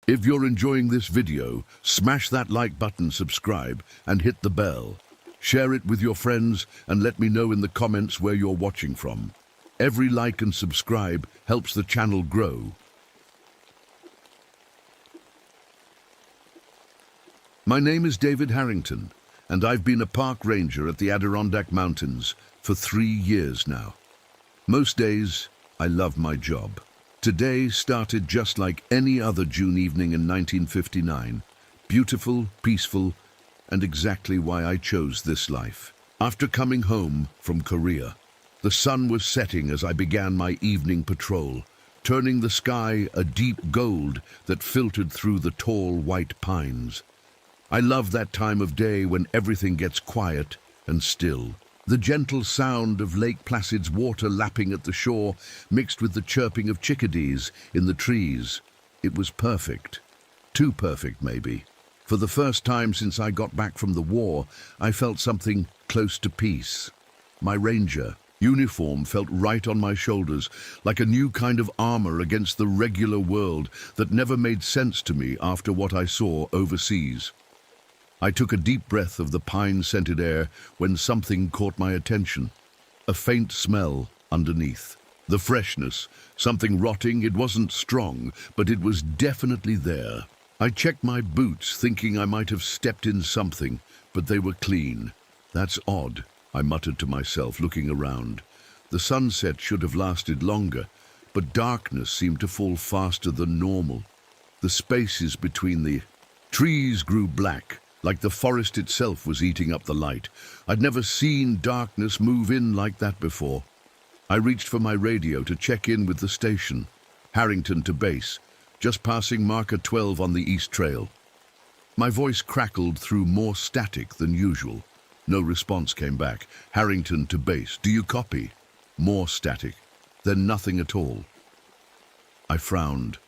If you're enjoying this video, smash that like button, subscribe, and hit the bell. Share it with your friends and let me know in the comments where you're watching from. Every like and subscribe helps the channel grow. My name is David Harrington, and I've been a park ranger at the Adirondack Mountains for 3 years now. Most days, I love my job. Today started just like any other June evening in 1959. Beautiful, peaceful, and exactly why I chose this life. After coming home from Korea, the sun was setting as I began my evening patrol, turning the sky a deep gold that filtered through the tall white pines. I love that time of day when everything gets quiet and still. The gentle sound of Lake Placid's water lapping at the shore mixed with the chirping of chickadees in the trees. It was perfect. Too perfect, maybe. For the first time since I got back from the war, I felt something close to peace. My ranger uniform felt right on my shoulders, like a new kind of armor against the regular world that never made sense to me after what I saw overseas. I took a deep breath of the pine-scented air when something caught my attention. A faint smell underneath. The freshness, something rotting. It wasn't strong, but it was definitely there. I checked my boots, thinking I might have stepped in something, but they were clean. That's odd, I muttered to myself, looking around. The sunset should have lasted longer, but darkness seemed to fall faster than normal. The spaces between the trees grew black, like the forest itself was eating up the light. I'd never seen darkness move in like that before. I reached for my radio to check in with the station. Harrington to base, just passing marker 12 on the East Trail. My voice crackled through more static than usual. No response came back. Harrington to base, do you copy? More static, then nothing at all. I frowned.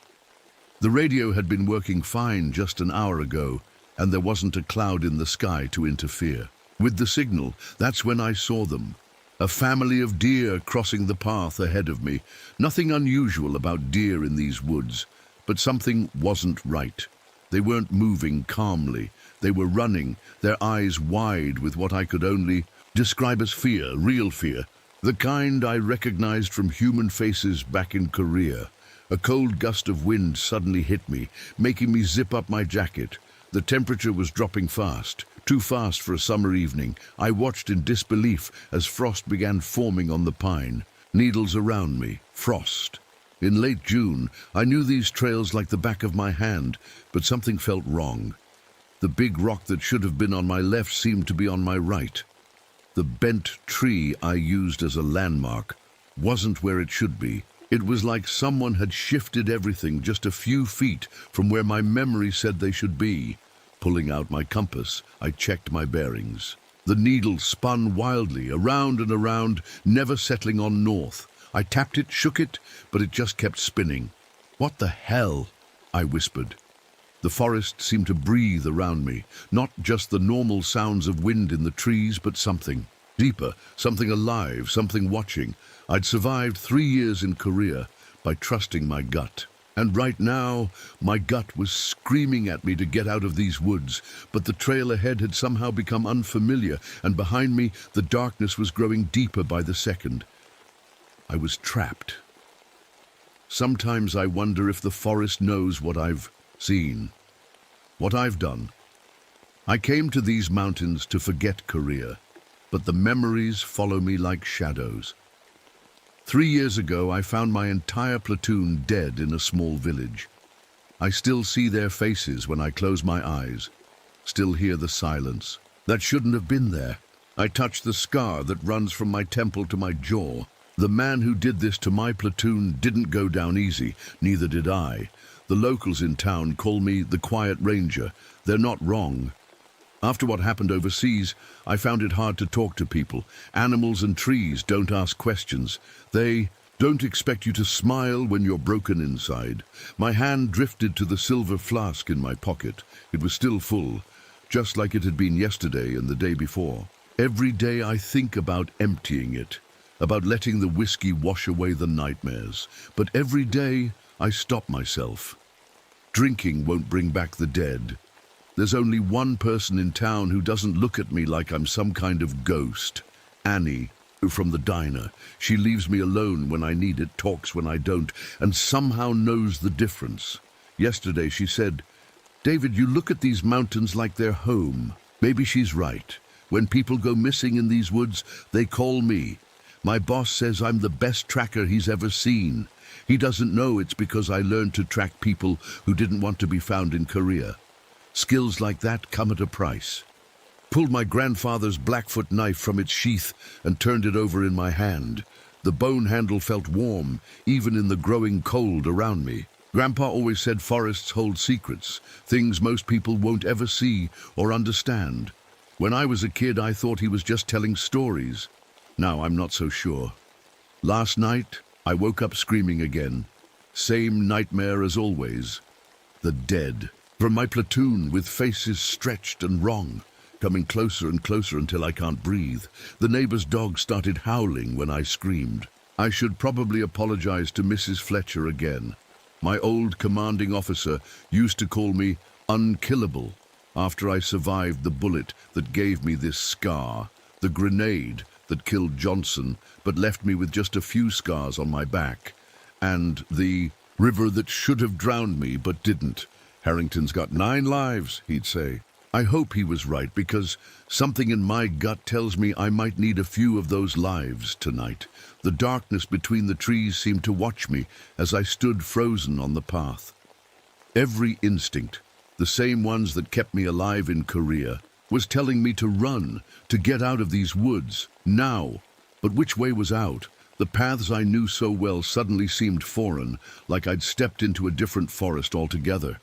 The radio had been working fine just an hour ago, and there wasn't a cloud in the sky to interfere. With the signal, that's when I saw them. A family of deer crossing the path ahead of me. Nothing unusual about deer in these woods, but something wasn't right. They weren't moving calmly. They were running, their eyes wide with what I could only describe as fear, real fear. The kind I recognized from human faces back in Korea. A cold gust of wind suddenly hit me, making me zip up my jacket. The temperature was dropping fast, too fast for a summer evening. I watched in disbelief as frost began forming on the pine. Needles around me, frost. In late June, I knew these trails like the back of my hand, but something felt wrong. The big rock that should have been on my left seemed to be on my right. The bent tree I used as a landmark wasn't where it should be. It was like someone had shifted everything just a few feet from where my memory said they should be. Pulling out my compass, I checked my bearings. The needle spun wildly, around and around, never settling on north. I tapped it, shook it, but it just kept spinning. What the hell? I whispered. The forest seemed to breathe around me, not just the normal sounds of wind in the trees, but something deeper, something alive, something watching. I'd survived 3 years in Korea by trusting my gut. And right now, my gut was screaming at me to get out of these woods, but the trail ahead had somehow become unfamiliar, and behind me, the darkness was growing deeper by the second. I was trapped. Sometimes I wonder if the forest knows what I've seen, what I've done. I came to these mountains to forget Korea, but the memories follow me like shadows. 3 years ago, I found my entire platoon dead in a small village. I still see their faces when I close my eyes, still hear the silence. That shouldn't have been there. I touch the scar that runs from my temple to my jaw. The man who did this to my platoon didn't go down easy, neither did I. The locals in town call me the Quiet Ranger. They're not wrong. After what happened overseas, I found it hard to talk to people. Animals and trees don't ask questions. They don't expect you to smile when you're broken inside. My hand drifted to the silver flask in my pocket. It was still full, just like it had been yesterday and the day before. Every day I think about emptying it, about letting the whiskey wash away the nightmares. But every day I stop myself. Drinking won't bring back the dead. There's only one person in town who doesn't look at me like I'm some kind of ghost. Annie, from the diner. She leaves me alone when I need it, talks when I don't, and somehow knows the difference. Yesterday she said, "David, you look at these mountains like they're home." Maybe she's right. When people go missing in these woods, they call me. My boss says I'm the best tracker he's ever seen. He doesn't know it's because I learned to track people who didn't want to be found in Korea. Skills like that come at a price. Pulled my grandfather's Blackfoot knife from its sheath and turned it over in my hand. The bone handle felt warm, even in the growing cold around me. Grandpa always said forests hold secrets, things most people won't ever see or understand. When I was a kid, I thought he was just telling stories. Now I'm not so sure. Last night, I woke up screaming again. Same nightmare as always. The dead. From my platoon, with faces stretched and wrong, coming closer and closer until I can't breathe. The neighbor's dog started howling when I screamed. I should probably apologize to Mrs. Fletcher again. My old commanding officer used to call me unkillable after I survived the bullet that gave me this scar, the grenade that killed Johnson but left me with just a few scars on my back, and the river that should have drowned me but didn't. Harrington's got 9 lives, he'd say. I hope he was right, because something in my gut tells me I might need a few of those lives tonight. The darkness between the trees seemed to watch me as I stood frozen on the path. Every instinct, the same ones that kept me alive in Korea, was telling me to run, to get out of these woods, now. But which way was out? The paths I knew so well suddenly seemed foreign, like I'd stepped into a different forest altogether.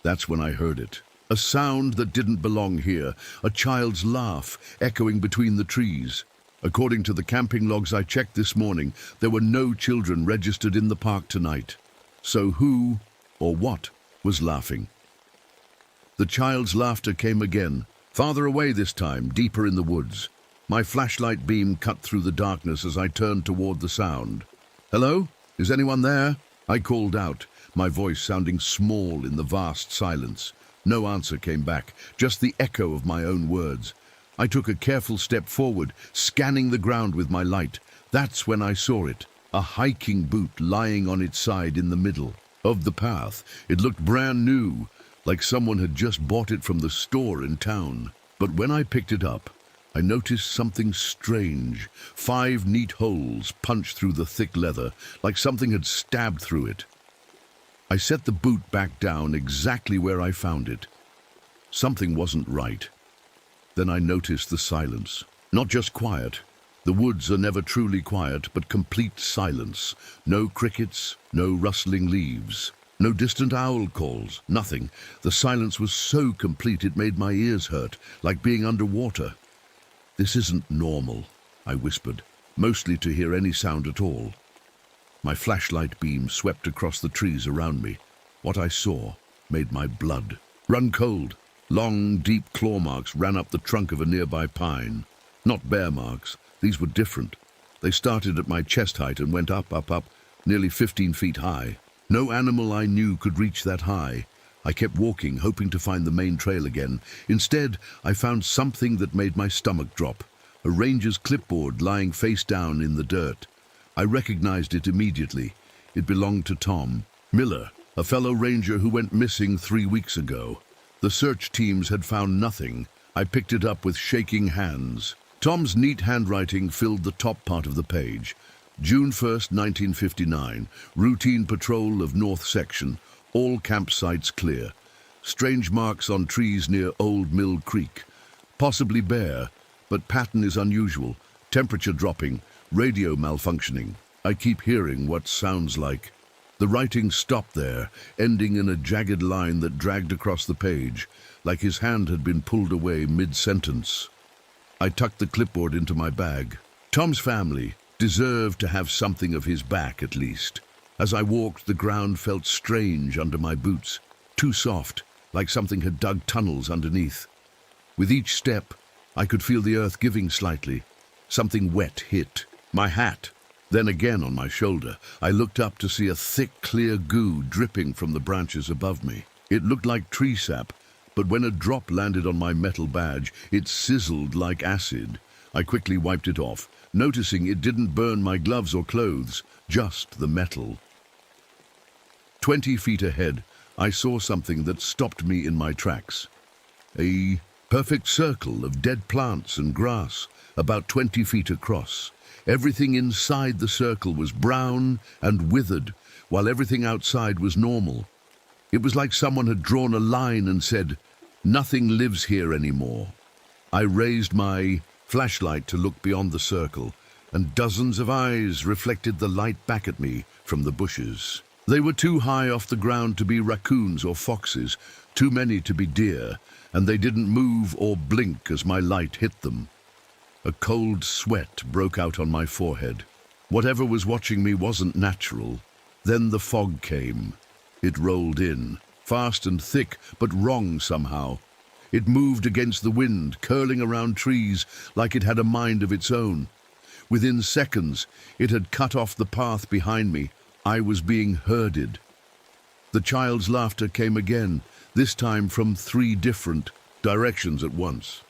That's when I heard it. A sound that didn't belong here, a child's laugh echoing between the trees. According to the camping logs I checked this morning, there were no children registered in the park tonight. So who, or what, was laughing? The child's laughter came again, farther away this time, deeper in the woods. My flashlight beam cut through the darkness as I turned toward the sound. "Hello? Is anyone there?" I called out, my voice sounding small in the vast silence. No answer came back, just the echo of my own words. I took a careful step forward, scanning the ground with my light. That's when I saw it, a hiking boot lying on its side in the middle of the path. It looked brand new, like someone had just bought it from the store in town. But when I picked it up, I noticed something strange. 5 neat holes punched through the thick leather, like something had stabbed through it. I set the boot back down exactly where I found it. Something wasn't right. Then I noticed the silence. Not just quiet. The woods are never truly quiet, but complete silence. No crickets, no rustling leaves, no distant owl calls, nothing. The silence was so complete it made my ears hurt, like being underwater. "This isn't normal," I whispered, mostly to hear any sound at all. My flashlight beam swept across the trees around me. What I saw made my blood run cold. Long, deep claw marks ran up the trunk of a nearby pine. Not bear marks. These were different. They started at my chest height and went up, nearly 15 feet high. No animal I knew could reach that high. I kept walking, hoping to find the main trail again. Instead, I found something that made my stomach drop. A ranger's clipboard lying face down in the dirt. I recognized it immediately. It belonged to Tom Miller, a fellow ranger who went missing 3 weeks ago. The search teams had found nothing. I picked it up with shaking hands. Tom's neat handwriting filled the top part of the page. June 1st, 1959. Routine patrol of North Section. All campsites clear. Strange marks on trees near Old Mill Creek. Possibly bear, but pattern is unusual. Temperature dropping. Radio malfunctioning. I keep hearing what sounds like. The writing stopped there, ending in a jagged line that dragged across the page, like his hand had been pulled away mid-sentence. I tucked the clipboard into my bag. Tom's family deserved to have something of his back, at least. As I walked, the ground felt strange under my boots, too soft, like something had dug tunnels underneath. With each step, I could feel the earth giving slightly. Something wet hit. My hat. Then again on my shoulder, I looked up to see a thick, clear goo dripping from the branches above me. It looked like tree sap, but when a drop landed on my metal badge, it sizzled like acid. I quickly wiped it off, noticing it didn't burn my gloves or clothes, just the metal. 20 feet ahead, I saw something that stopped me in my tracks. A perfect circle of dead plants and grass, about 20 feet across. Everything inside the circle was brown and withered, while everything outside was normal. It was like someone had drawn a line and said, "Nothing lives here anymore." I raised my flashlight to look beyond the circle, and dozens of eyes reflected the light back at me from the bushes. They were too high off the ground to be raccoons or foxes, too many to be deer, and they didn't move or blink as my light hit them. A cold sweat broke out on my forehead. Whatever was watching me wasn't natural. Then the fog came. It rolled in, fast and thick, but wrong somehow. It moved against the wind, curling around trees like it had a mind of its own. Within seconds, it had cut off the path behind me. I was being herded. The child's laughter came again, this time from 3 different directions at once.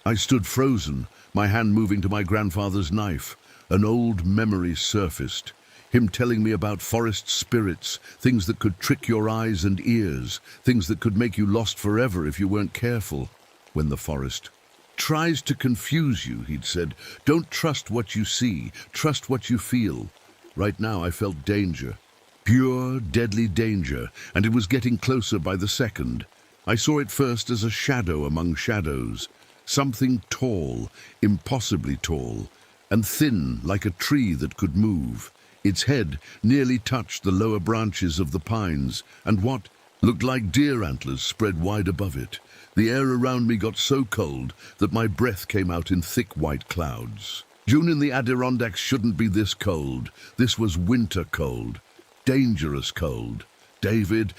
I stood frozen, my hand moving to my grandfather's knife. An old memory surfaced. Him telling me about forest spirits, things that could trick your eyes and ears, things that could make you lost forever if you weren't careful. When the forest tries to confuse you, he'd said, don't trust what you see, trust what you feel. Right now I felt danger. Pure, deadly danger, and it was getting closer by the second. I saw it first as a shadow among shadows. Something tall, impossibly tall, and thin like a tree that could move. Its head nearly touched the lower branches of the pines, and what looked like deer antlers spread wide above it. The air around me got so cold that my breath came out in thick white clouds. June in the Adirondacks shouldn't be this cold. This was winter cold. Dangerous cold. David,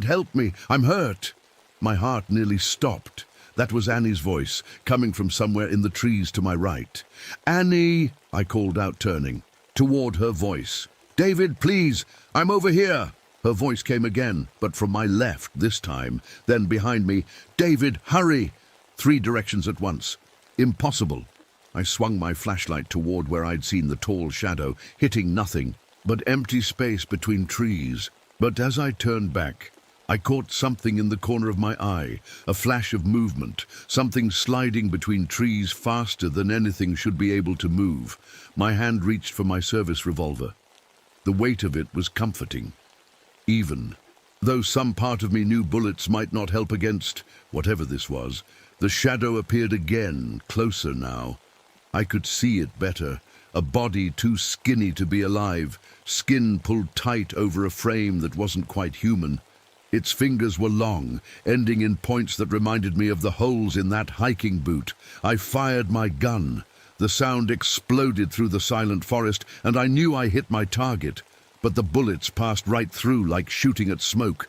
help me, I'm hurt. My heart nearly stopped. That was Annie's voice, coming from somewhere in the trees to my right. Annie, I called out, turning toward her voice. David, please, I'm over here. Her voice came again, but from my left this time, then behind me. David, hurry! 3 directions at once. Impossible. I swung my flashlight toward where I'd seen the tall shadow, hitting nothing but empty space between trees. But as I turned back, I caught something in the corner of my eye, a flash of movement, something sliding between trees faster than anything should be able to move. My hand reached for my service revolver. The weight of it was comforting. Even though some part of me knew bullets might not help against whatever this was, the shadow appeared again, closer now. I could see it better, a body too skinny to be alive, skin pulled tight over a frame that wasn't quite human. Its fingers were long, ending in points that reminded me of the holes in that hiking boot. I fired my gun. The sound exploded through the silent forest, and I knew I hit my target, but the bullets passed right through like shooting at smoke.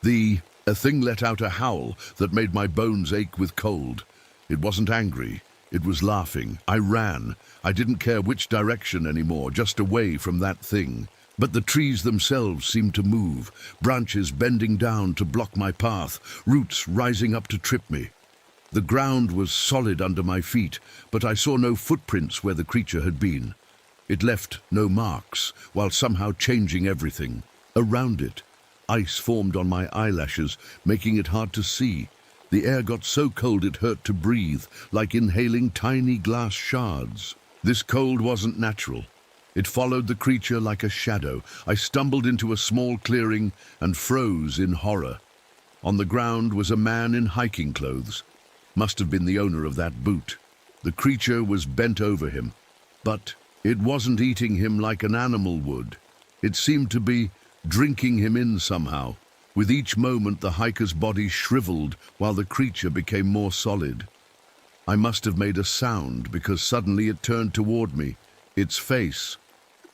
A thing let out a howl that made my bones ache with cold. It wasn't angry. It was laughing. I ran. I didn't care which direction anymore, just away from that thing. But the trees themselves seemed to move, branches bending down to block my path, roots rising up to trip me. The ground was solid under my feet, but I saw no footprints where the creature had been. It left no marks, while somehow changing everything. Around it, ice formed on my eyelashes, making it hard to see. The air got so cold it hurt to breathe, like inhaling tiny glass shards. This cold wasn't natural. It followed the creature like a shadow. I stumbled into a small clearing and froze in horror. On the ground was a man in hiking clothes. Must have been the owner of that boot. The creature was bent over him, but it wasn't eating him like an animal would. It seemed to be drinking him in somehow. With each moment, the hiker's body shriveled while the creature became more solid. I must have made a sound because suddenly it turned toward me. Its face,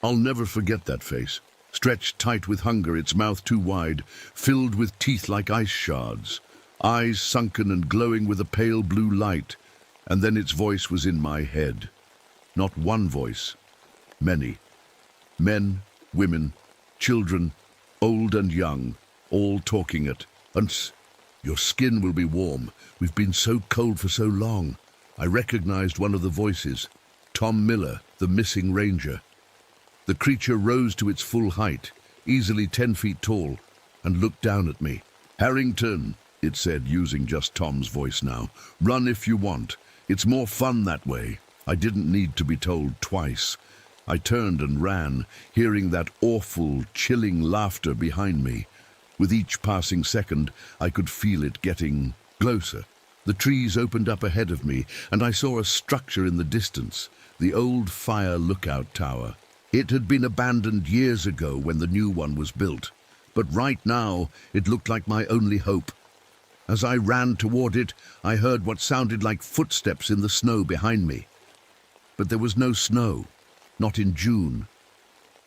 I'll never forget that face, stretched tight with hunger, its mouth too wide, filled with teeth like ice shards, eyes sunken and glowing with a pale blue light, and then its voice was in my head. Not one voice, many. Men, women, children, old and young, all talking at once. Your skin will be warm. We've been so cold for so long. I recognized one of the voices, Tom Miller, the missing ranger. The creature rose to its full height, easily 10 feet tall, and looked down at me. "Harrington," it said, using just Tom's voice now. "Run if you want. It's more fun that way." I didn't need to be told twice. I turned and ran, hearing that awful, chilling laughter behind me. With each passing second, I could feel it getting closer. The trees opened up ahead of me, and I saw a structure in the distance, the old fire lookout tower. It had been abandoned years ago when the new one was built, but right now it looked like my only hope. As I ran toward it, I heard what sounded like footsteps in the snow behind me. But there was no snow, not in June,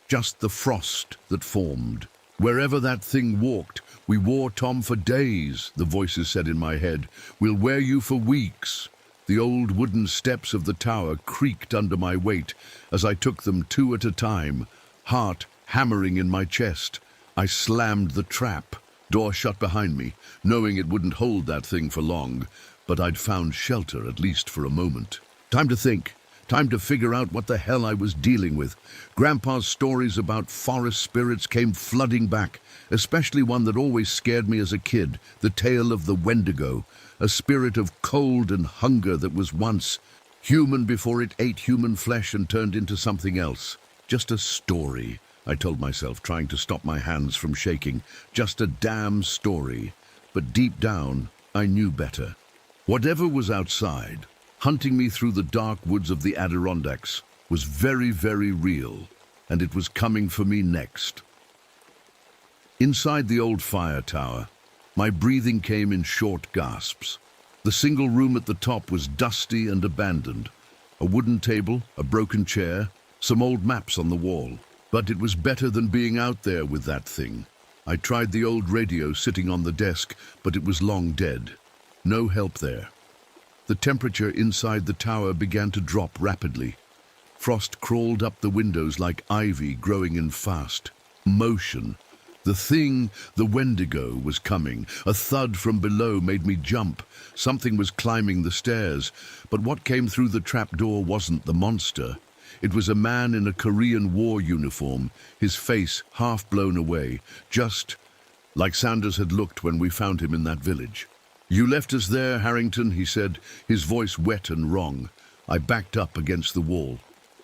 just the frost that formed. "Wherever that thing walked, we wore Tom for days," the voices said in my head. "We'll wear you for weeks." The old wooden steps of the tower creaked under my weight as I took them 2 at a time, heart hammering in my chest. I slammed the trap. Door shut behind me, knowing it wouldn't hold that thing for long, but I'd found shelter at least for a moment. Time to think. Time to figure out what the hell I was dealing with. Grandpa's stories about forest spirits came flooding back, especially one that always scared me as a kid, the tale of the Wendigo, a spirit of cold and hunger that was once human before it ate human flesh and turned into something else. Just a story, I told myself, trying to stop my hands from shaking. Just a damn story. But deep down, I knew better. Whatever was outside, hunting me through the dark woods of the Adirondacks, was very, very real, and it was coming for me next. Inside the old fire tower, my breathing came in short gasps. The single room at the top was dusty and abandoned. A wooden table, a broken chair, some old maps on the wall. But it was better than being out there with that thing. I tried the old radio sitting on the desk, but it was long dead. No help there. The temperature inside the tower began to drop rapidly. Frost crawled up the windows like ivy growing in fast motion. The thing, the Wendigo, was coming. A thud from below made me jump. Something was climbing the stairs, but what came through the trapdoor wasn't the monster. It was a man in a Korean War uniform, his face half blown away, just like Sanders had looked when we found him in that village. "You left us there, Harrington," he said, his voice wet and wrong. I backed up against the wall.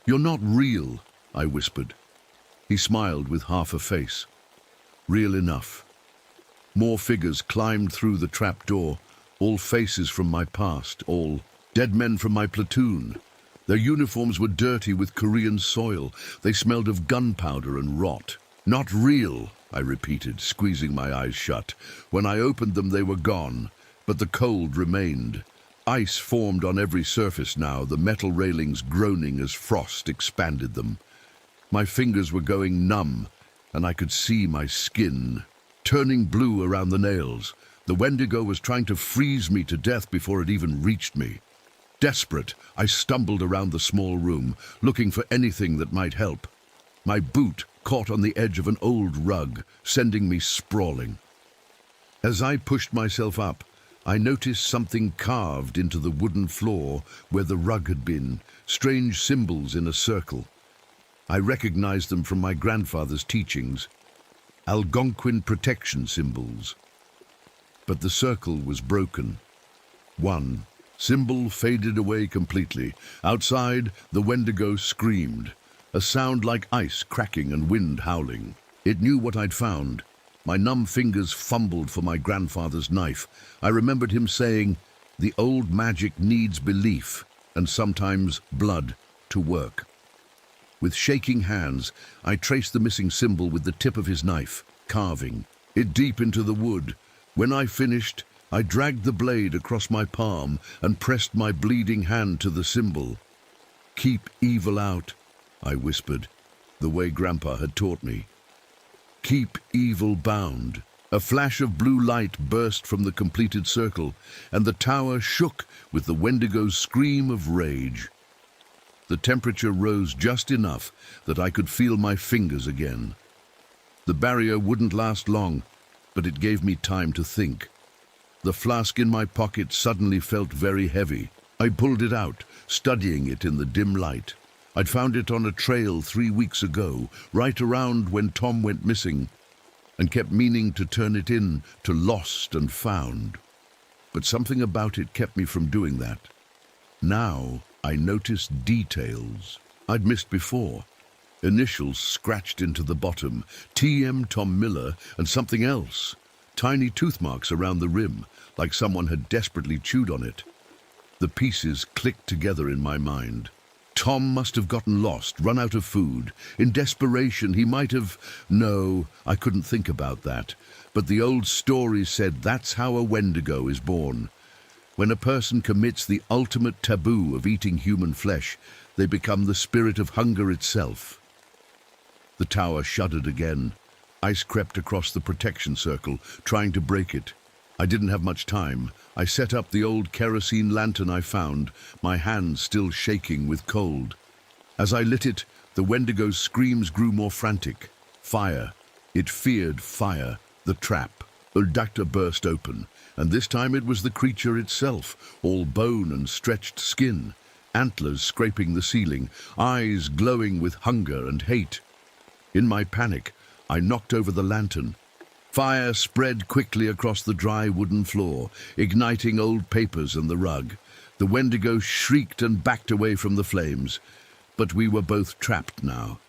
"You're not real," I whispered. He smiled with half a face. Real enough. More figures climbed through the trapdoor, all faces from my past, all dead men from my platoon. Their uniforms were dirty with Korean soil. They smelled of gunpowder and rot. "Not real," I repeated, squeezing my eyes shut. When I opened them, they were gone. But the cold remained. Ice formed on every surface now, the metal railings groaning as frost expanded them. My fingers were going numb, and I could see my skin turning blue around the nails. The Wendigo was trying to freeze me to death before it even reached me. Desperate, I stumbled around the small room, looking for anything that might help. My boot caught on the edge of an old rug, sending me sprawling. As I pushed myself up, I noticed something carved into the wooden floor where the rug had been, strange symbols in a circle. I recognized them from my grandfather's teachings, Algonquin protection symbols. But the circle was broken. One symbol faded away completely. Outside, the Wendigo screamed, a sound like ice cracking and wind howling. It knew what I'd found. My numb fingers fumbled for my grandfather's knife. I remembered him saying, "The old magic needs belief, and sometimes blood, to work." With shaking hands, I traced the missing symbol with the tip of his knife, carving it deep into the wood. When I finished, I dragged the blade across my palm and pressed my bleeding hand to the symbol. "Keep evil out," I whispered, the way Grandpa had taught me. "Keep evil bound." A flash of blue light burst from the completed circle, and the tower shook with the Wendigo's scream of rage. The temperature rose just enough that I could feel my fingers again. The barrier wouldn't last long, but it gave me time to think. The flask in my pocket suddenly felt very heavy. I pulled it out, studying it in the dim light. I'd found it on a trail 3 weeks ago, right around when Tom went missing, and kept meaning to turn it in to Lost and Found. But something about it kept me from doing that. Now I noticed details I'd missed before. Initials scratched into the bottom, T.M. Tom Miller, and something else. Tiny tooth marks around the rim, like someone had desperately chewed on it. The pieces clicked together in my mind. Tom must have gotten lost, run out of food. In desperation, he might have... No, I couldn't think about that. But the old story said that's how a Wendigo is born. When a person commits the ultimate taboo of eating human flesh, they become the spirit of hunger itself. The tower shuddered again. Ice crept across the protection circle, trying to break it. I didn't have much time. I set up the old kerosene lantern I found, my hands still shaking with cold. As I lit it, the Wendigo's screams grew more frantic. Fire. It feared fire. The trap. Uldacta burst open, and this time it was the creature itself, all bone and stretched skin, antlers scraping the ceiling, eyes glowing with hunger and hate. In my panic, I knocked over the lantern. Fire spread quickly across the dry wooden floor, igniting old papers and the rug. The Wendigo shrieked and backed away from the flames, but we were both trapped now.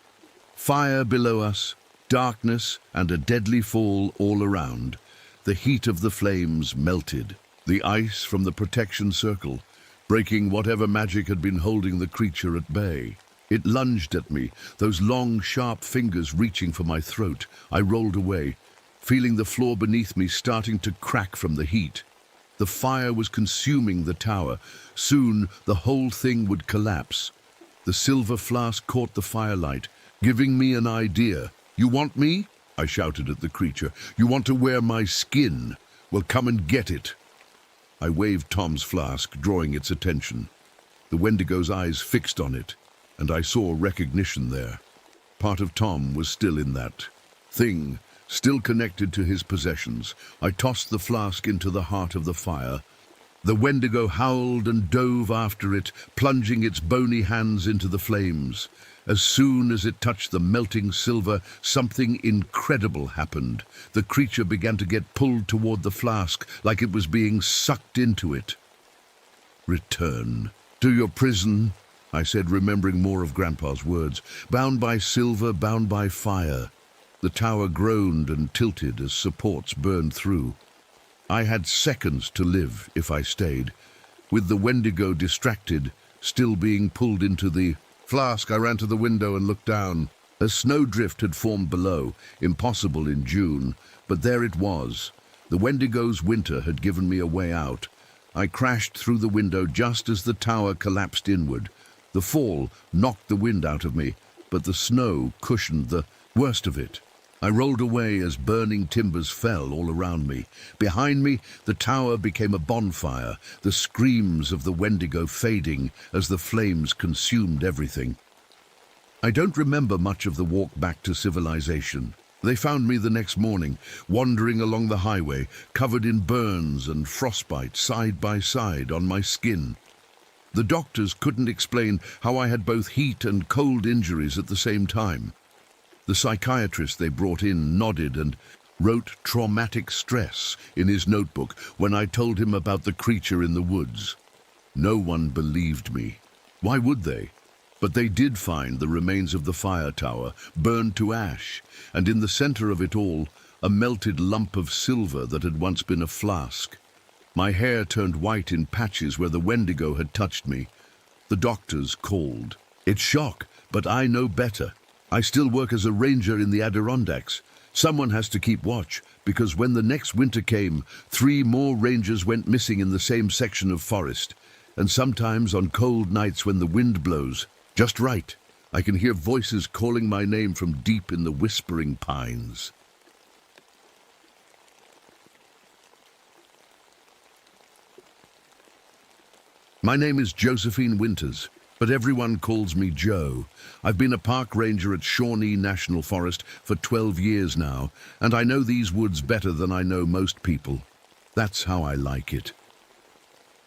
Fire below us, darkness, and a deadly fall all around. The heat of the flames melted, the ice from the protection circle, breaking whatever magic had been holding the creature at bay. It lunged at me, those long, sharp fingers reaching for my throat. I rolled away, feeling the floor beneath me starting to crack from the heat. The fire was consuming the tower. Soon, the whole thing would collapse. The silver flask caught the firelight, giving me an idea. "You want me?" I shouted at the creature. "You want to wear my skin? Well, come and get it." I waved Tom's flask, drawing its attention. The Wendigo's eyes fixed on it, and I saw recognition there. Part of Tom was still in that thing, still connected to his possessions. I tossed the flask into the heart of the fire. The Wendigo howled and dove after it, plunging its bony hands into the flames. As soon as it touched the melting silver, something incredible happened. The creature began to get pulled toward the flask, like it was being sucked into it. "Return to your prison," I said, remembering more of Grandpa's words. "Bound by silver, bound by fire." The tower groaned and tilted as supports burned through. I had seconds to live if I stayed. With the Wendigo distracted, still being pulled into the flask, I ran to the window and looked down. A snowdrift had formed below, impossible in June, but there it was. The Wendigo's winter had given me a way out. I crashed through the window just as the tower collapsed inward. The fall knocked the wind out of me, but the snow cushioned the worst of it. I rolled away as burning timbers fell all around me. Behind me, the tower became a bonfire, the screams of the Wendigo fading as the flames consumed everything. I don't remember much of the walk back to civilization. They found me the next morning, wandering along the highway, covered in burns and frostbite side by side on my skin. The doctors couldn't explain how I had both heat and cold injuries at the same time. The psychiatrist they brought in nodded and wrote traumatic stress in his notebook when I told him about the creature in the woods. No one believed me. Why would they? But they did find the remains of the fire tower, burned to ash, and in the center of it all, a melted lump of silver that had once been a flask. My hair turned white in patches where the Wendigo had touched me. The doctors called. It's shock, but I know better. I still work as a ranger in the Adirondacks. Someone has to keep watch, because when the next winter came, 3 more rangers went missing in the same section of forest. And sometimes on cold nights when the wind blows, just right, I can hear voices calling my name from deep in the whispering pines. My name is Josephine Winters. but everyone calls me Joe. I've been a park ranger at Shawnee National Forest for 12 years now, and I know these woods better than I know most people. That's how I like it.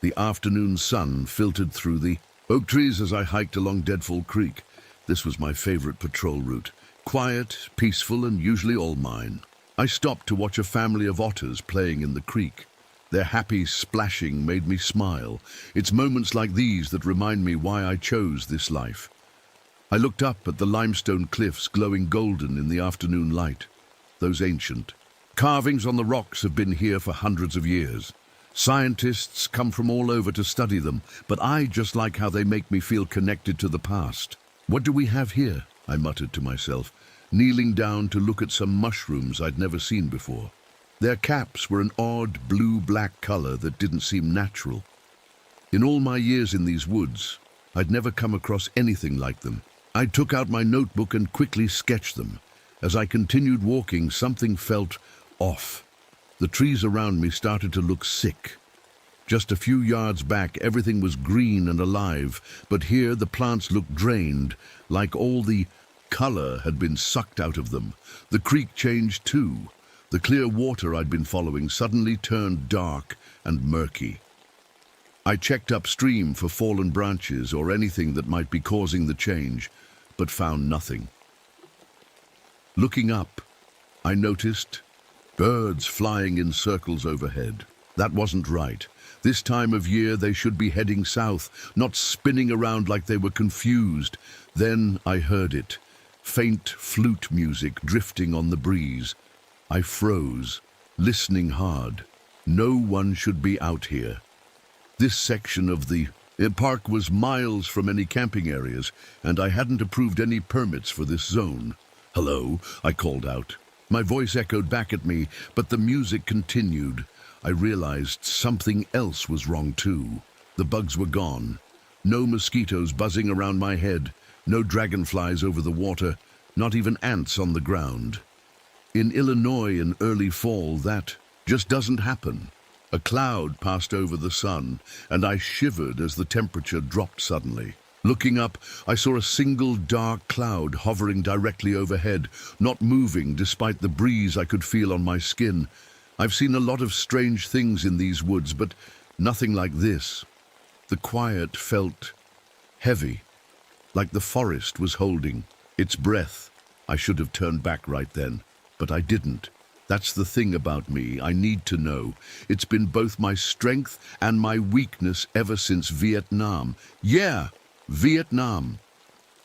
The afternoon sun filtered through the oak trees as I hiked along Deadfall Creek. This was my favorite patrol route. Quiet, peaceful, and usually all mine. I stopped to watch a family of otters playing in the creek. Their happy splashing made me smile. It's moments like these that remind me why I chose this life. I looked up at the limestone cliffs glowing golden in the afternoon light. Those ancient carvings on the rocks have been here for hundreds of years. Scientists come from all over to study them, but I just like how they make me feel connected to the past. What do we have here? I muttered to myself, kneeling down to look at some mushrooms I'd never seen before. Their caps were an odd blue-black color that didn't seem natural. In all my years in these woods, I'd never come across anything like them. I took out my notebook and quickly sketched them. As I continued walking, something felt off. The trees around me started to look sick. Just a few yards back, everything was green and alive, but here the plants looked drained, like all the color had been sucked out of them. The creek changed too. The clear water I'd been following suddenly turned dark and murky. I checked upstream for fallen branches or anything that might be causing the change, but found nothing. Looking up, I noticed birds flying in circles overhead. That wasn't right. This time of year they should be heading south, not spinning around like they were confused. Then I heard it, faint flute music drifting on the breeze. I froze, listening hard. No one should be out here. This section of the park was miles from any camping areas, and I hadn't approved any permits for this zone. "Hello," I called out. My voice echoed back at me, but the music continued. I realized something else was wrong too. The bugs were gone. No mosquitoes buzzing around my head, no dragonflies over the water, not even ants on the ground. In Illinois in early fall, that just doesn't happen. A cloud passed over the sun, and I shivered as the temperature dropped suddenly. Looking up, I saw a single dark cloud hovering directly overhead, not moving despite the breeze I could feel on my skin. I've seen a lot of strange things in these woods, but nothing like this. The quiet felt heavy, like the forest was holding its breath. I should have turned back right then, but I didn't. That's the thing about me. I need to know. It's been both my strength and my weakness ever since Vietnam. Yeah, Vietnam.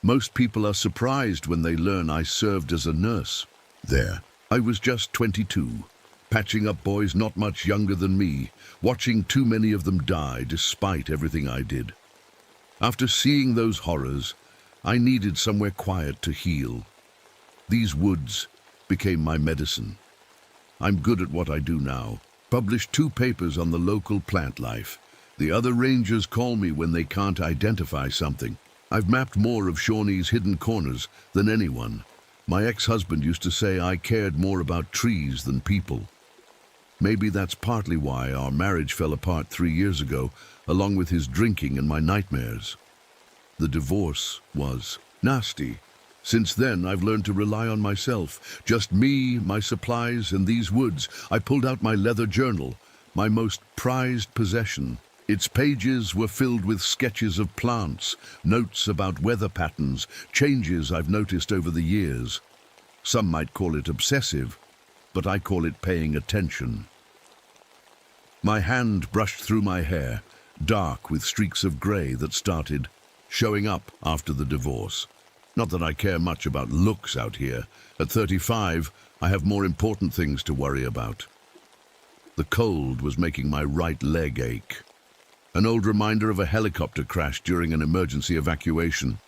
Most people are surprised when they learn I served as a nurse there. I was just 22, patching up boys not much younger than me, watching too many of them die despite everything I did. After seeing those horrors, I needed somewhere quiet to heal. These woods became my medicine. I'm good at what I do now. Published 2 papers on the local plant life. The other rangers call me when they can't identify something. I've mapped more of Shawnee's hidden corners than anyone. My ex-husband used to say I cared more about trees than people. Maybe that's partly why our marriage fell apart 3 years ago, along with his drinking and my nightmares. The divorce was nasty. Since then, I've learned to rely on myself. Just me, my supplies, and these woods. I pulled out my leather journal, my most prized possession. Its pages were filled with sketches of plants, notes about weather patterns, changes I've noticed over the years. Some might call it obsessive, but I call it paying attention. My hand brushed through my hair, dark with streaks of grey that started showing up after the divorce. Not that I care much about looks out here. At 35, I have more important things to worry about. The cold was making my right leg ache. An old reminder of a helicopter crash during an emergency evacuation.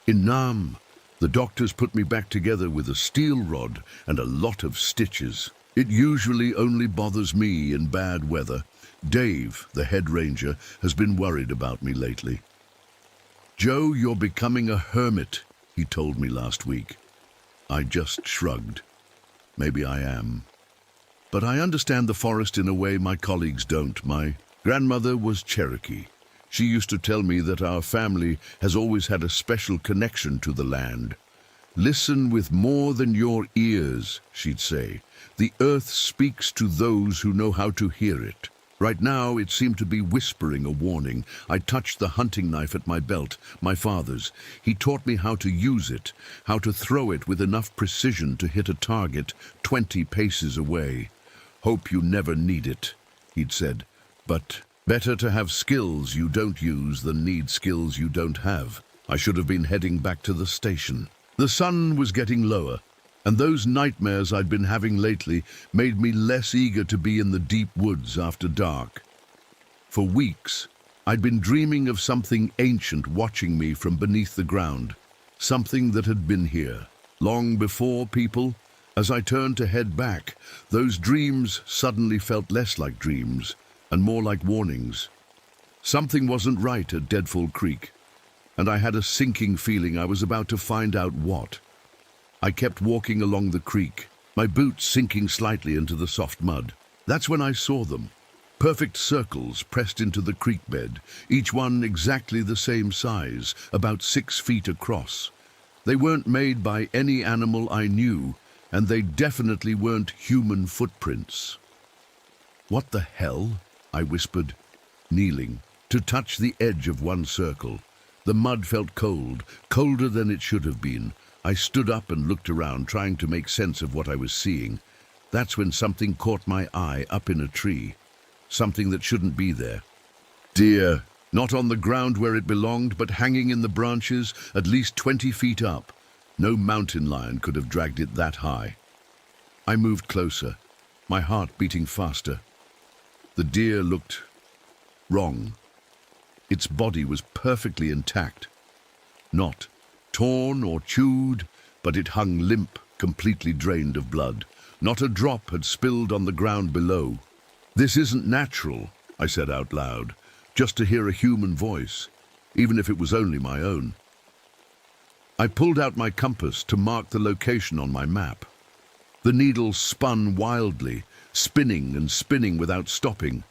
In Nam, the doctors put me back together with a steel rod and a lot of stitches. It usually only bothers me in bad weather. Dave, the head ranger, has been worried about me lately. "Joe, you're becoming a hermit," he told me last week. I just shrugged. Maybe I am. But I understand the forest in a way my colleagues don't. My grandmother was Cherokee. She used to tell me that our family has always had a special connection to the land. Listen with more than your ears, she'd say. The earth speaks to those who know how to hear it. Right now, it seemed to be whispering a warning. I touched the hunting knife at my belt, my father's. He taught me how to use it, how to throw it with enough precision to hit a target 20 paces away. Hope you never need it, he'd said. But better to have skills you don't use than need skills you don't have. I should have been heading back to the station. The sun was getting lower, and those nightmares I'd been having lately made me less eager to be in the deep woods after dark. For weeks, I'd been dreaming of something ancient watching me from beneath the ground, something that had been here, long before people. As I turned to head back, those dreams suddenly felt less like dreams and more like warnings. Something wasn't right at Deadfall Creek, and I had a sinking feeling I was about to find out what. I kept walking along the creek, my boots sinking slightly into the soft mud. That's when I saw them. Perfect circles pressed into the creek bed, each one exactly the same size, about 6 feet across. They weren't made by any animal I knew, and they definitely weren't human footprints. "What the hell?" I whispered, kneeling, to touch the edge of one circle. The mud felt cold, colder than it should have been. I stood up and looked around, trying to make sense of what I was seeing. That's when something caught my eye up in a tree. Something that shouldn't be there. Deer, not on the ground where it belonged, but hanging in the branches at least 20 feet up. No mountain lion could have dragged it that high. I moved closer, my heart beating faster. The deer looked wrong. Its body was perfectly intact. Not torn or chewed, but it hung limp, completely drained of blood. Not a drop had spilled on the ground below. "This isn't natural," I said out loud, just to hear a human voice, even if it was only my own. I pulled out my compass to mark the location on my map. The needle spun wildly, spinning and spinning without stopping.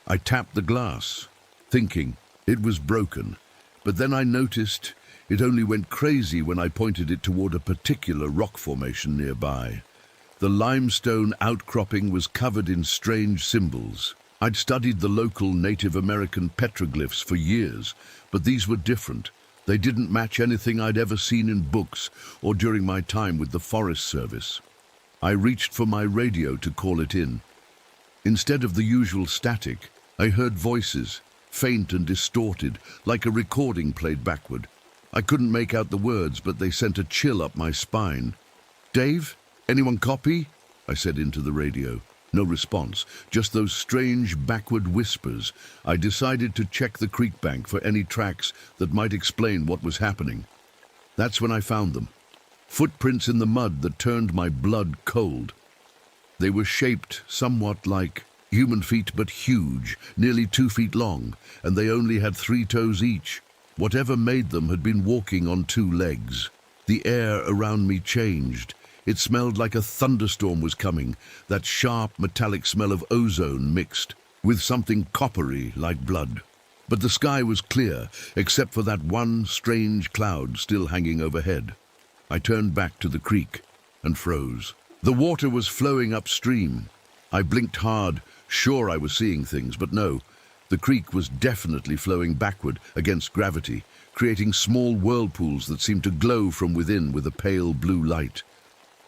I tapped the glass, thinking it was broken, but then I noticed it only went crazy when I pointed it toward a particular rock formation nearby. The limestone outcropping was covered in strange symbols. I'd studied the local Native American petroglyphs for years, but these were different. They didn't match anything I'd ever seen in books or during my time with the Forest Service. I reached for my radio to call it in. Instead of the usual static, I heard voices, faint and distorted, like a recording played backward. I couldn't make out the words, but they sent a chill up my spine. "Dave? Anyone copy?" I said into the radio. No response, just those strange backward whispers. I decided to check the creek bank for any tracks that might explain what was happening. That's when I found them. Footprints in the mud that turned my blood cold. They were shaped somewhat like human feet, but huge, nearly 2 feet long, and they only had 3 toes each. Whatever made them had been walking on 2 legs. The air around me changed. It smelled like a thunderstorm was coming, that sharp metallic smell of ozone mixed with something coppery like blood. But the sky was clear, except for that one strange cloud still hanging overhead. I turned back to the creek and froze. The water was flowing upstream. I blinked hard, sure I was seeing things, but no. The creek was definitely flowing backward against gravity, creating small whirlpools that seemed to glow from within with a pale blue light.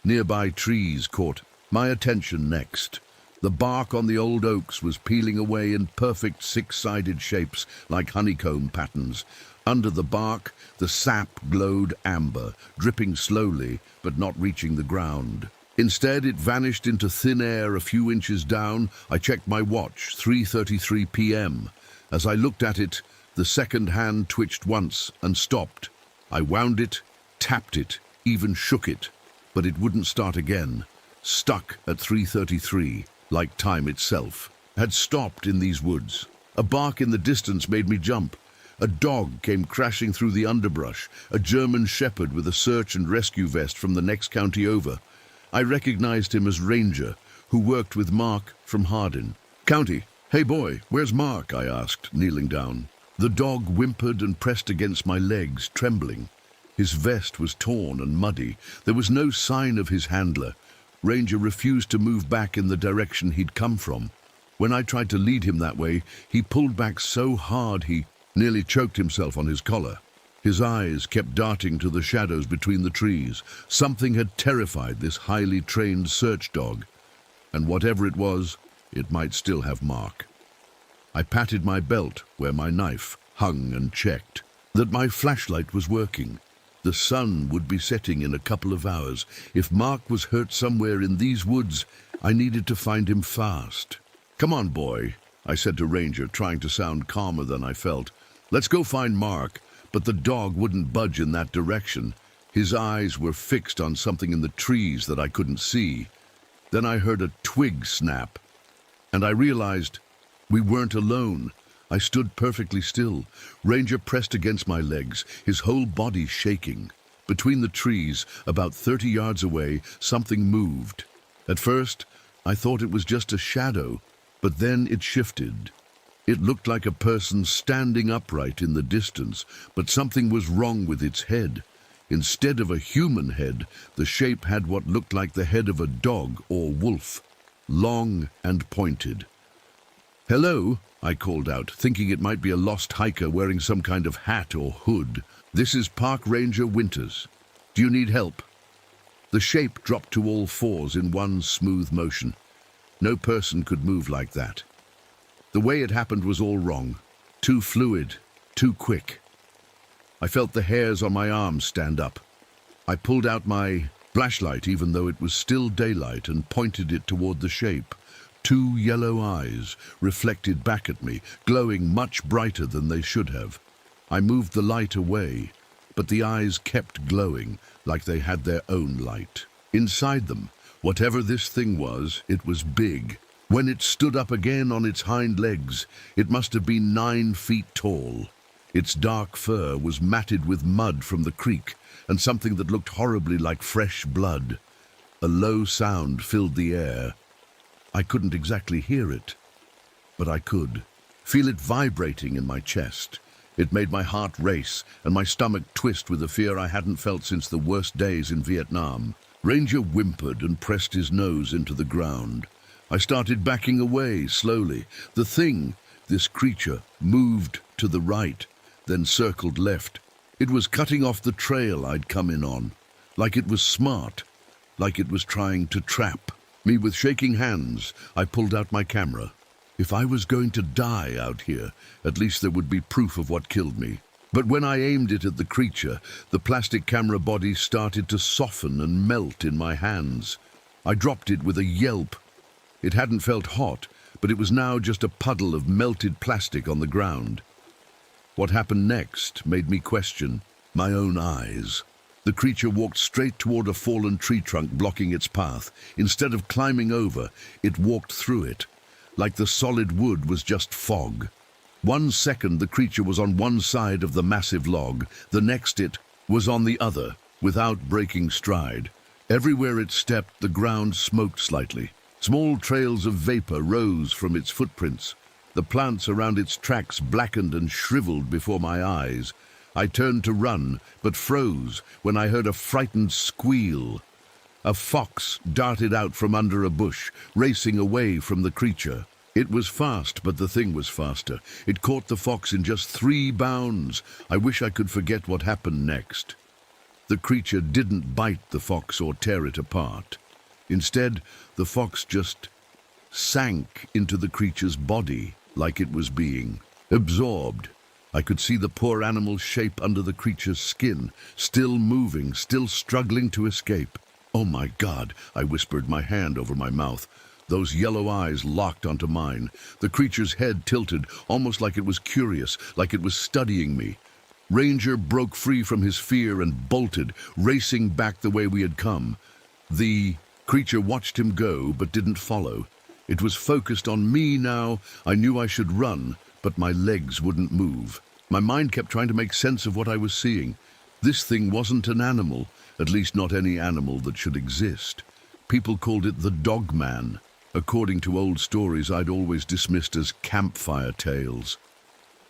Nearby trees caught my attention next. The bark on the old oaks was peeling away in perfect 6-sided shapes like honeycomb patterns. Under the bark, the sap glowed amber, dripping slowly but not reaching the ground. Instead, it vanished into thin air a few inches down. I checked my watch, 3:33 p.m. As I looked at it, the second hand twitched once and stopped. I wound it, tapped it, even shook it, but it wouldn't start again. Stuck at 3:33, like time itself, had stopped in these woods. A bark in the distance made me jump. A dog came crashing through the underbrush, a German shepherd with a search and rescue vest from the next county over. I recognized him as Ranger, who worked with Mark from Hardin. "County, hey boy, where's Mark?" I asked, kneeling down. The dog whimpered and pressed against my legs, trembling. His vest was torn and muddy. There was no sign of his handler. Ranger refused to move back in the direction he'd come from. When I tried to lead him that way, he pulled back so hard he nearly choked himself on his collar. His eyes kept darting to the shadows between the trees. Something had terrified this highly trained search dog, and whatever it was, it might still have Mark. I patted my belt where my knife hung and checked that my flashlight was working. The sun would be setting in a couple of hours. If Mark was hurt somewhere in these woods, I needed to find him fast. "Come on, boy," I said to Ranger, trying to sound calmer than I felt. "Let's go find Mark." But the dog wouldn't budge in that direction. His eyes were fixed on something in the trees that I couldn't see. Then I heard a twig snap, and I realized we weren't alone. I stood perfectly still. Ranger pressed against my legs, his whole body shaking. Between the trees, about 30 yards away, something moved. At first, I thought it was just a shadow, but then it shifted. It looked like a person standing upright in the distance, but something was wrong with its head. Instead of a human head, the shape had what looked like the head of a dog or wolf, long and pointed. "Hello," I called out, thinking it might be a lost hiker wearing some kind of hat or hood. "This is Park Ranger Winters. Do you need help?" The shape dropped to all fours in one smooth motion. No person could move like that. The way it happened was all wrong. Too fluid, too quick. I felt the hairs on my arms stand up. I pulled out my flashlight, even though it was still daylight, and pointed it toward the shape. 2 yellow eyes reflected back at me, glowing much brighter than they should have. I moved the light away, but the eyes kept glowing, like they had their own light. Inside them, whatever this thing was, it was big. When it stood up again on its hind legs, it must have been 9 feet tall. Its dark fur was matted with mud from the creek, and something that looked horribly like fresh blood. A low sound filled the air. I couldn't exactly hear it, but I could feel it vibrating in my chest. It made my heart race and my stomach twist with a fear I hadn't felt since the worst days in Vietnam. Ranger whimpered and pressed his nose into the ground. I started backing away slowly. The thing, this creature, moved to the right, then circled left. It was cutting off the trail I'd come in on, like it was smart, like it was trying to trap me. With shaking hands, I pulled out my camera. If I was going to die out here, at least there would be proof of what killed me. But when I aimed it at the creature, the plastic camera body started to soften and melt in my hands. I dropped it with a yelp. It hadn't felt hot, but it was now just a puddle of melted plastic on the ground. What happened next made me question my own eyes. The creature walked straight toward a fallen tree trunk blocking its path. Instead of climbing over, it walked through it, like the solid wood was just fog. 1 second the creature was on one side of the massive log, the next it was on the other, without breaking stride. Everywhere it stepped, the ground smoked slightly. Small trails of vapor rose from its footprints. The plants around its tracks blackened and shriveled before my eyes. I turned to run, but froze when I heard a frightened squeal. A fox darted out from under a bush, racing away from the creature. It was fast, but the thing was faster. It caught the fox in just 3 bounds. I wish I could forget what happened next. The creature didn't bite the fox or tear it apart. Instead, the fox just sank into the creature's body like it was being absorbed. I could see the poor animal's shape under the creature's skin, still moving, still struggling to escape. "Oh my God," I whispered, my hand over my mouth. Those yellow eyes locked onto mine. The creature's head tilted, almost like it was curious, like it was studying me. Ranger broke free from his fear and bolted, racing back the way we had come. The creature watched him go, but didn't follow. It was focused on me now. I knew I should run, but my legs wouldn't move. My mind kept trying to make sense of what I was seeing. This thing wasn't an animal, at least not any animal that should exist. People called it the Dog Man, according to old stories I'd always dismissed as campfire tales.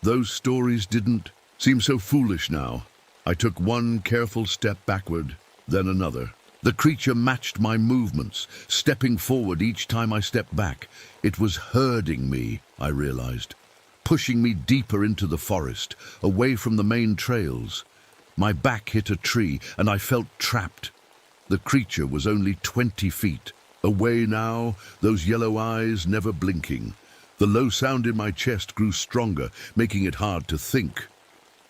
Those stories didn't seem so foolish now. I took one careful step backward, then another. The creature matched my movements, stepping forward each time I stepped back. It was herding me, I realized, pushing me deeper into the forest, away from the main trails. My back hit a tree, and I felt trapped. The creature was only 20 feet. Away now, those yellow eyes never blinking. The low sound in my chest grew stronger, making it hard to think.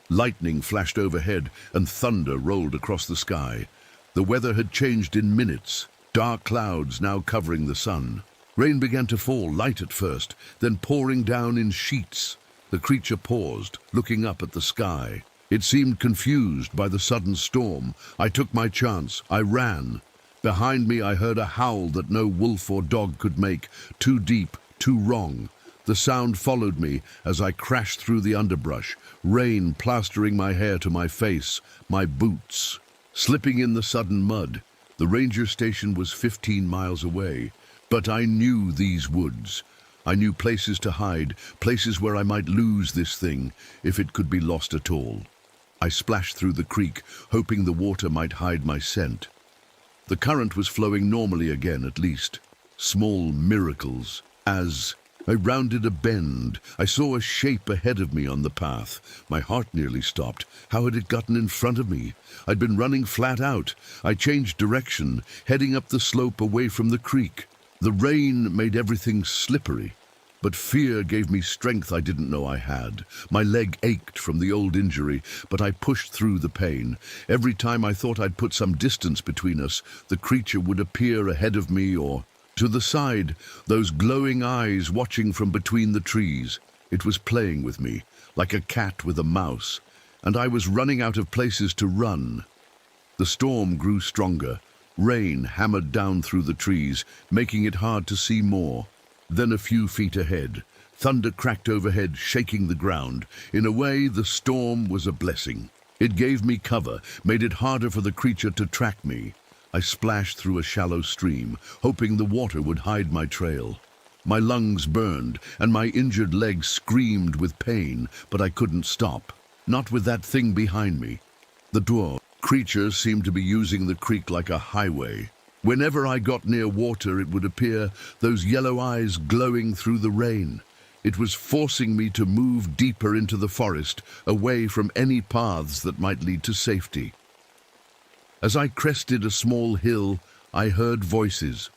Lightning flashed overhead, and thunder rolled across the sky. The weather had changed in minutes, dark clouds now covering the sun. Rain began to fall, light at first, then pouring down in sheets. The creature paused, looking up at the sky. It seemed confused by the sudden storm. I took my chance. I ran. Behind me I heard a howl that no wolf or dog could make, too deep, too wrong. The sound followed me as I crashed through the underbrush, rain plastering my hair to my face, my boots. Slipping in the sudden mud, the ranger station was 15 miles away. But I knew these woods. I knew places to hide, places where I might lose this thing, if it could be lost at all. I splashed through the creek, hoping the water might hide my scent. The current was flowing normally again, at least. Small miracles. As I rounded a bend, I saw a shape ahead of me on the path. My heart nearly stopped. How had it gotten in front of me? I'd been running flat out. I changed direction, heading up the slope away from the creek. The rain made everything slippery, but fear gave me strength I didn't know I had. My leg ached from the old injury, but I pushed through the pain. Every time I thought I'd put some distance between us, the creature would appear ahead of me or to the side, those glowing eyes watching from between the trees. It was playing with me, like a cat with a mouse, and I was running out of places to run. The storm grew stronger. Rain hammered down through the trees, making it hard to see more. Then a few feet ahead, thunder cracked overhead, shaking the ground. In a way, the storm was a blessing. It gave me cover, made it harder for the creature to track me. I splashed through a shallow stream, hoping the water would hide my trail. My lungs burned, and my injured legs screamed with pain, but I couldn't stop. Not with that thing behind me. The dwarf creature seemed to be using the creek like a highway. Whenever I got near water, it would appear, those yellow eyes glowing through the rain. It was forcing me to move deeper into the forest, away from any paths that might lead to safety. As I crested a small hill, I heard voices,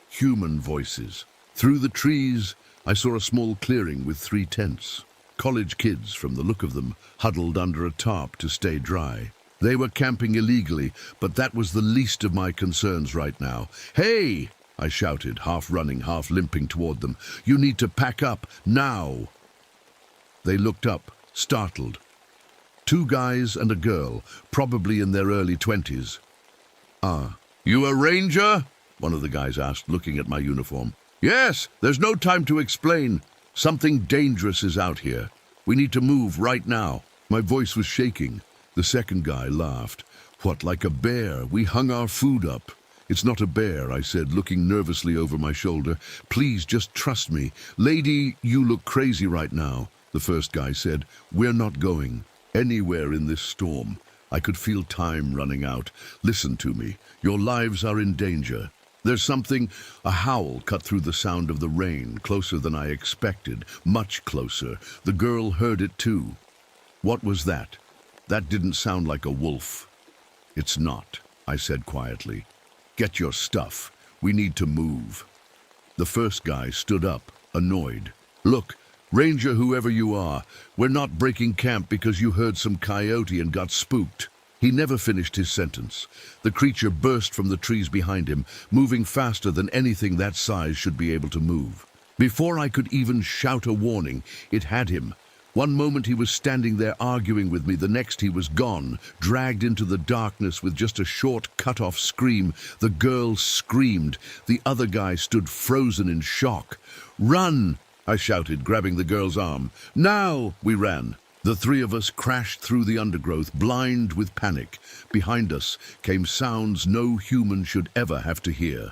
human voices. Through the trees, I saw a small clearing with 3 tents. College kids, from the look of them, huddled under a tarp to stay dry. They were camping illegally, but that was the least of my concerns right now. "Hey!" I shouted, half running, half limping toward them. "You need to pack up, now!" They looked up, startled. 2 guys and a girl, probably in their early 20s. "Ah, you a ranger?" one of the guys asked, looking at my uniform. "Yes, there's no time to explain. Something dangerous is out here. We need to move right now." My voice was shaking. The second guy laughed. "What, like a bear? We hung our food up." "It's not a bear," I said, looking nervously over my shoulder. "Please, just trust me." "Lady, you look crazy right now," the first guy said. "We're not going anywhere in this storm." I could feel time running out. "Listen to me. Your lives are in danger." There's something. A howl cut through the sound of the rain, closer than I expected, much closer. The girl heard it too. What was that? That didn't sound like a wolf. "It's not," I said quietly. "Get your stuff. We need to move." The first guy stood up, annoyed. "Look, Ranger, whoever you are, we're not breaking camp because you heard some coyote and got spooked." He never finished his sentence. The creature burst from the trees behind him, moving faster than anything that size should be able to move. Before I could even shout a warning, it had him. One moment he was standing there arguing with me, the next he was gone, dragged into the darkness with just a short, cut-off scream. The girl screamed. The other guy stood frozen in shock. "Run!" I shouted, grabbing the girl's arm. "Now!" We ran. The 3 of us crashed through the undergrowth, blind with panic. Behind us came sounds no human should ever have to hear.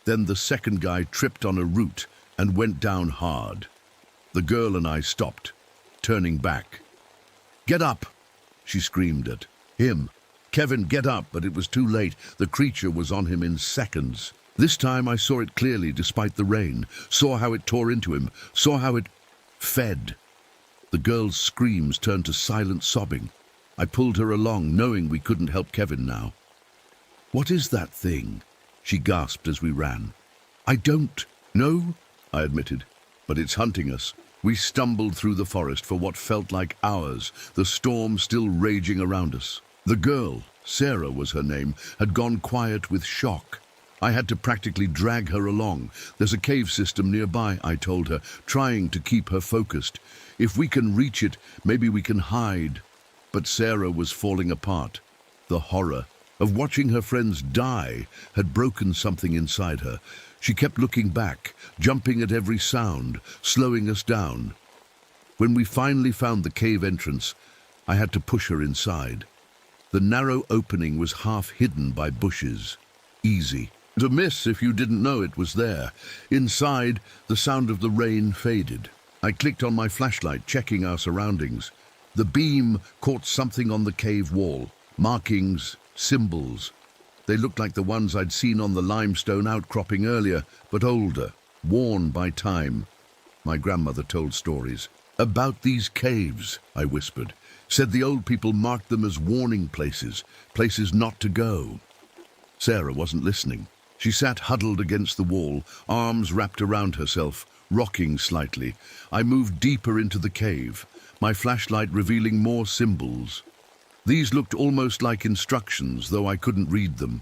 Then the second guy tripped on a root and went down hard. The girl and I stopped. turning back. "Get up!" she screamed at him. "Kevin, get up!" But it was too late. The creature was on him in seconds. This time I saw it clearly despite the rain, saw how it tore into him, saw how it fed. The girl's screams turned to silent sobbing. I pulled her along, knowing we couldn't help Kevin now. "What is that thing?" she gasped as we ran. "I don't know," I admitted, "but it's hunting us." We stumbled through the forest for what felt like hours, the storm still raging around us. The girl, Sarah was her name, had gone quiet with shock. I had to practically drag her along. "There's a cave system nearby," I told her, trying to keep her focused. "If we can reach it, maybe we can hide." But Sarah was falling apart. The horror of watching her friends die had broken something inside her. She kept looking back, jumping at every sound, slowing us down. When we finally found the cave entrance, I had to push her inside. The narrow opening was half hidden by bushes. Easy to miss if you didn't know it was there. Inside, the sound of the rain faded. I clicked on my flashlight, checking our surroundings. The beam caught something on the cave wall. Markings, symbols. They looked like the ones I'd seen on the limestone outcropping earlier, but older, worn by time. My grandmother told stories. "About these caves," I whispered. "Said the old people marked them as warning places, places not to go." Sarah wasn't listening. She sat huddled against the wall, arms wrapped around herself, rocking slightly. I moved deeper into the cave, my flashlight revealing more symbols. These looked almost like instructions, though I couldn't read them.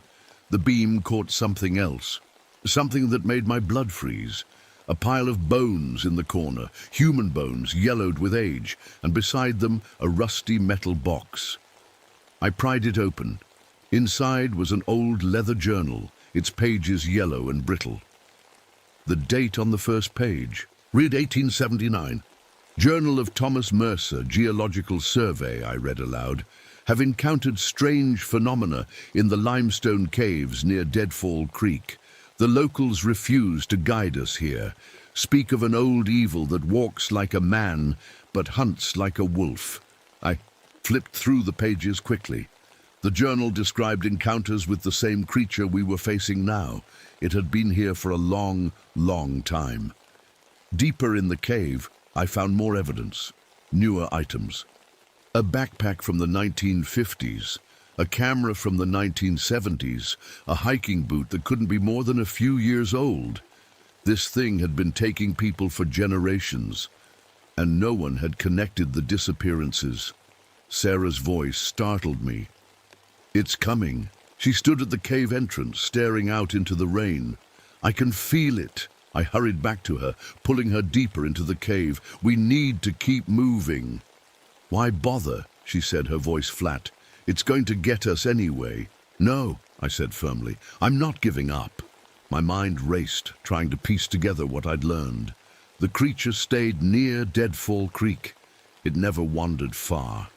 The beam caught something else, something that made my blood freeze. A pile of bones in the corner, human bones yellowed with age, and beside them a rusty metal box. I pried it open. Inside was an old leather journal, its pages yellow and brittle. The date on the first page read 1879. "Journal of Thomas Mercer, Geological Survey," I read aloud, "have encountered strange phenomena in the limestone caves near Deadfall Creek. The locals refuse to guide us here. Speak of an old evil that walks like a man but hunts like a wolf." I flipped through the pages quickly. The journal described encounters with the same creature we were facing now. It had been here for a long, long time. Deeper in the cave, I found more evidence, newer items. A backpack from the 1950s, a camera from the 1970s, a hiking boot that couldn't be more than a few years old. This thing had been taking people for generations, and no one had connected the disappearances. Sarah's voice startled me. "It's coming." She stood at the cave entrance, staring out into the rain. "I can feel it." I hurried back to her, pulling her deeper into the cave. "We need to keep moving." "Why bother?" she said, her voice flat. "It's going to get us anyway." "No," I said firmly. "I'm not giving up." My mind raced, trying to piece together what I'd learned. The creature stayed near Deadfall Creek. It never wandered far.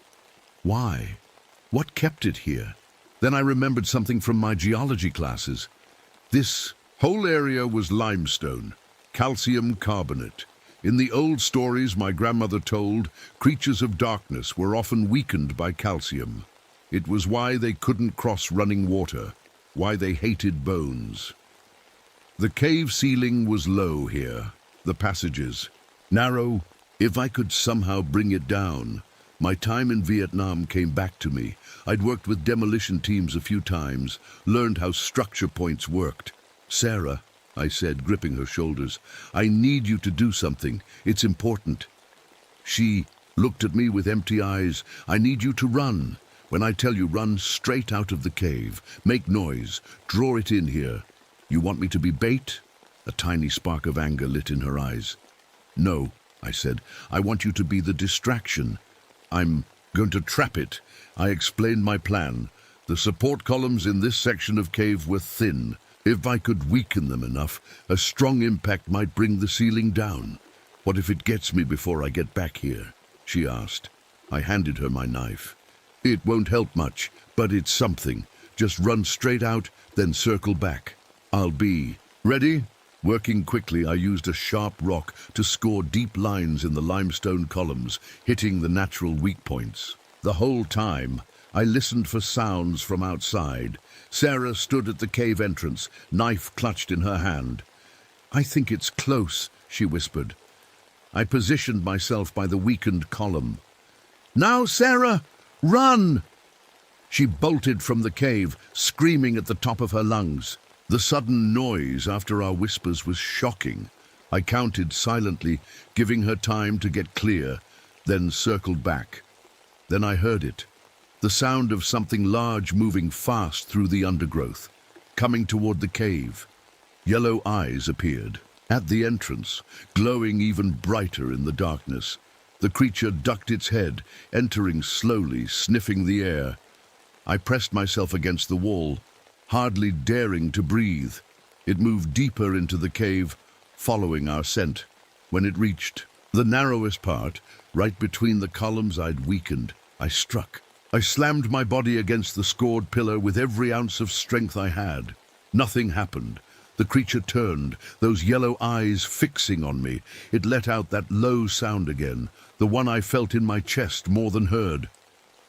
Why? What kept it here? Then I remembered something from my geology classes. This whole area was limestone, calcium carbonate. In the old stories my grandmother told, creatures of darkness were often weakened by calcium. It was why they couldn't cross running water, why they hated bones. The cave ceiling was low here, the passages narrow. If I could somehow bring it down. My time in Vietnam came back to me. I'd worked with demolition teams a few times, learned how structure points worked. "Sarah," I said, gripping her shoulders, "I need you to do something. It's important." She looked at me with empty eyes. "I need you to run. When I tell you, run straight out of the cave. Make noise. Draw it in here. You want me to be bait?" A tiny spark of anger lit in her eyes. "No," I said. "I want you to be the distraction. I'm going to trap it." I explained my plan. The support columns in this section of cave were thin. If I could weaken them enough, a strong impact might bring the ceiling down. "What if it gets me before I get back here?" she asked. I handed her my knife. "It won't help much, but it's something. Just run straight out, then circle back. I'll be ready." Working quickly, I used a sharp rock to score deep lines in the limestone columns, hitting the natural weak points. The whole time, I listened for sounds from outside. Sarah stood at the cave entrance, knife clutched in her hand. "I think it's close," she whispered. I positioned myself by the weakened column. "Now, Sarah, run!" She bolted from the cave, screaming at the top of her lungs. The sudden noise after our whispers was shocking. I counted silently, giving her time to get clear, then circled back. Then I heard it, the sound of something large moving fast through the undergrowth, coming toward the cave. Yellow eyes appeared at the entrance, glowing even brighter in the darkness. The creature ducked its head, entering slowly, sniffing the air. I pressed myself against the wall, hardly daring to breathe. It moved deeper into the cave, following our scent. When it reached the narrowest part, right between the columns I'd weakened, I struck. I slammed my body against the scored pillar with every ounce of strength I had. Nothing happened. The creature turned, those yellow eyes fixing on me. It let out that low sound again, the one I felt in my chest more than heard.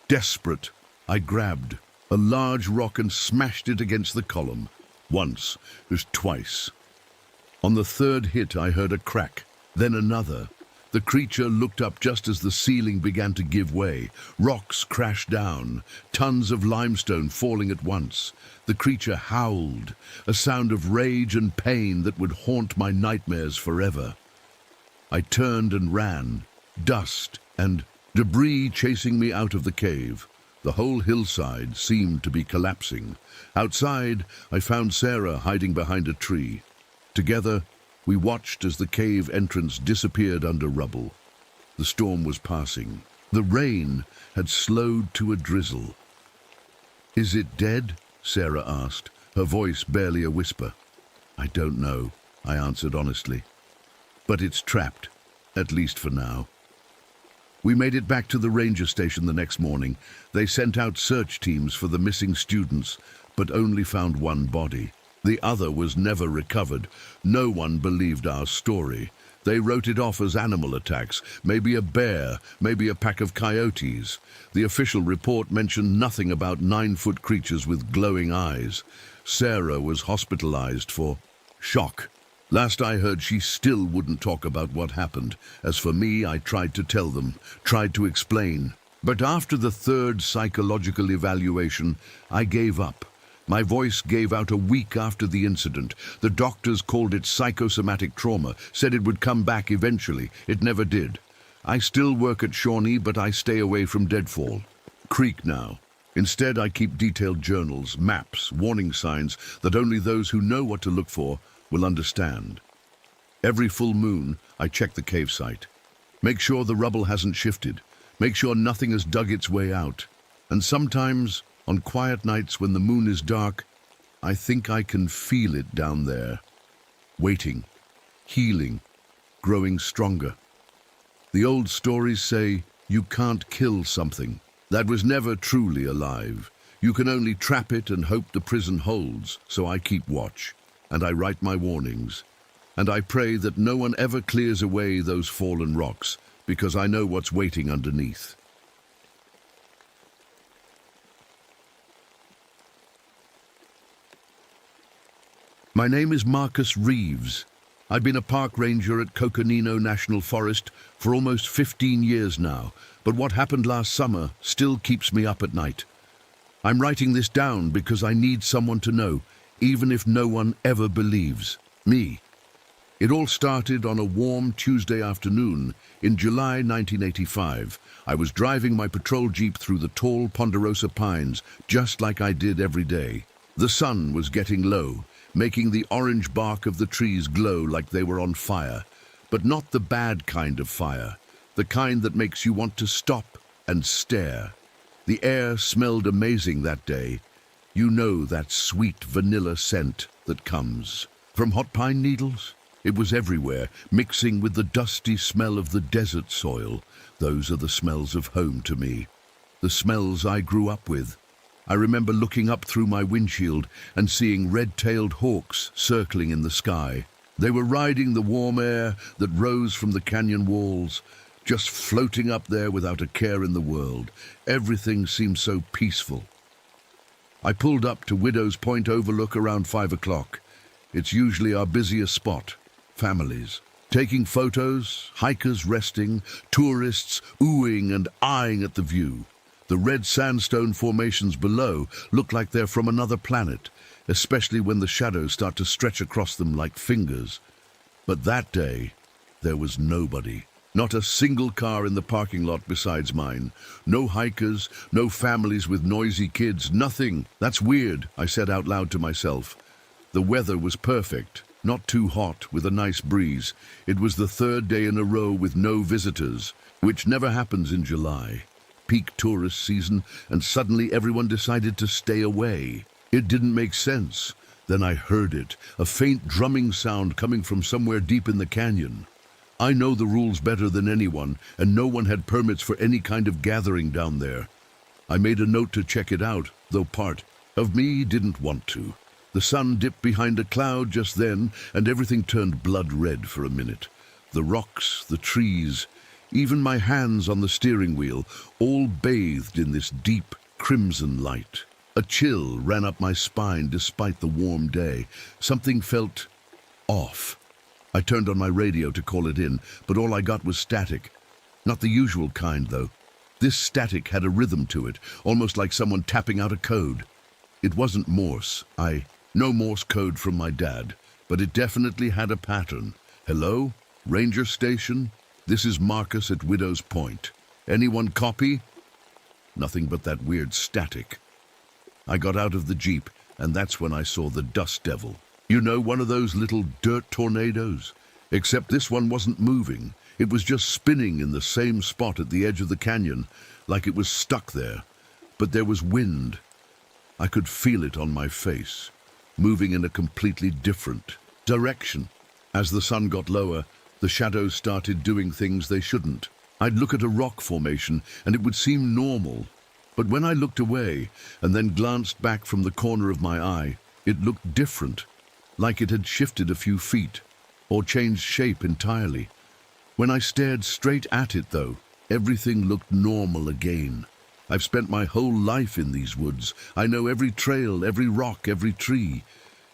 Desperate, I grabbed a large rock and smashed it against the column. Once, twice. On the third hit, I heard a crack, then another. The creature looked up just as the ceiling began to give way. Rocks crashed down, tons of limestone falling at once. The creature howled, a sound of rage and pain that would haunt my nightmares forever. I turned and ran, dust and debris chasing me out of the cave. The whole hillside seemed to be collapsing. Outside, I found Sarah hiding behind a tree. Together, we watched as the cave entrance disappeared under rubble. The storm was passing. The rain had slowed to a drizzle. "Is it dead?" Sarah asked, her voice barely a whisper. "I don't know," I answered honestly. "But it's trapped, at least for now." We made it back to the ranger station the next morning. They sent out search teams for the missing students, but only found one body. The other was never recovered. No one believed our story. They wrote it off as animal attacks, maybe a bear, maybe a pack of coyotes. The official report mentioned nothing about 9-foot creatures with glowing eyes. Sarah was hospitalized for shock. Last I heard, she still wouldn't talk about what happened. As for me, I tried to tell them, tried to explain. But after the third psychological evaluation, I gave up. My voice gave out a week after the incident. The doctors called it psychosomatic trauma, said it would come back eventually. It never did. I still work at Shawnee, but I stay away from Deadfall Creek now. Instead, I keep detailed journals, maps, warning signs that only those who know what to look for will understand. Every full moon, I check the cave site. Make sure the rubble hasn't shifted. Make sure nothing has dug its way out. And sometimes, on quiet nights when the moon is dark, I think I can feel it down there, waiting, healing, growing stronger. The old stories say you can't kill something that was never truly alive. You can only trap it and hope the prison holds, so I keep watch, and I write my warnings. And I pray that no one ever clears away those fallen rocks, because I know what's waiting underneath. My name is Marcus Reeves. I've been a park ranger at Coconino National Forest for almost 15 years now, but what happened last summer still keeps me up at night. I'm writing this down because I need someone to know, even if no one ever believes me. It all started on a warm Tuesday afternoon in July 1985. I was driving my patrol jeep through the tall ponderosa pines, just like I did every day. The sun was getting low, making the orange bark of the trees glow like they were on fire, but not the bad kind of fire, the kind that makes you want to stop and stare. The air smelled amazing that day. You know that sweet vanilla scent that comes from hot pine needles? It was everywhere, mixing with the dusty smell of the desert soil. Those are the smells of home to me, the smells I grew up with. I remember looking up through my windshield and seeing red-tailed hawks circling in the sky. They were riding the warm air that rose from the canyon walls, just floating up there without a care in the world. Everything seemed so peaceful. I pulled up to Widow's Point Overlook around 5 o'clock. It's usually our busiest spot. Families taking photos, hikers resting, tourists oohing and eyeing at the view. The red sandstone formations below look like they're from another planet, especially when the shadows start to stretch across them like fingers. But that day, there was nobody. Not a single car in the parking lot besides mine. No hikers, no families with noisy kids, nothing. That's weird, I said out loud to myself. The weather was perfect, not too hot, with a nice breeze. It was the third day in a row with no visitors, which never happens in July. Peak tourist season, and suddenly everyone decided to stay away. It didn't make sense. Then I heard it, a faint drumming sound coming from somewhere deep in the canyon. I know the rules better than anyone, and no one had permits for any kind of gathering down there. I made a note to check it out, though part of me didn't want to. The sun dipped behind a cloud just then, and everything turned blood red for a minute. The rocks, the trees, even my hands on the steering wheel, all bathed in this deep crimson light. A chill ran up my spine despite the warm day. Something felt off. I turned on my radio to call it in, but all I got was static. Not the usual kind, though. This static had a rhythm to it, almost like someone tapping out a code. It wasn't Morse. No Morse code from my dad, but it definitely had a pattern. Hello? Ranger Station? This is Marcus at Widow's Point. Anyone copy? Nothing but that weird static. I got out of the Jeep, and that's when I saw the dust devil. You know, one of those little dirt tornadoes? Except this one wasn't moving. It was just spinning in the same spot at the edge of the canyon, like it was stuck there. But there was wind. I could feel it on my face, moving in a completely different direction. As the sun got lower, the shadows started doing things they shouldn't. I'd look at a rock formation, and it would seem normal. But when I looked away, and then glanced back from the corner of my eye, it looked different, like it had shifted a few feet, or changed shape entirely. When I stared straight at it, though, everything looked normal again. I've spent my whole life in these woods. I know every trail, every rock, every tree.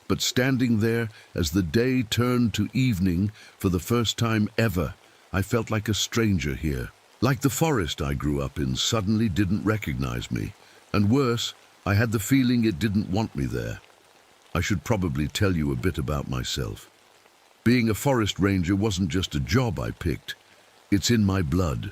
But standing there, as the day turned to evening for the first time ever, I felt like a stranger here. Like the forest I grew up in suddenly didn't recognize me. And worse, I had the feeling it didn't want me there. I should probably tell you a bit about myself. Being a forest ranger wasn't just a job I picked. It's in my blood.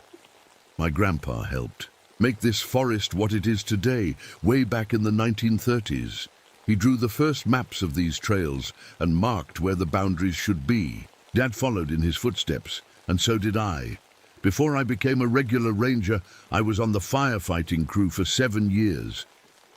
My grandpa helped make this forest what it is today, way back in the 1930s. He drew the first maps of these trails and marked where the boundaries should be. Dad followed in his footsteps, and so did I. Before I became a regular ranger, I was on the firefighting crew for 7 years.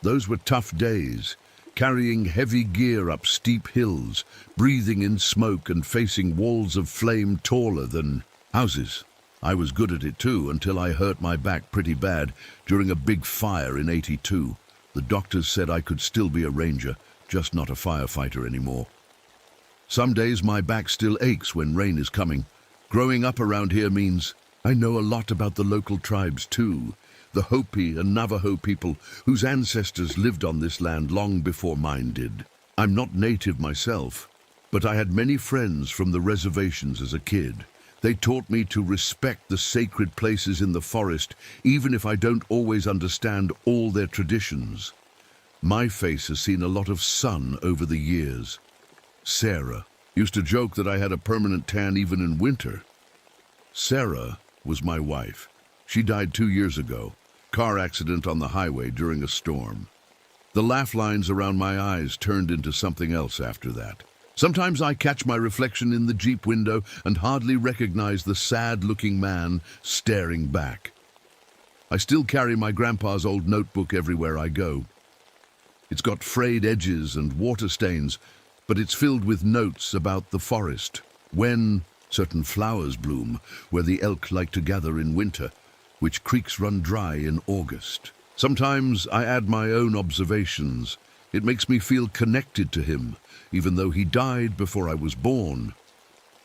Those were tough days, carrying heavy gear up steep hills, breathing in smoke and facing walls of flame taller than houses. I was good at it too, until I hurt my back pretty bad during a big fire in '82. The doctors said I could still be a ranger, just not a firefighter anymore. Some days my back still aches when rain is coming. Growing up around here means I know a lot about the local tribes too, the Hopi and Navajo people whose ancestors lived on this land long before mine did. I'm not native myself, but I had many friends from the reservations as a kid. They taught me to respect the sacred places in the forest, even if I don't always understand all their traditions. My face has seen a lot of sun over the years. Sarah used to joke that I had a permanent tan even in winter. Sarah was my wife. She died 2 years ago. Car accident on the highway during a storm. The laugh lines around my eyes turned into something else after that. Sometimes I catch my reflection in the Jeep window and hardly recognize the sad-looking man staring back. I still carry my grandpa's old notebook everywhere I go. It's got frayed edges and water stains, but it's filled with notes about the forest, when certain flowers bloom, where the elk like to gather in winter, which creeks run dry in August. Sometimes I add my own observations. It makes me feel connected to him, even though he died before I was born.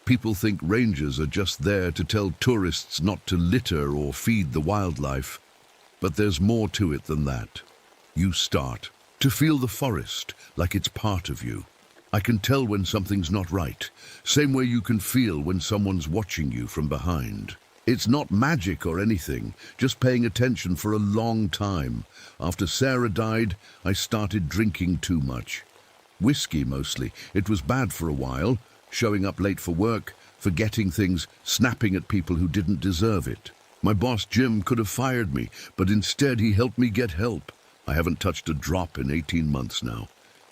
People think rangers are just there to tell tourists not to litter or feed the wildlife. But there's more to it than that. You start to feel the forest like it's part of you. I can tell when something's not right, same way you can feel when someone's watching you from behind. It's not magic or anything, just paying attention for a long time. After Sarah died, I started drinking too much. Whiskey mostly. It was bad for a while, showing up late for work, forgetting things, snapping at people who didn't deserve it. My boss Jim could have fired me, but instead he helped me get help. I haven't touched a drop in 18 months now.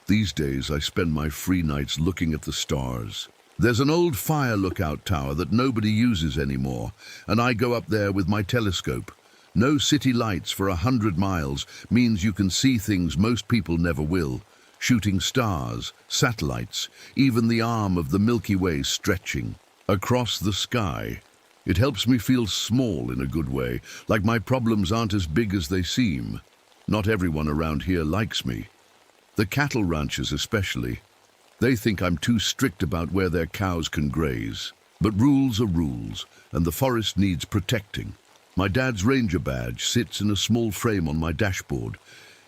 These days I spend my free nights looking at the stars. There's an old fire lookout tower that nobody uses anymore, and I go up there with my telescope. No city lights for 100 miles means you can see things most people never will. Shooting stars, satellites, even the arm of the Milky Way stretching across the sky. It helps me feel small in a good way, like my problems aren't as big as they seem. Not everyone around here likes me. The cattle ranchers especially. They think I'm too strict about where their cows can graze. But rules are rules, and the forest needs protecting. My dad's ranger badge sits in a small frame on my dashboard.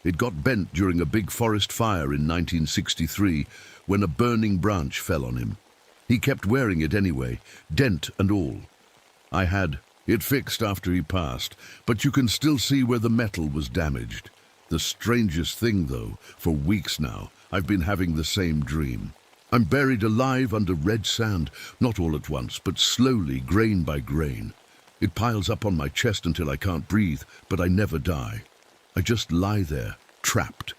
It got bent during a big forest fire in 1963 when a burning branch fell on him. He kept wearing it anyway, dent and all. I had it fixed after he passed, but you can still see where the metal was damaged. The strangest thing, though, for weeks now, I've been having the same dream. I'm buried alive under red sand, not all at once, but slowly, grain by grain. It piles up on my chest until I can't breathe, but I never die. I just lie there, trapped.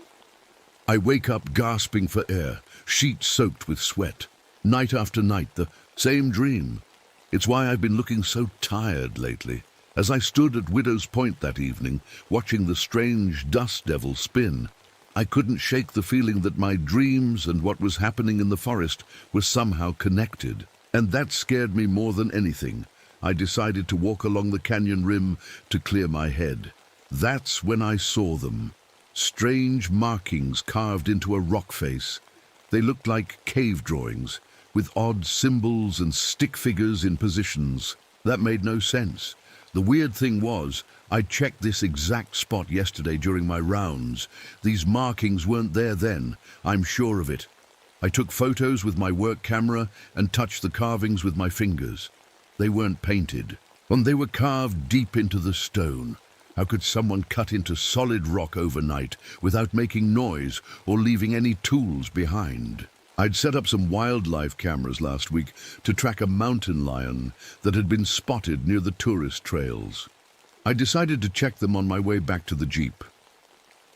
I wake up gasping for air, sheets soaked with sweat. Night after night, the same dream. It's why I've been looking so tired lately. As I stood at Widow's Point that evening, watching the strange dust devil spin, I couldn't shake the feeling that my dreams and what was happening in the forest were somehow connected. And that scared me more than anything. I decided to walk along the canyon rim to clear my head. That's when I saw them. Strange markings carved into a rock face. They looked like cave drawings, with odd symbols and stick figures in positions. That made no sense. The weird thing was, I checked this exact spot yesterday during my rounds. These markings weren't there then, I'm sure of it. I took photos with my work camera and touched the carvings with my fingers. They weren't painted, and they were carved deep into the stone. How could someone cut into solid rock overnight without making noise or leaving any tools behind? I'd set up some wildlife cameras last week to track a mountain lion that had been spotted near the tourist trails. I decided to check them on my way back to the Jeep.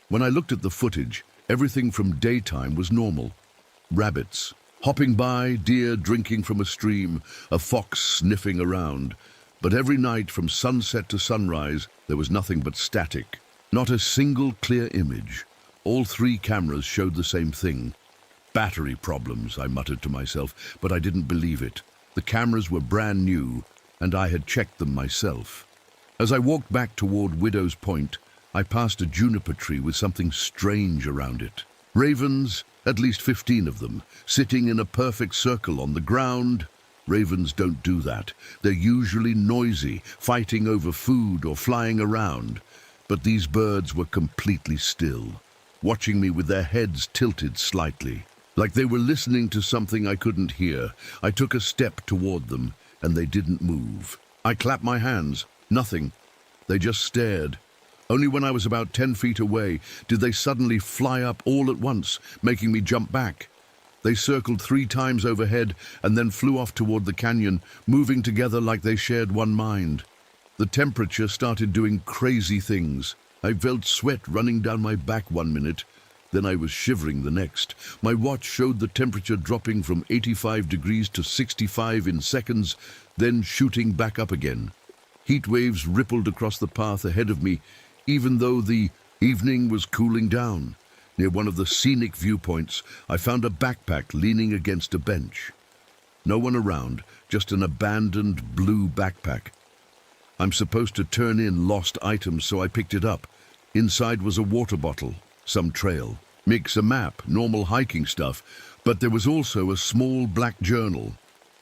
When I looked at the footage, everything from daytime was normal. Rabbits hopping by, deer drinking from a stream, a fox sniffing around. But every night from sunset to sunrise, there was nothing but static. Not a single clear image. All 3 cameras showed the same thing. Battery problems, I muttered to myself, but I didn't believe it. The cameras were brand new, and I had checked them myself. As I walked back toward Widow's Point, I passed a juniper tree with something strange around it. Ravens, at least 15 of them, sitting in a perfect circle on the ground. Ravens don't do that. They're usually noisy, fighting over food or flying around. But these birds were completely still, watching me with their heads tilted slightly. Like they were listening to something I couldn't hear. I took a step toward them, and they didn't move. I clapped my hands. Nothing. They just stared. Only when I was about 10 feet away did they suddenly fly up all at once, making me jump back. They circled 3 times overhead and then flew off toward the canyon, moving together like they shared one mind. The temperature started doing crazy things. I felt sweat running down my back one minute. Then I was shivering the next. My watch showed the temperature dropping from 85 degrees to 65 in seconds, then shooting back up again. Heat waves rippled across the path ahead of me, even though the evening was cooling down. Near one of the scenic viewpoints, I found a backpack leaning against a bench. No one around, just an abandoned blue backpack. I'm supposed to turn in lost items, so I picked it up. Inside was a water bottle, some trail, mix a map, normal hiking stuff, but there was also a small black journal.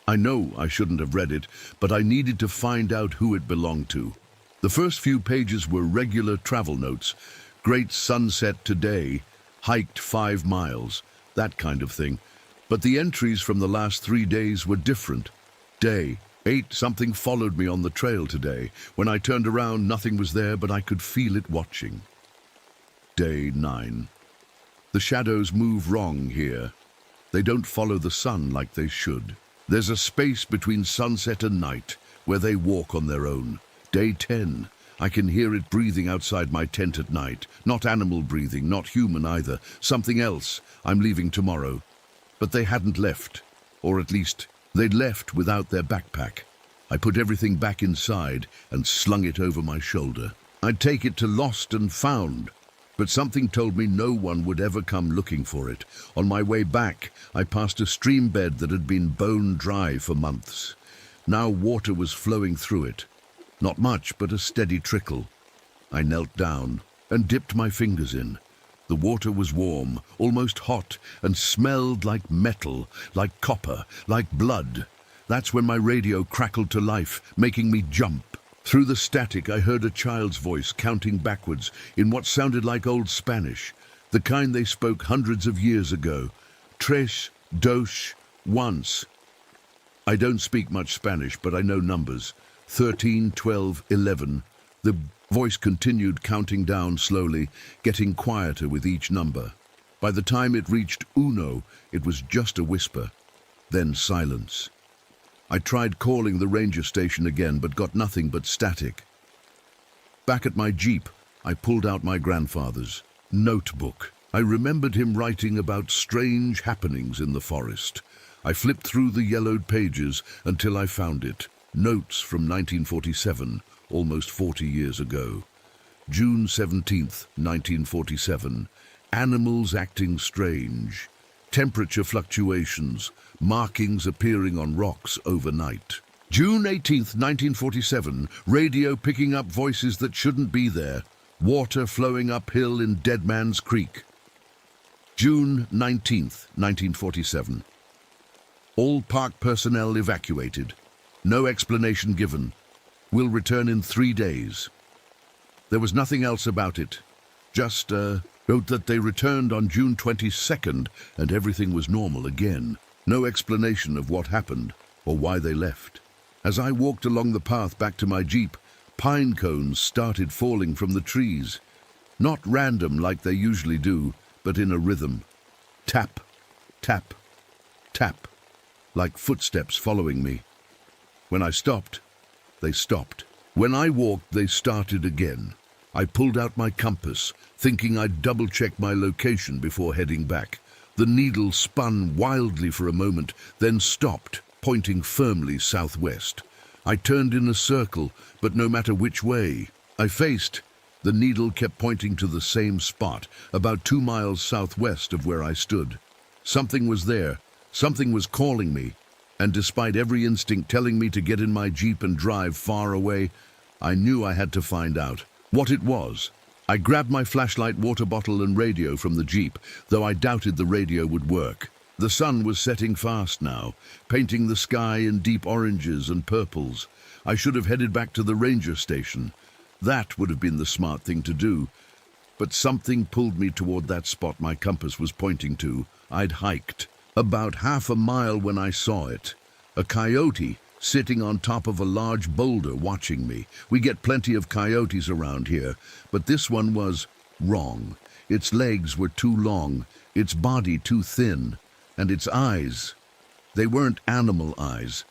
I know I shouldn't have read it, but I needed to find out who it belonged to. The first few pages were regular travel notes. Great sunset today, hiked 5 miles, that kind of thing. But the entries from the last 3 days were different. Day 8, something followed me on the trail today. When I turned around, nothing was there, but I could feel it watching. Day 9. The shadows move wrong here. They don't follow the sun like they should. There's a space between sunset and night where they walk on their own. Day 10. I can hear it breathing outside my tent at night. Not animal breathing, not human either. Something else. I'm leaving tomorrow. But they hadn't left. Or at least, they'd left without their backpack. I put everything back inside and slung it over my shoulder. I'd take it to Lost and Found, but something told me no one would ever come looking for it. On my way back, I passed a stream bed that had been bone dry for months. Now water was flowing through it. Not much, but a steady trickle. I knelt down and dipped my fingers in. The water was warm, almost hot, and smelled like metal, like copper, like blood. That's when my radio crackled to life, making me jump. Through the static, I heard a child's voice counting backwards in what sounded like Old Spanish, the kind they spoke hundreds of years ago. Tres, dos, once. I don't speak much Spanish, but I know numbers. 13, 12, 11. The voice continued counting down slowly, getting quieter with each number. By the time it reached uno, it was just a whisper. Then silence. I tried calling the ranger station again, but got nothing but static. Back at my jeep, I pulled out my grandfather's notebook. I remembered him writing about strange happenings in the forest. I flipped through the yellowed pages until I found it. Notes from 1947, almost 40 years ago. June 17th, 1947. Animals acting strange. Temperature fluctuations. Markings appearing on rocks overnight. June 18th, 1947. Radio picking up voices that shouldn't be there. Water flowing uphill in Dead Man's Creek. June 19th, 1947. All park personnel evacuated. No explanation given. Will return in 3 days. There was nothing else about it. Just wrote that they returned on June 22nd and everything was normal again. No explanation of what happened or why they left. As I walked along the path back to my jeep, pine cones started falling from the trees. Not random like they usually do, but in a rhythm. Tap, tap, tap, like footsteps following me. When I stopped, they stopped. When I walked, they started again. I pulled out my compass, thinking I'd double-check my location before heading back. The needle spun wildly for a moment, then stopped, pointing firmly southwest. I turned in a circle, but no matter which way I faced, the needle kept pointing to the same spot, about 2 miles southwest of where I stood. Something was there. Something was calling me. And despite every instinct telling me to get in my jeep and drive far away, I knew I had to find out what it was. I grabbed my flashlight, water bottle and radio from the jeep, though I doubted the radio would work. The sun was setting fast now, painting the sky in deep oranges and purples. I should have headed back to the ranger station. That would have been the smart thing to do. But something pulled me toward that spot my compass was pointing to. I'd hiked about half a mile when I saw it. A coyote sitting on top of a large boulder watching me. We get plenty of coyotes around here, but this one was wrong. Its legs were too long, its body too thin, and its eyes, they weren't animal eyes.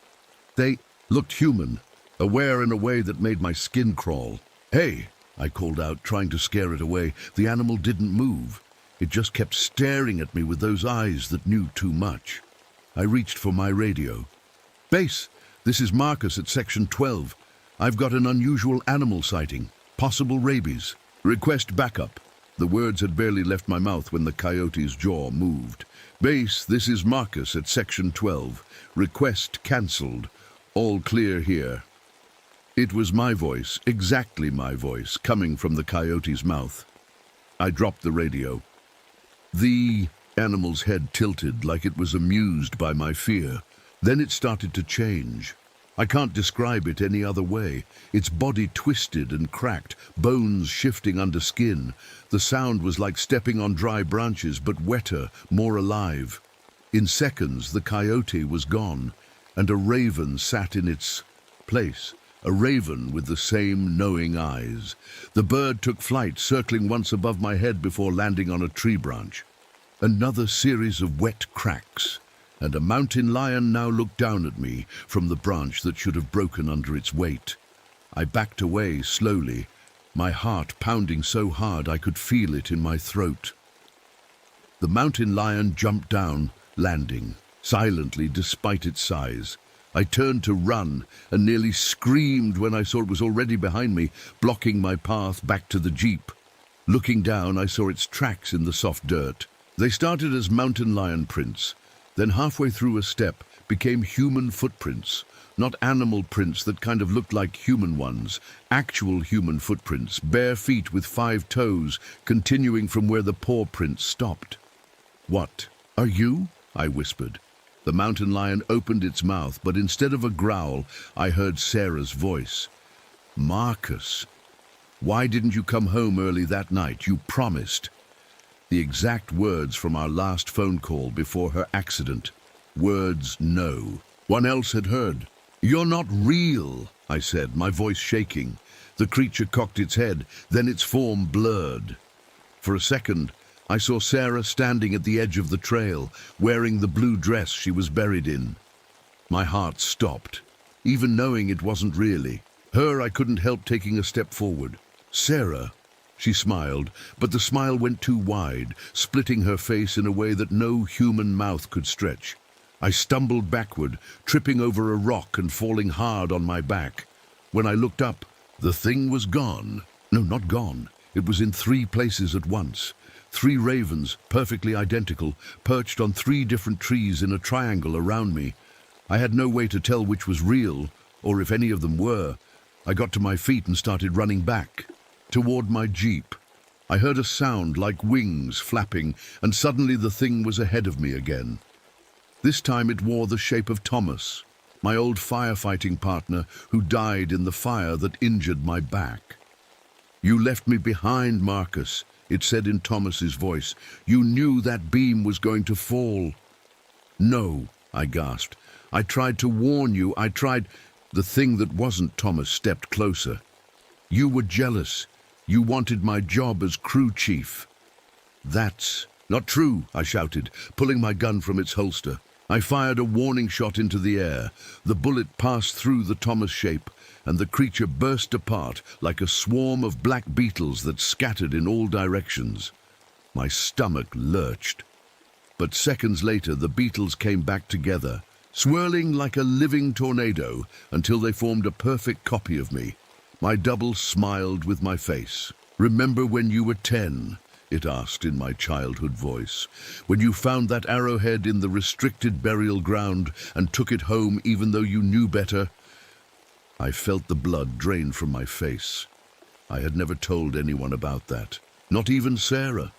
They looked human, aware in a way that made my skin crawl. "Hey," I called out, trying to scare it away. The animal didn't move. It just kept staring at me with those eyes that knew too much. I reached for my radio. "Base, this is Marcus at Section 12. I've got an unusual animal sighting. Possible rabies. Request backup." The words had barely left my mouth when the coyote's jaw moved. "Base, this is Marcus at Section 12. Request cancelled. All clear here." It was my voice, exactly my voice, coming from the coyote's mouth. I dropped the radio. The animal's head tilted like it was amused by my fear. Then it started to change. I can't describe it any other way. Its body twisted and cracked, bones shifting under skin. The sound was like stepping on dry branches, but wetter, more alive. In seconds, the coyote was gone, and a raven sat in its place. A raven with the same knowing eyes. The bird took flight, circling once above my head before landing on a tree branch. Another series of wet cracks, and a mountain lion now looked down at me from the branch that should have broken under its weight. I backed away slowly, my heart pounding so hard I could feel it in my throat. The mountain lion jumped down, landing, silently despite its size. I turned to run and nearly screamed when I saw it was already behind me, blocking my path back to the jeep. Looking down, I saw its tracks in the soft dirt. They started as mountain lion prints, then halfway through a step became human footprints. Not animal prints that kind of looked like human ones, actual human footprints, bare feet with 5 toes, continuing from where the paw prints stopped. "What? Are you?" I whispered. The mountain lion opened its mouth, but instead of a growl, I heard Sarah's voice. "Marcus, why didn't you come home early that night? You promised." The exact words from our last phone call before her accident. Words no one else had heard. "You're not real," I said, my voice shaking. The creature cocked its head, then its form blurred. For a second, I saw Sarah standing at the edge of the trail, wearing the blue dress she was buried in. My heart stopped, even knowing it wasn't really. Her, I couldn't help taking a step forward. "Sarah," she smiled, but the smile went too wide, splitting her face in a way that no human mouth could stretch. I stumbled backward, tripping over a rock and falling hard on my back. When I looked up, the thing was gone. No, not gone. It was in 3 places at once. 3 ravens, perfectly identical, perched on 3 different trees in a triangle around me. I had no way to tell which was real, or if any of them were. I got to my feet and started running back, toward my jeep. I heard a sound like wings flapping, and suddenly the thing was ahead of me again. This time it wore the shape of Thomas, my old firefighting partner who died in the fire that injured my back. "You left me behind, Marcus," it said in Thomas's voice. "You knew that beam was going to fall." "No," I gasped. "I tried to warn you. I tried—" The thing that wasn't Thomas stepped closer. "You were jealous. You wanted my job as crew chief." "That's not true," I shouted, pulling my gun from its holster. I fired a warning shot into the air. The bullet passed through the Thomas shape, and the creature burst apart like a swarm of black beetles that scattered in all directions. My stomach lurched. But seconds later, the beetles came back together, swirling like a living tornado until they formed a perfect copy of me. My double smiled with my face. "Remember when you were 10? It asked in my childhood voice. "When you found that arrowhead in the restricted burial ground and took it home even though you knew better?" I felt the blood drain from my face. I had never told anyone about that, not even Sarah.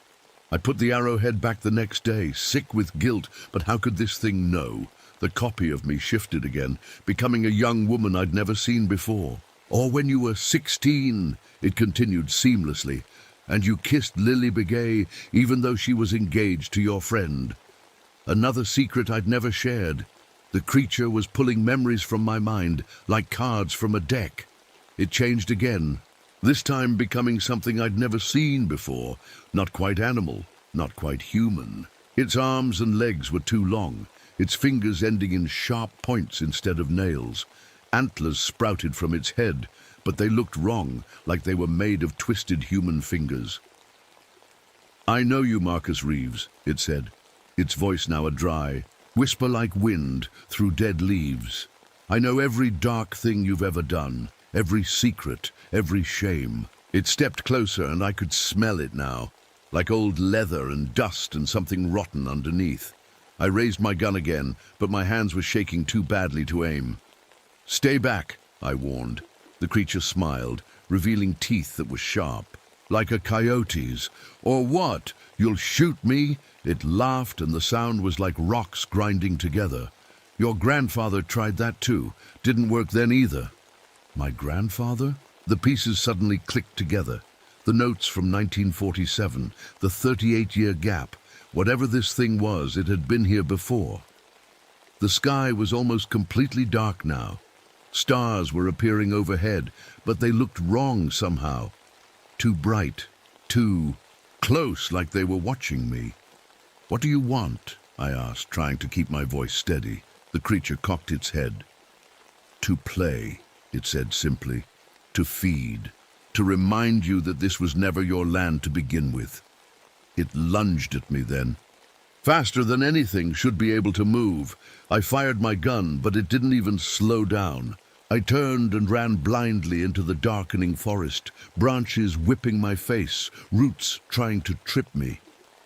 I put the arrowhead back the next day, sick with guilt, but how could this thing know? The copy of me shifted again, becoming a young woman I'd never seen before. "Or when you were 16, it continued seamlessly, "and you kissed Lily Begay even though she was engaged to your friend." Another secret I'd never shared. The creature was pulling memories from my mind, like cards from a deck. It changed again, this time becoming something I'd never seen before. Not quite animal, not quite human. Its arms and legs were too long, its fingers ending in sharp points instead of nails. Antlers sprouted from its head, but they looked wrong, like they were made of twisted human fingers. "I know you, Marcus Reeves," it said, its voice now a dry whisper like wind through dead leaves. "I know every dark thing you've ever done, every secret, every shame." It stepped closer and I could smell it now, like old leather and dust and something rotten underneath. I raised my gun again, but my hands were shaking too badly to aim. "Stay back," I warned. The creature smiled, revealing teeth that were sharp. "Like a coyote's." "Or what? You'll shoot me?" It laughed, and the sound was like rocks grinding together. Your grandfather tried that too. Didn't work then either. My grandfather? The pieces suddenly clicked together. The notes from 1947, the 38-year gap. Whatever this thing was, it had been here before. The sky was almost completely dark now. Stars were appearing overhead, but they looked wrong somehow. Too bright, too close, like they were watching me. "What do you want?" I asked, trying to keep my voice steady. The creature cocked its head. "To play," it said simply. "To feed. To remind you that this was never your land to begin with." It lunged at me then. Faster than anything, should be able to move. I fired my gun, but it didn't even slow down. I turned and ran blindly into the darkening forest, branches whipping my face, roots trying to trip me.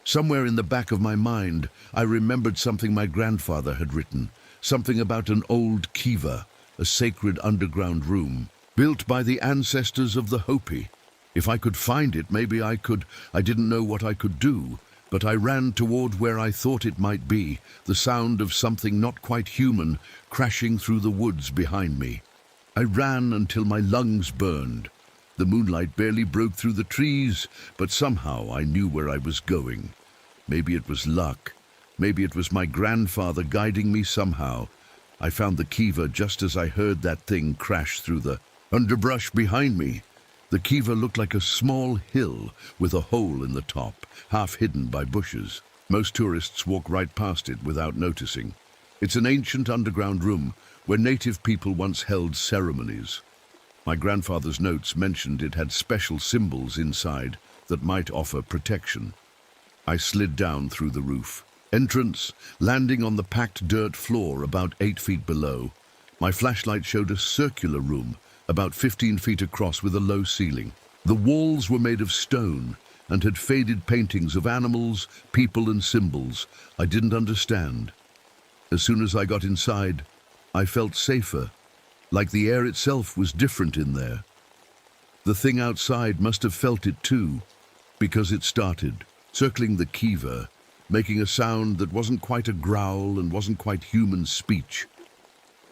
Somewhere in the back of my mind, I remembered something my grandfather had written, something about an old kiva, a sacred underground room, built by the ancestors of the Hopi. If I could find it, maybe I could. I didn't know what I could do, but I ran toward where I thought it might be, the sound of something not quite human crashing through the woods behind me. I ran until my lungs burned. The moonlight barely broke through the trees, but somehow I knew where I was going. Maybe it was luck. Maybe it was my grandfather guiding me somehow. I found the kiva just as I heard that thing crash through the underbrush behind me. The kiva looked like a small hill with a hole in the top, half hidden by bushes. Most tourists walk right past it without noticing. It's an ancient underground room where native people once held ceremonies. My grandfather's notes mentioned it had special symbols inside that might offer protection. I slid down through the roof. Entrance, landing on the packed dirt floor about 8 feet below. My flashlight showed a circular room, about 15 feet across with a low ceiling. The walls were made of stone and had faded paintings of animals, people and symbols I didn't understand. As soon as I got inside, I felt safer, like the air itself was different in there. The thing outside must have felt it too, because it started, circling the kiva, making a sound that wasn't quite a growl and wasn't quite human speech.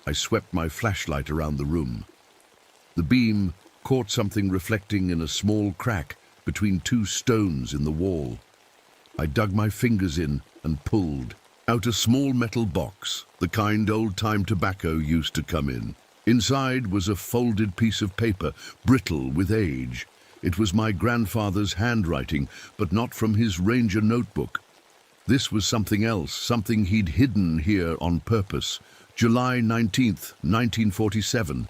I swept my flashlight around the room. The beam caught something reflecting in a small crack between 2 stones in the wall. I dug my fingers in and pulled out a small metal box, the kind old-time tobacco used to come in. Inside was a folded piece of paper, brittle with age. It was my grandfather's handwriting, but not from his ranger notebook. This was something else, something he'd hidden here on purpose. July 19th, 1947.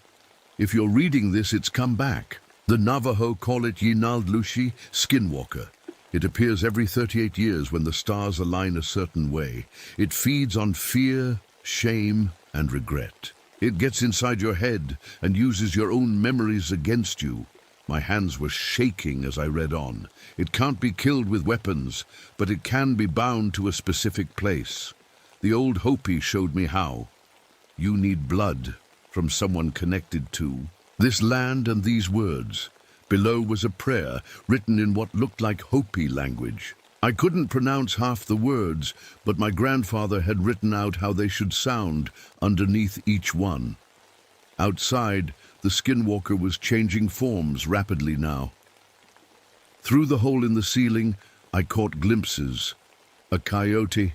If you're reading this, it's come back. The Navajo call it Yinaldlushi, skinwalker. It appears every 38 years when the stars align a certain way. It feeds on fear, shame, and regret. It gets inside your head and uses your own memories against you. My hands were shaking as I read on. It can't be killed with weapons, but it can be bound to a specific place. The old Hopi showed me how. You need blood from someone connected to this land and these words. Below was a prayer written in what looked like Hopi language. I couldn't pronounce half the words, but my grandfather had written out how they should sound underneath each one. Outside, the skinwalker was changing forms rapidly now. Through the hole in the ceiling, I caught glimpses. A coyote,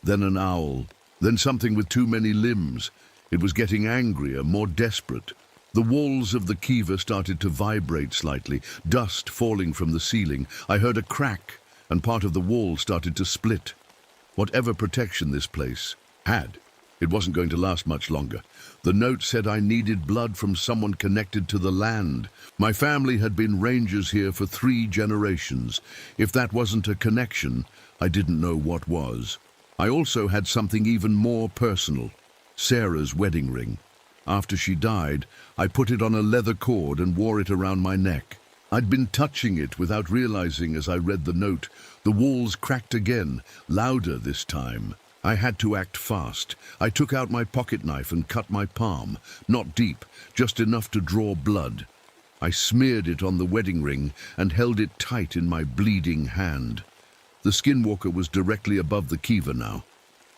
then an owl, then something with too many limbs. It was getting angrier, more desperate. The walls of the kiva started to vibrate slightly, dust falling from the ceiling. I heard a crack, and part of the wall started to split. Whatever protection this place had, it wasn't going to last much longer. The note said I needed blood from someone connected to the land. My family had been rangers here for 3 generations. If that wasn't a connection, I didn't know what was. I also had something even more personal, Sarah's wedding ring. After she died, I put it on a leather cord and wore it around my neck. I'd been touching it without realizing as I read the note. The walls cracked again, louder this time. I had to act fast. I took out my pocket knife and cut my palm, not deep, just enough to draw blood. I smeared it on the wedding ring and held it tight in my bleeding hand. The skinwalker was directly above the kiva now.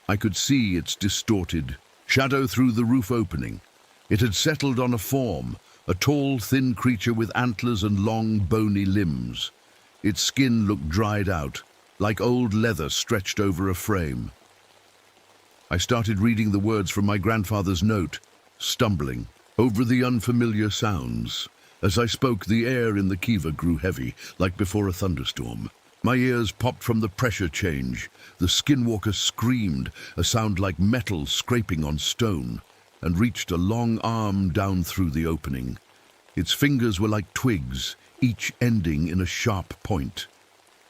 I could see its distorted, shadow through the roof opening. It had settled on a form, a tall, thin creature with antlers and long, bony limbs. Its skin looked dried out, like old leather stretched over a frame. I started reading the words from my grandfather's note, stumbling over the unfamiliar sounds. As I spoke, the air in the kiva grew heavy, like before a thunderstorm. My ears popped from the pressure change. The skinwalker screamed, a sound like metal scraping on stone, and reached a long arm down through the opening. Its fingers were like twigs, each ending in a sharp point.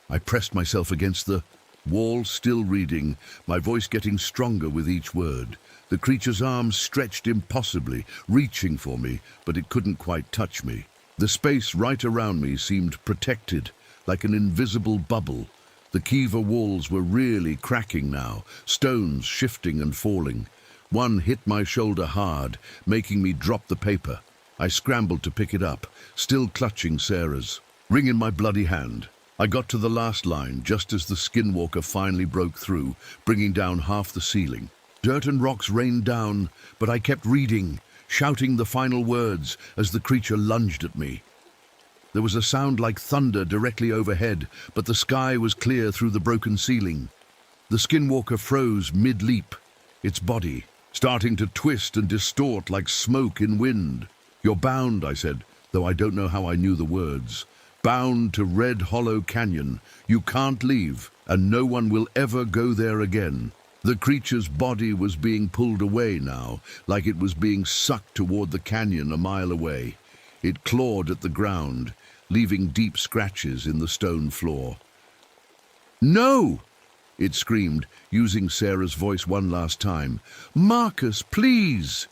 I pressed myself against the wall, still reading, my voice getting stronger with each word. The creature's arms stretched impossibly, reaching for me, but it couldn't quite touch me. The space right around me seemed protected, like an invisible bubble. The kiva walls were really cracking now, stones shifting and falling. One hit my shoulder hard, making me drop the paper. I scrambled to pick it up, still clutching Sarah's ring in my bloody hand. I got to the last line just as the skinwalker finally broke through, bringing down half the ceiling. Dirt and rocks rained down, but I kept reading, shouting the final words as the creature lunged at me. There was a sound like thunder directly overhead, but the sky was clear through the broken ceiling. The skinwalker froze mid-leap, its body starting to twist and distort like smoke in wind. "You're bound," I said, though I don't know how I knew the words. "Bound to Red Hollow Canyon. You can't leave, and no one will ever go there again." The creature's body was being pulled away now, like it was being sucked toward the canyon a mile away. It clawed at the ground, leaving deep scratches in the stone floor. "No!" it screamed, using Sarah's voice one last time. "Marcus, please!"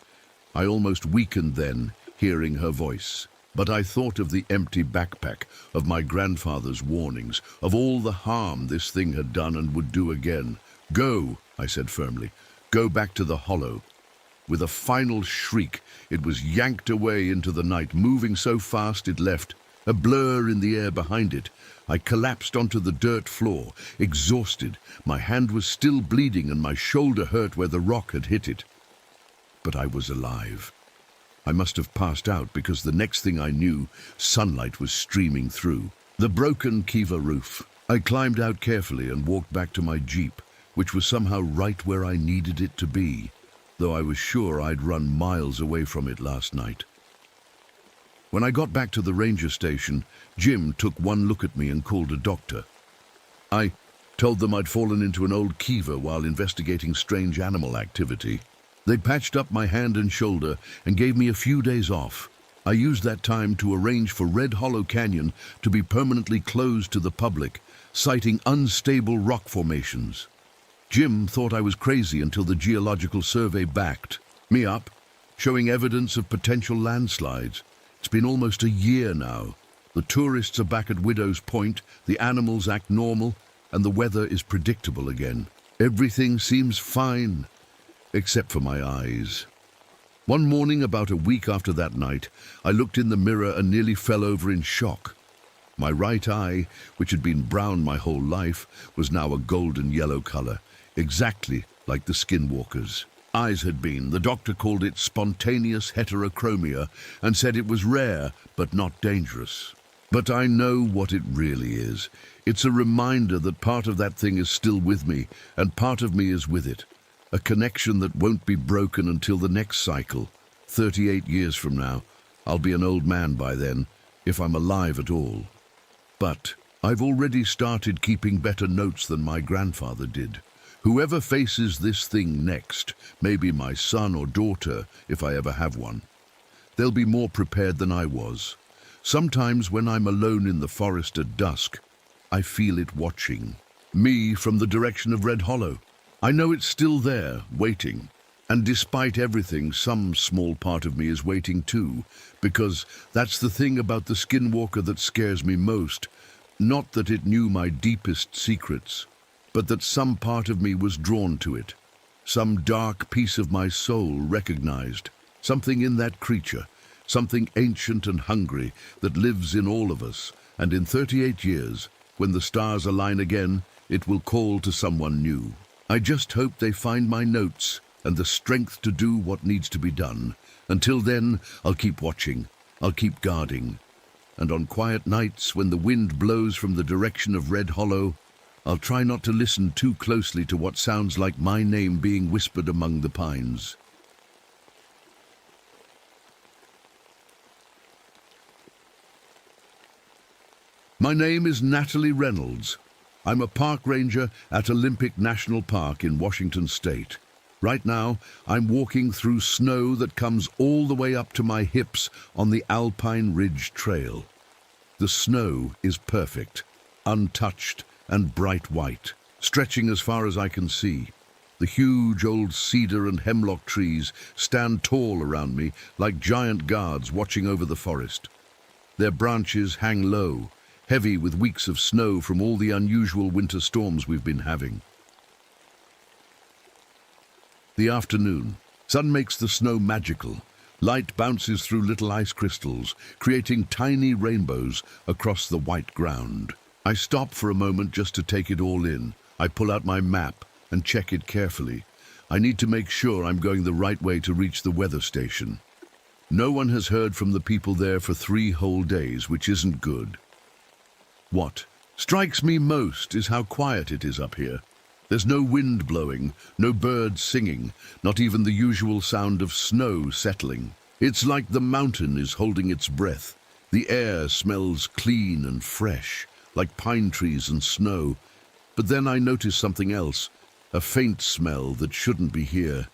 I almost weakened then, hearing her voice. But I thought of the empty backpack, of my grandfather's warnings, of all the harm this thing had done and would do again. "Go," I said firmly. "Go back to the hollow." With a final shriek, it was yanked away into the night, moving so fast it left a blur in the air behind it. I collapsed onto the dirt floor, exhausted. My hand was still bleeding and my shoulder hurt where the rock had hit it. But I was alive. I must have passed out because the next thing I knew, sunlight was streaming through the broken kiva roof. I climbed out carefully and walked back to my jeep, which was somehow right where I needed it to be, though I was sure I'd run miles away from it last night. When I got back to the ranger station, Jim took one look at me and called a doctor. I told them I'd fallen into an old kiva while investigating strange animal activity. They patched up my hand and shoulder and gave me a few days off. I used that time to arrange for Red Hollow Canyon to be permanently closed to the public, citing unstable rock formations. Jim thought I was crazy until the Geological Survey backed me up, showing evidence of potential landslides. It's been almost a year now. The tourists are back at Widow's Point, the animals act normal, and the weather is predictable again. Everything seems fine, except for my eyes. One morning, about a week after that night, I looked in the mirror and nearly fell over in shock. My right eye, which had been brown my whole life, was now a golden yellow color, exactly like the skinwalker's eyes had been. The doctor called it spontaneous heterochromia and said it was rare but not dangerous. But I know what it really is. It's a reminder that part of that thing is still with me and part of me is with it. A connection that won't be broken until the next cycle. 38 years from now. I'll be an old man by then, if I'm alive at all. But I've already started keeping better notes than my grandfather did. Whoever faces this thing next, maybe my son or daughter, if I ever have one, they'll be more prepared than I was. Sometimes when I'm alone in the forest at dusk, I feel it watching me from the direction of Red Hollow. I know it's still there, waiting. And despite everything, some small part of me is waiting too, because that's the thing about the skinwalker that scares me most. Not that it knew my deepest secrets, but that some part of me was drawn to it. Some dark piece of my soul recognized something in that creature, something ancient and hungry that lives in all of us, and in 38 years, when the stars align again, it will call to someone new. I just hope they find my notes and the strength to do what needs to be done. Until then, I'll keep watching, I'll keep guarding. And on quiet nights, when the wind blows from the direction of Red Hollow, I'll try not to listen too closely to what sounds like my name being whispered among the pines. My name is Natalie Reynolds. I'm a park ranger at Olympic National Park in Washington State. Right now, I'm walking through snow that comes all the way up to my hips on the Alpine Ridge Trail. The snow is perfect, untouched and bright white, stretching as far as I can see. The huge old cedar and hemlock trees stand tall around me like giant guards watching over the forest. Their branches hang low, heavy with weeks of snow from all the unusual winter storms we've been having. The afternoon. Sun makes the snow magical. Light bounces through little ice crystals, creating tiny rainbows across the white ground. I stop for a moment just to take it all in. I pull out my map and check it carefully. I need to make sure I'm going the right way to reach the weather station. No one has heard from the people there for 3 whole days, which isn't good. What strikes me most is how quiet it is up here. There's no wind blowing, no birds singing, not even the usual sound of snow settling. It's like the mountain is holding its breath. The air smells clean and fresh, like pine trees and snow. But then I notice something else, a faint smell that shouldn't be here.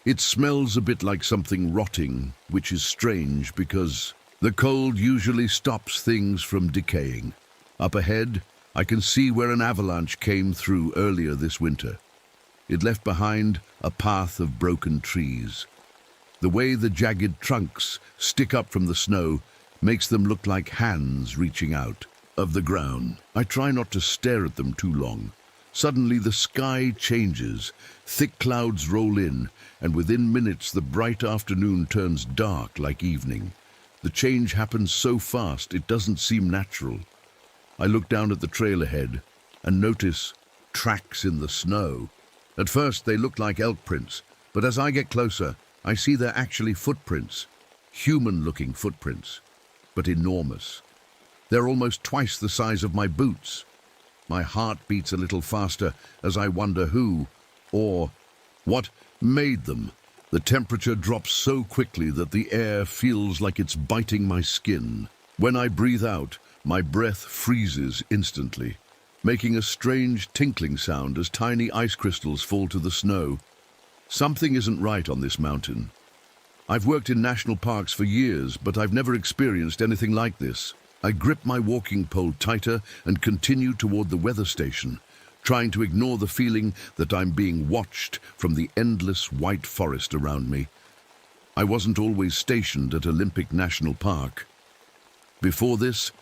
It smells a bit like something rotting, which is strange because the cold usually stops things from decaying. Up ahead, I can see where an avalanche came through earlier this winter. It left behind a path of broken trees. The way the jagged trunks stick up from the snow makes them look like hands reaching out of the ground. I try not to stare at them too long. Suddenly the sky changes, thick clouds roll in, and within minutes the bright afternoon turns dark like evening. The change happens so fast it doesn't seem natural. I look down at the trail ahead and notice tracks in the snow. At first they look like elk prints, but as I get closer, I see they're actually footprints, human-looking footprints, but enormous. They're almost twice the size of my boots. My heart beats a little faster as I wonder who or what made them. The temperature drops so quickly that the air feels like it's biting my skin. When I breathe out, my breath freezes instantly, making a strange tinkling sound as tiny ice crystals fall to the snow. Something isn't right on this mountain. I've worked in national parks for years, but I've never experienced anything like this. I grip my walking pole tighter and continue toward the weather station, trying to ignore the feeling that I'm being watched from the endless white forest around me. I wasn't always stationed at Olympic National Park. Before this,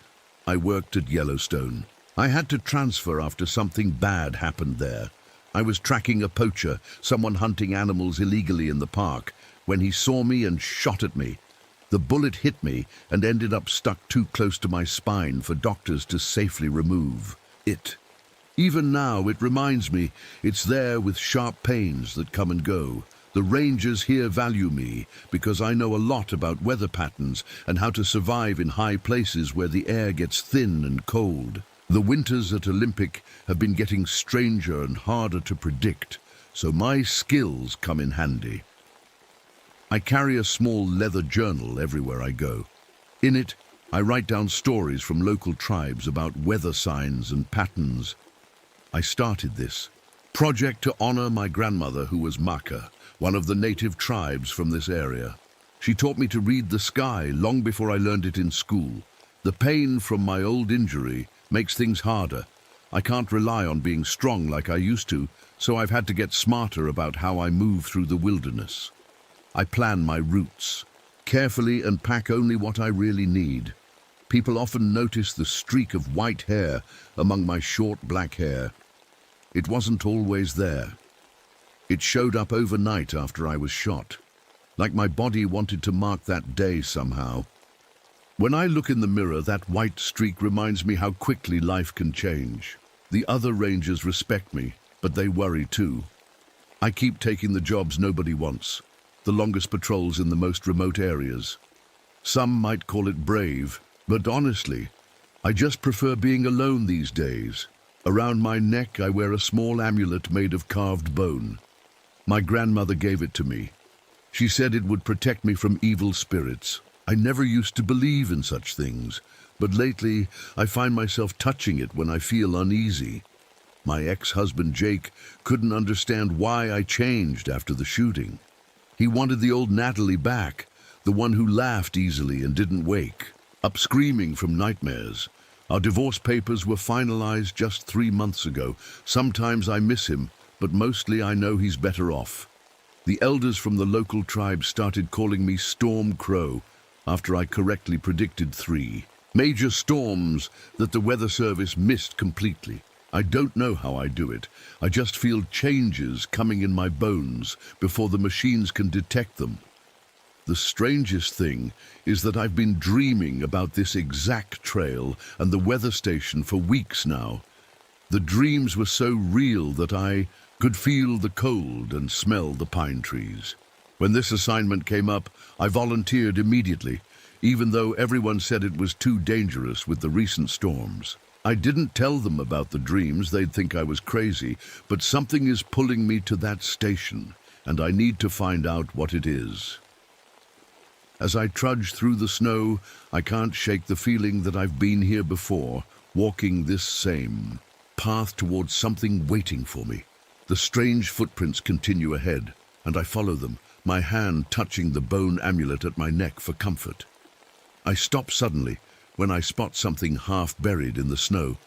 I worked at Yellowstone. I had to transfer after something bad happened there. I was tracking a poacher, someone hunting animals illegally in the park, when he saw me and shot at me. The bullet hit me and ended up stuck too close to my spine for doctors to safely remove it. Even now, it reminds me it's there with sharp pains that come and go. The rangers here value me because I know a lot about weather patterns and how to survive in high places where the air gets thin and cold. The winters at Olympic have been getting stranger and harder to predict, so my skills come in handy. I carry a small leather journal everywhere I go. In it, I write down stories from local tribes about weather signs and patterns. I started this project to honor my grandmother, who was Maka, one of the native tribes from this area. She taught me to read the sky long before I learned it in school. The pain from my old injury makes things harder. I can't rely on being strong like I used to, so I've had to get smarter about how I move through the wilderness. I plan my routes carefully and pack only what I really need. People often notice the streak of white hair among my short black hair. It wasn't always there. It showed up overnight after I was shot, like my body wanted to mark that day somehow. When I look in the mirror, that white streak reminds me how quickly life can change. The other rangers respect me, but they worry too. I keep taking the jobs nobody wants, the longest patrols in the most remote areas. Some might call it brave, but honestly, I just prefer being alone these days. Around my neck I wear a small amulet made of carved bone. My grandmother gave it to me. She said it would protect me from evil spirits. I never used to believe in such things, but lately I find myself touching it when I feel uneasy. My ex-husband Jake couldn't understand why I changed after the shooting. He wanted the old Natalie back, the one who laughed easily and didn't wake up screaming from nightmares. Our divorce papers were finalized just 3 months ago. Sometimes I miss him, but mostly I know he's better off. The elders from the local tribe started calling me Storm Crow after I correctly predicted 3 major storms that the Weather Service missed completely. I don't know how I do it. I just feel changes coming in my bones before the machines can detect them. The strangest thing is that I've been dreaming about this exact trail and the weather station for weeks now. The dreams were so real that I could feel the cold and smell the pine trees. When this assignment came up, I volunteered immediately, even though everyone said it was too dangerous with the recent storms. I didn't tell them about the dreams, they'd think I was crazy, but something is pulling me to that station, and I need to find out what it is. As I trudge through the snow, I can't shake the feeling that I've been here before, walking this same path towards something waiting for me. The strange footprints continue ahead, and I follow them, my hand touching the bone amulet at my neck for comfort. I stop suddenly when I spot something half buried in the snow.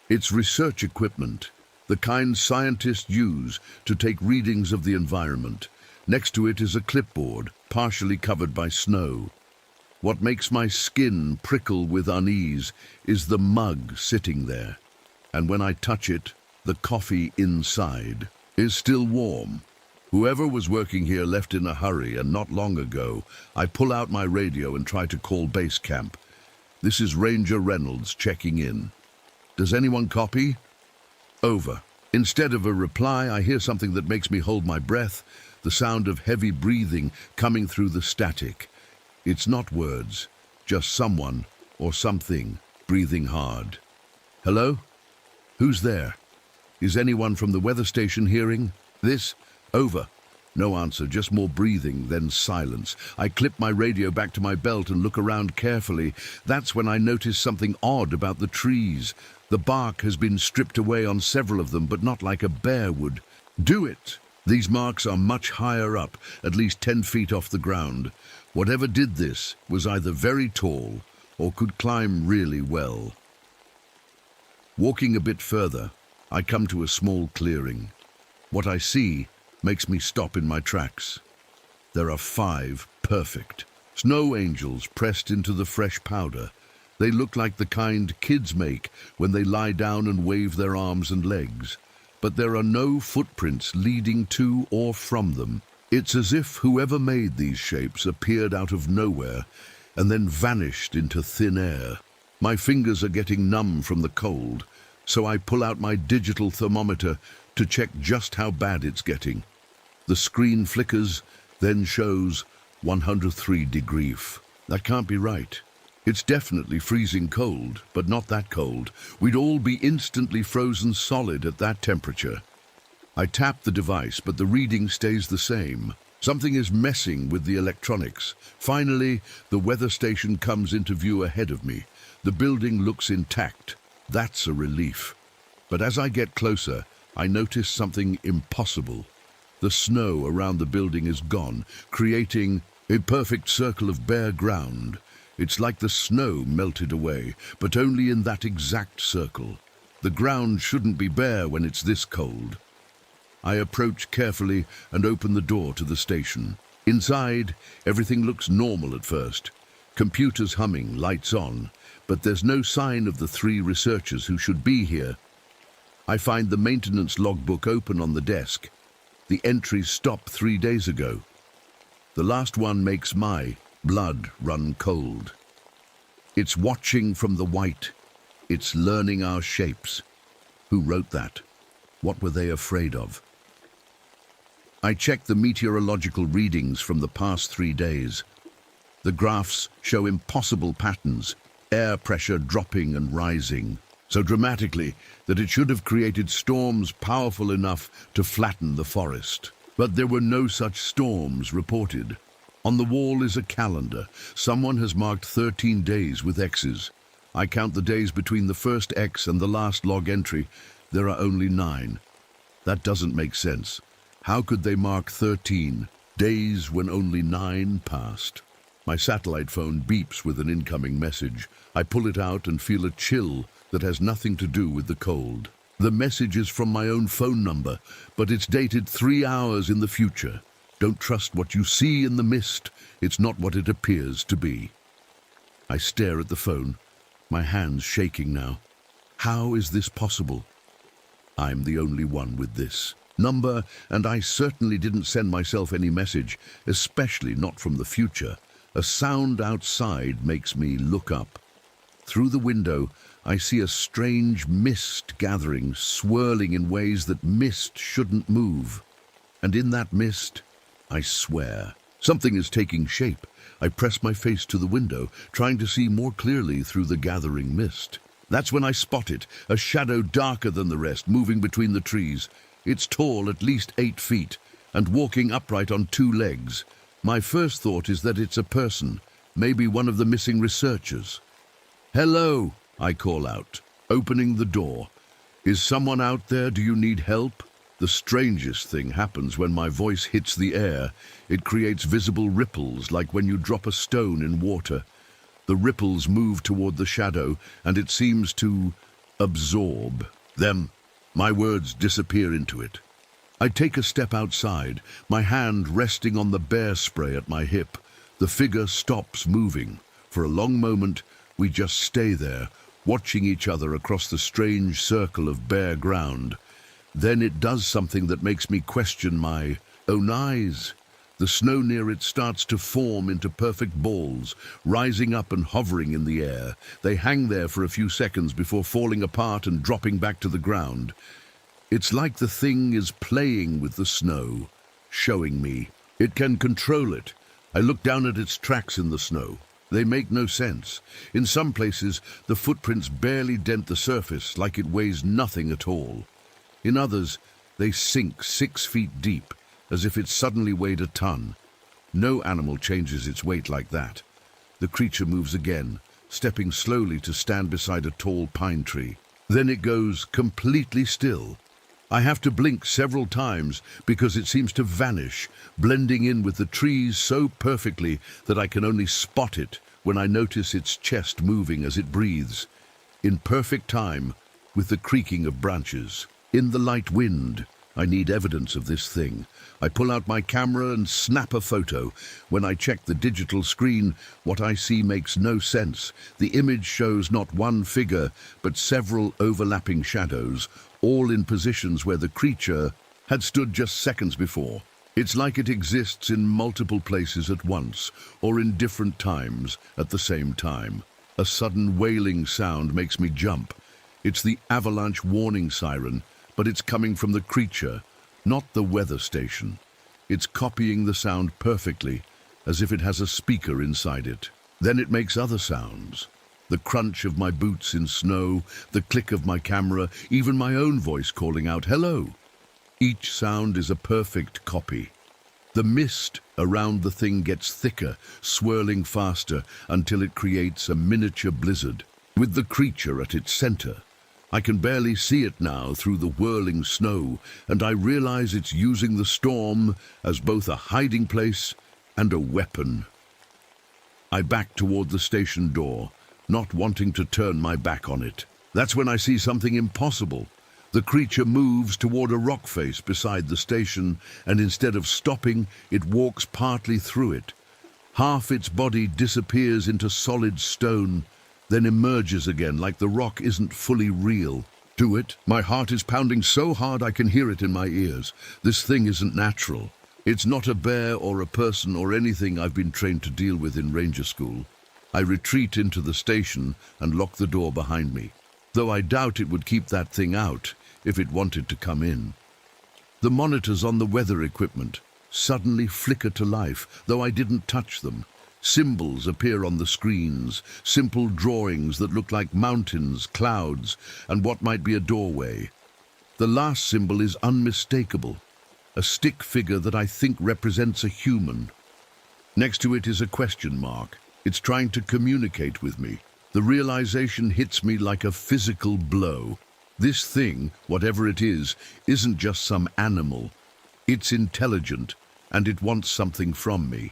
It's research equipment, the kind scientists use to take readings of the environment. Next to it is a clipboard, partially covered by snow. What makes my skin prickle with unease is the mug sitting there, and when I touch it, the coffee inside is still warm. Whoever was working here left in a hurry, and not long ago. I pull out my radio and try to call base camp. This is Ranger Reynolds checking in. Does anyone copy? Over. Instead of a reply, I hear something that makes me hold my breath, the sound of heavy breathing coming through the static. It's not words, just someone or something breathing hard. Hello? Who's there? Is anyone from the weather station hearing this? Over. No answer, just more breathing, then silence. I clip my radio back to my belt and look around carefully. That's when I notice something odd about the trees. The bark has been stripped away on several of them, but not like a bear would do it. These marks are much higher up, at least 10 feet off the ground. Whatever did this was either very tall or could climb really well. Walking a bit further, I come to a small clearing. What I see makes me stop in my tracks. There are 5 perfect snow angels pressed into the fresh powder. They look like the kind kids make when they lie down and wave their arms and legs. But there are no footprints leading to or from them. It's as if whoever made these shapes appeared out of nowhere and then vanished into thin air. My fingers are getting numb from the cold, so I pull out my digital thermometer to check just how bad it's getting. The screen flickers, then shows 103 degrees. That can't be right. It's definitely freezing cold, but not that cold. We'd all be instantly frozen solid at that temperature. I tap the device, but the reading stays the same. Something is messing with the electronics. Finally, the weather station comes into view ahead of me. The building looks intact. That's a relief. But as I get closer, I notice something impossible. The snow around the building is gone, creating a perfect circle of bare ground. It's like the snow melted away, but only in that exact circle. The ground shouldn't be bare when it's this cold. I approach carefully and open the door to the station. Inside, everything looks normal at first. Computers humming, lights on, but there's no sign of the 3 researchers who should be here. I find the maintenance logbook open on the desk. The entries stopped 3 days ago. The last one makes my blood run cold. It's watching from the white. It's learning our shapes. Who wrote that? What were they afraid of? I checked the meteorological readings from the past 3 days. The graphs show impossible patterns, air pressure dropping and rising, so dramatically that it should have created storms powerful enough to flatten the forest. But there were no such storms reported. On the wall is a calendar. Someone has marked 13 days with X's. I count the days between the first X and the last log entry. There are only 9. That doesn't make sense. How could they mark 13 days when only 9 passed? My satellite phone beeps with an incoming message. I pull it out and feel a chill that has nothing to do with the cold. The message is from my own phone number, but it's dated 3 hours in the future. Don't trust what you see in the mist. It's not what it appears to be. I stare at the phone, my hands shaking now. How is this possible? I'm the only one with this number, and I certainly didn't send myself any message, especially not from the future. A sound outside makes me look up. Through the window, I see a strange mist gathering, swirling in ways that mist shouldn't move. And in that mist, I swear, something is taking shape. I press my face to the window, trying to see more clearly through the gathering mist. That's when I spot it, a shadow darker than the rest, moving between the trees. It's tall, at least 8 feet, and walking upright on 2 legs. My first thought is that it's a person, maybe one of the missing researchers. "Hello," I call out, opening the door. "Is someone out there? Do you need help?" The strangest thing happens when my voice hits the air. It creates visible ripples, like when you drop a stone in water. The ripples move toward the shadow, and it seems to absorb them. My words disappear into it. I take a step outside, my hand resting on the bear spray at my hip. The figure stops moving. For a long moment, we just stay there, watching each other across the strange circle of bare ground. Then it does something that makes me question my own eyes. The snow near it starts to form into perfect balls, rising up and hovering in the air. They hang there for a few seconds before falling apart and dropping back to the ground. It's like the thing is playing with the snow, showing me it can control it. I look down at its tracks in the snow. They make no sense. In some places, the footprints barely dent the surface, like it weighs nothing at all. In others, they sink 6 feet deep, as if it suddenly weighed a ton. No animal changes its weight like that. The creature moves again, stepping slowly to stand beside a tall pine tree. Then it goes completely still. I have to blink several times because it seems to vanish, blending in with the trees so perfectly that I can only spot it when I notice its chest moving as it breathes, in perfect time with the creaking of branches. In the light wind, I need evidence of this thing. I pull out my camera and snap a photo. When I check the digital screen, what I see makes no sense. The image shows not one figure, but several overlapping shadows, all in positions where the creature had stood just seconds before. It's like it exists in multiple places at once, or in different times at the same time. A sudden wailing sound makes me jump. It's the avalanche warning siren, but it's coming from the creature, not the weather station. It's copying the sound perfectly, as if it has a speaker inside it. Then it makes other sounds. The crunch of my boots in snow, the click of my camera, even my own voice calling out, "Hello." Each sound is a perfect copy. The mist around the thing gets thicker, swirling faster until it creates a miniature blizzard, with the creature at its center. I can barely see it now through the whirling snow, and I realize it's using the storm as both a hiding place and a weapon. I back toward the station door, not wanting to turn my back on it. That's when I see something impossible. The creature moves toward a rock face beside the station, and instead of stopping, it walks partly through it. Half its body disappears into solid stone, then emerges again like the rock isn't fully real. To it, my heart is pounding so hard I can hear it in my ears. This thing isn't natural. It's not a bear or a person or anything I've been trained to deal with in ranger school. I retreat into the station and lock the door behind me, though I doubt it would keep that thing out if it wanted to come in. The monitors on the weather equipment suddenly flicker to life, though I didn't touch them. Symbols appear on the screens, simple drawings that look like mountains, clouds, and what might be a doorway. The last symbol is unmistakable, a stick figure that I think represents a human. Next to it is a question mark. It's trying to communicate with me. The realization hits me like a physical blow. This thing, whatever it is, isn't just some animal. It's intelligent, and it wants something from me.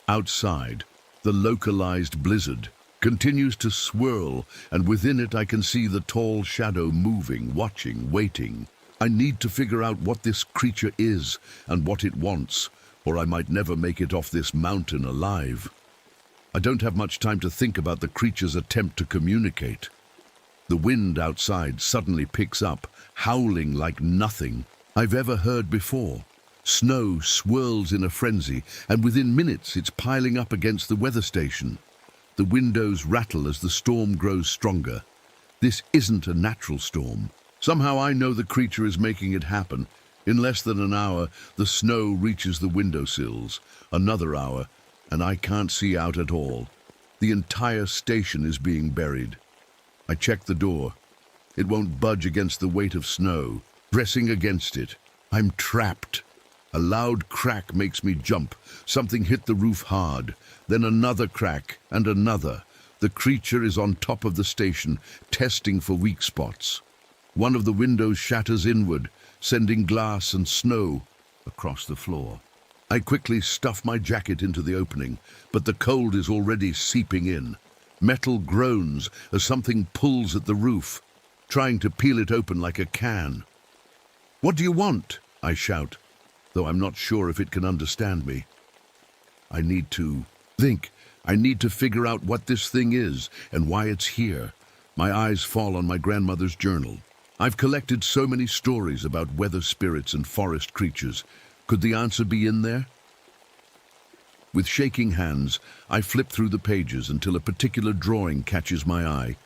Outside, the localized blizzard continues to swirl, and within it I can see the tall shadow moving, watching, waiting. I need to figure out what this creature is and what it wants, or I might never make it off this mountain alive. I don't have much time to think about the creature's attempt to communicate. The wind outside suddenly picks up, howling like nothing I've ever heard before. Snow swirls in a frenzy, and within minutes it's piling up against the weather station. The windows rattle as the storm grows stronger. This isn't a natural storm. Somehow I know the creature is making it happen. In less than an hour, the snow reaches the windowsills. Another hour, and I can't see out at all. The entire station is being buried. I check the door. It won't budge against the weight of snow. Pressing against it, I'm trapped. A loud crack makes me jump. Something hit the roof hard. Then another crack, and another. The creature is on top of the station, testing for weak spots. One of the windows shatters inward, sending glass and snow across the floor. I quickly stuff my jacket into the opening, but the cold is already seeping in. Metal groans as something pulls at the roof, trying to peel it open like a can. "What do you want?" I shout, though I'm not sure if it can understand me. I need to think. I need to figure out what this thing is and why it's here. My eyes fall on my grandmother's journal. I've collected so many stories about weather spirits and forest creatures. Could the answer be in there? With shaking hands, I flip through the pages until a particular drawing catches my eye.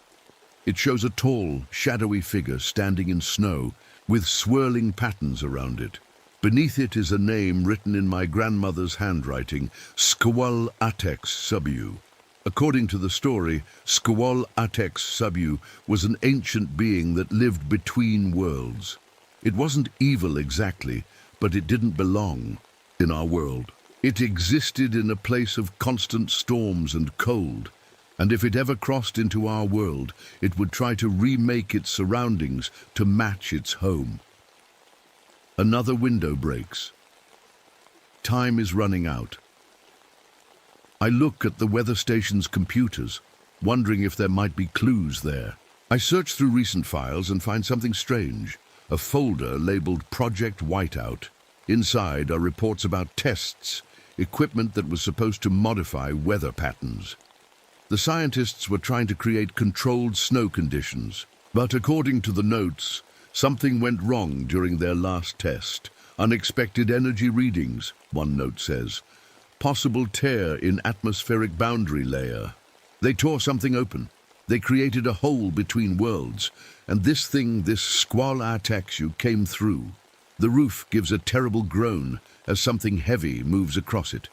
It shows a tall, shadowy figure standing in snow with swirling patterns around it. Beneath it is a name written in my grandmother's handwriting, Squall Atex Subu. According to the story, Squall Atex Subu was an ancient being that lived between worlds. It wasn't evil exactly, but it didn't belong in our world. It existed in a place of constant storms and cold, and if it ever crossed into our world, it would try to remake its surroundings to match its home. Another window breaks. Time is running out. I look at the weather station's computers, wondering if there might be clues there. I search through recent files and find something strange, a folder labeled Project Whiteout. Inside are reports about tests, equipment that was supposed to modify weather patterns. The scientists were trying to create controlled snow conditions, but according to the notes, something went wrong during their last test. Unexpected energy readings, one note says. Possible tear in atmospheric boundary layer. They tore something open. They created a hole between worlds, and this thing, this Squall Atex, came through. The roof gives a terrible groan as something heavy moves across it.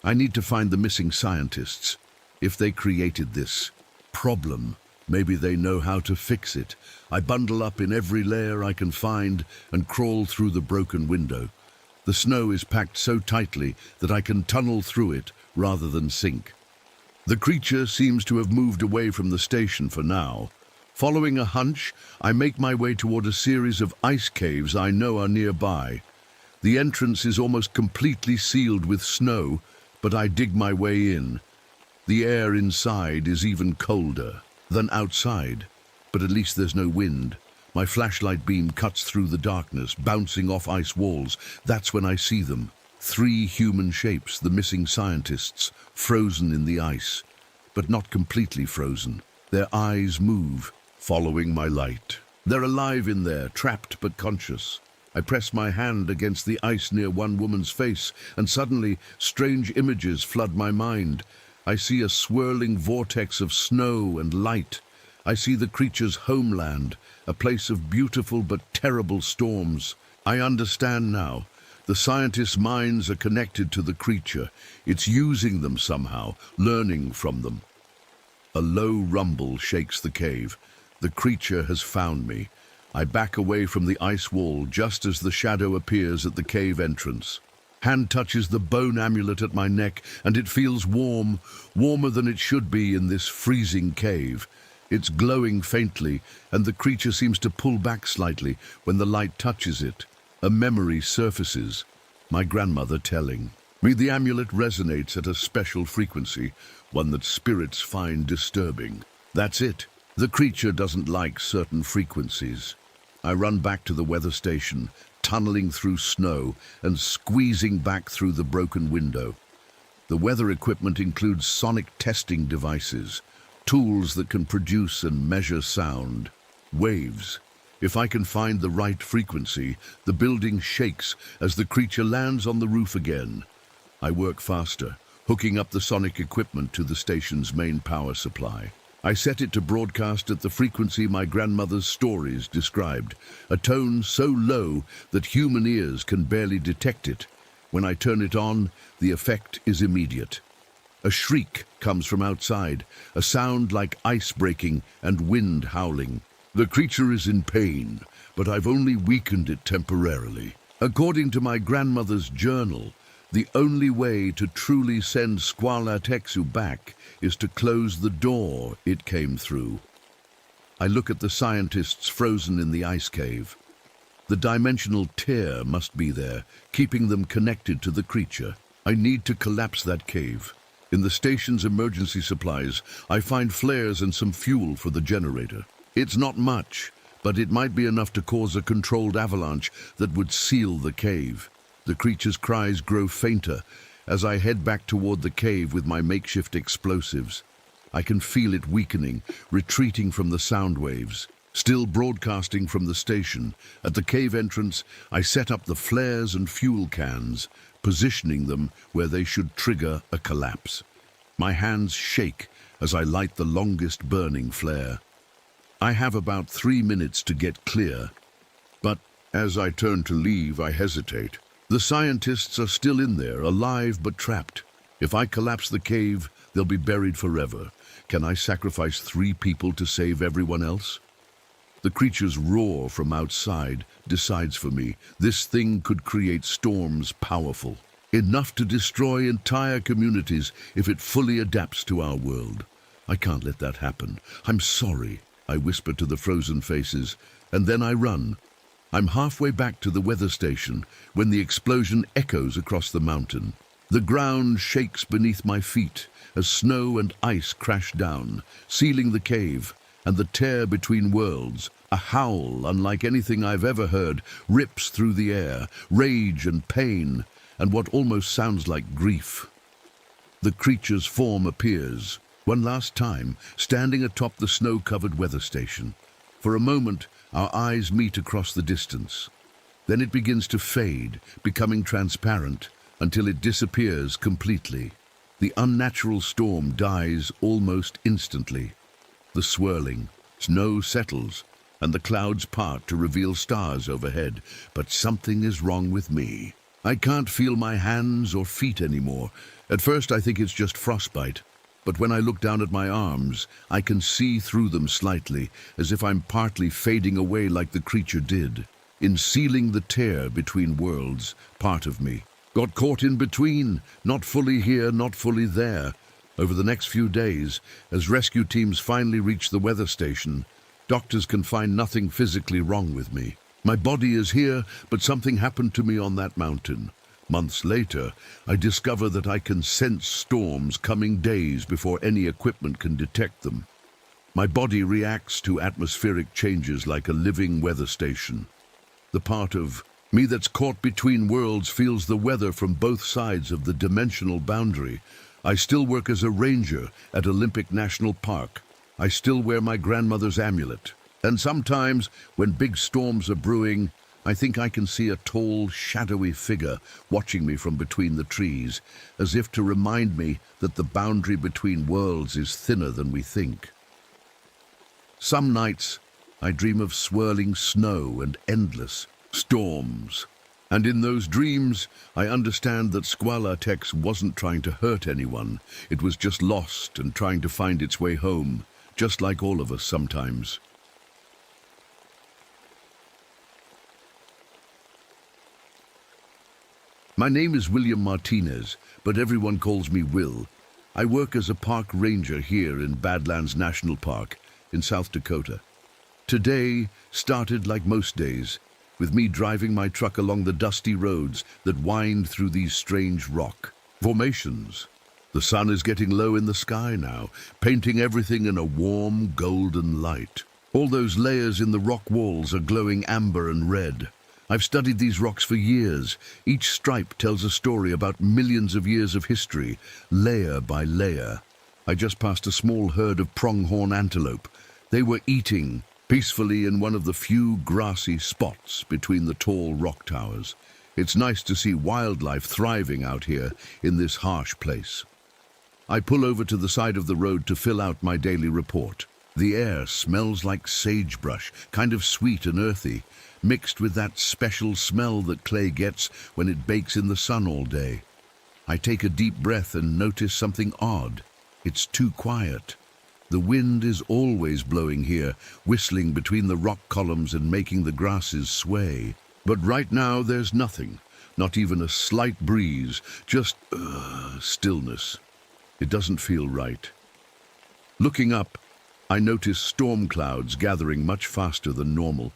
I need to find the missing scientists. If they created this problem, maybe they know how to fix it. I bundle up in every layer I can find and crawl through the broken window. The snow is packed so tightly that I can tunnel through it rather than sink. The creature seems to have moved away from the station for now. Following a hunch, I make my way toward a series of ice caves I know are nearby. The entrance is almost completely sealed with snow, but I dig my way in. The air inside is even colder than outside, but at least there's no wind. My flashlight beam cuts through the darkness, bouncing off ice walls. That's when I see them. 3 human shapes, the missing scientists, frozen in the ice, but not completely frozen. Their eyes move, following my light. They're alive in there, trapped but conscious. I press my hand against the ice near one woman's face, and suddenly strange images flood my mind. I see a swirling vortex of snow and light. I see the creature's homeland, a place of beautiful but terrible storms. I understand now. The scientists' minds are connected to the creature. It's using them somehow, learning from them. A low rumble shakes the cave. The creature has found me. I back away from the ice wall just as the shadow appears at the cave entrance. Hand touches the bone amulet at my neck, and it feels warm, warmer than it should be in this freezing cave. It's glowing faintly, and the creature seems to pull back slightly when the light touches it. A memory surfaces, my grandmother telling me the amulet resonates at a special frequency, one that spirits find disturbing. That's it. The creature doesn't like certain frequencies. I run back to the weather station, tunneling through snow and squeezing back through the broken window. The weather equipment includes sonic testing devices, tools that can produce and measure sound, waves. If I can find the right frequency, the building shakes as the creature lands on the roof again. I work faster, hooking up the sonic equipment to the station's main power supply. I set it to broadcast at the frequency my grandmother's stories described, a tone so low that human ears can barely detect it. When I turn it on, the effect is immediate. A shriek comes from outside, a sound like ice breaking and wind howling. The creature is in pain, but I've only weakened it temporarily. According to my grandmother's journal, the only way to truly send Squala Texu back is to close the door it came through. I look at the scientists frozen in the ice cave. The dimensional tear must be there, keeping them connected to the creature. I need to collapse that cave. In the station's emergency supplies, I find flares and some fuel for the generator. It's not much, but it might be enough to cause a controlled avalanche that would seal the cave. The creature's cries grow fainter as I head back toward the cave with my makeshift explosives. I can feel it weakening, retreating from the sound waves. Still broadcasting from the station, at the cave entrance, I set up the flares and fuel cans, positioning them where they should trigger a collapse. My hands shake as I light the longest burning flare. I have about 3 minutes to get clear, but as I turn to leave, I hesitate. The scientists are still in there, alive but trapped. If I collapse the cave, they'll be buried forever. Can I sacrifice 3 people to save everyone else? The creature's roar from outside decides for me. This thing could create storms powerful, enough to destroy entire communities if it fully adapts to our world. I can't let that happen. I'm sorry, I whisper to the frozen faces, and then I run. I'm halfway back to the weather station when the explosion echoes across the mountain. The ground shakes beneath my feet as snow and ice crash down, sealing the cave, and the tear between worlds, a howl unlike anything I've ever heard, rips through the air, rage and pain, and what almost sounds like grief. The creature's form appears, one last time, standing atop the snow-covered weather station. For a moment, our eyes meet across the distance. Then it begins to fade, becoming transparent, until it disappears completely. The unnatural storm dies almost instantly. The swirling snow settles, and the clouds part to reveal stars overhead, but something is wrong with me. I can't feel my hands or feet anymore. At first I think it's just frostbite, but when I look down at my arms, I can see through them slightly, as if I'm partly fading away like the creature did. In sealing the tear between worlds, part of me got caught in between, not fully here, not fully there. Over the next few days, as rescue teams finally reach the weather station, doctors can find nothing physically wrong with me. My body is here, but something happened to me on that mountain. Months later, I discover that I can sense storms coming days before any equipment can detect them. My body reacts to atmospheric changes like a living weather station. The part of me that's caught between worlds feels the weather from both sides of the dimensional boundary. I still work as a ranger at Olympic National Park. I still wear my grandmother's amulet. And sometimes, when big storms are brewing, I think I can see a tall, shadowy figure watching me from between the trees, as if to remind me that the boundary between worlds is thinner than we think. Some nights, I dream of swirling snow and endless, storms. And in those dreams, I understand that Squala Tex wasn't trying to hurt anyone. It was just lost and trying to find its way home, just like all of us sometimes. My name is William Martinez, but everyone calls me Will. I work as a park ranger here in Badlands National Park in South Dakota. Today started like most days, with me driving my truck along the dusty roads that wind through these strange rock formations. The sun is getting low in the sky now, painting everything in a warm golden light. All those layers in the rock walls are glowing amber and red. I've studied these rocks for years. Each stripe tells a story about millions of years of history, layer by layer. I just passed a small herd of pronghorn antelope. They were eating peacefully in one of the few grassy spots between the tall rock towers. It's nice to see wildlife thriving out here in this harsh place. I pull over to the side of the road to fill out my daily report. The air smells like sagebrush, kind of sweet and earthy, mixed with that special smell that clay gets when it bakes in the sun all day. I take a deep breath and notice something odd. It's too quiet. The wind is always blowing here, whistling between the rock columns and making the grasses sway. But right now there's nothing, not even a slight breeze, just stillness. It doesn't feel right. Looking up, I notice storm clouds gathering much faster than normal.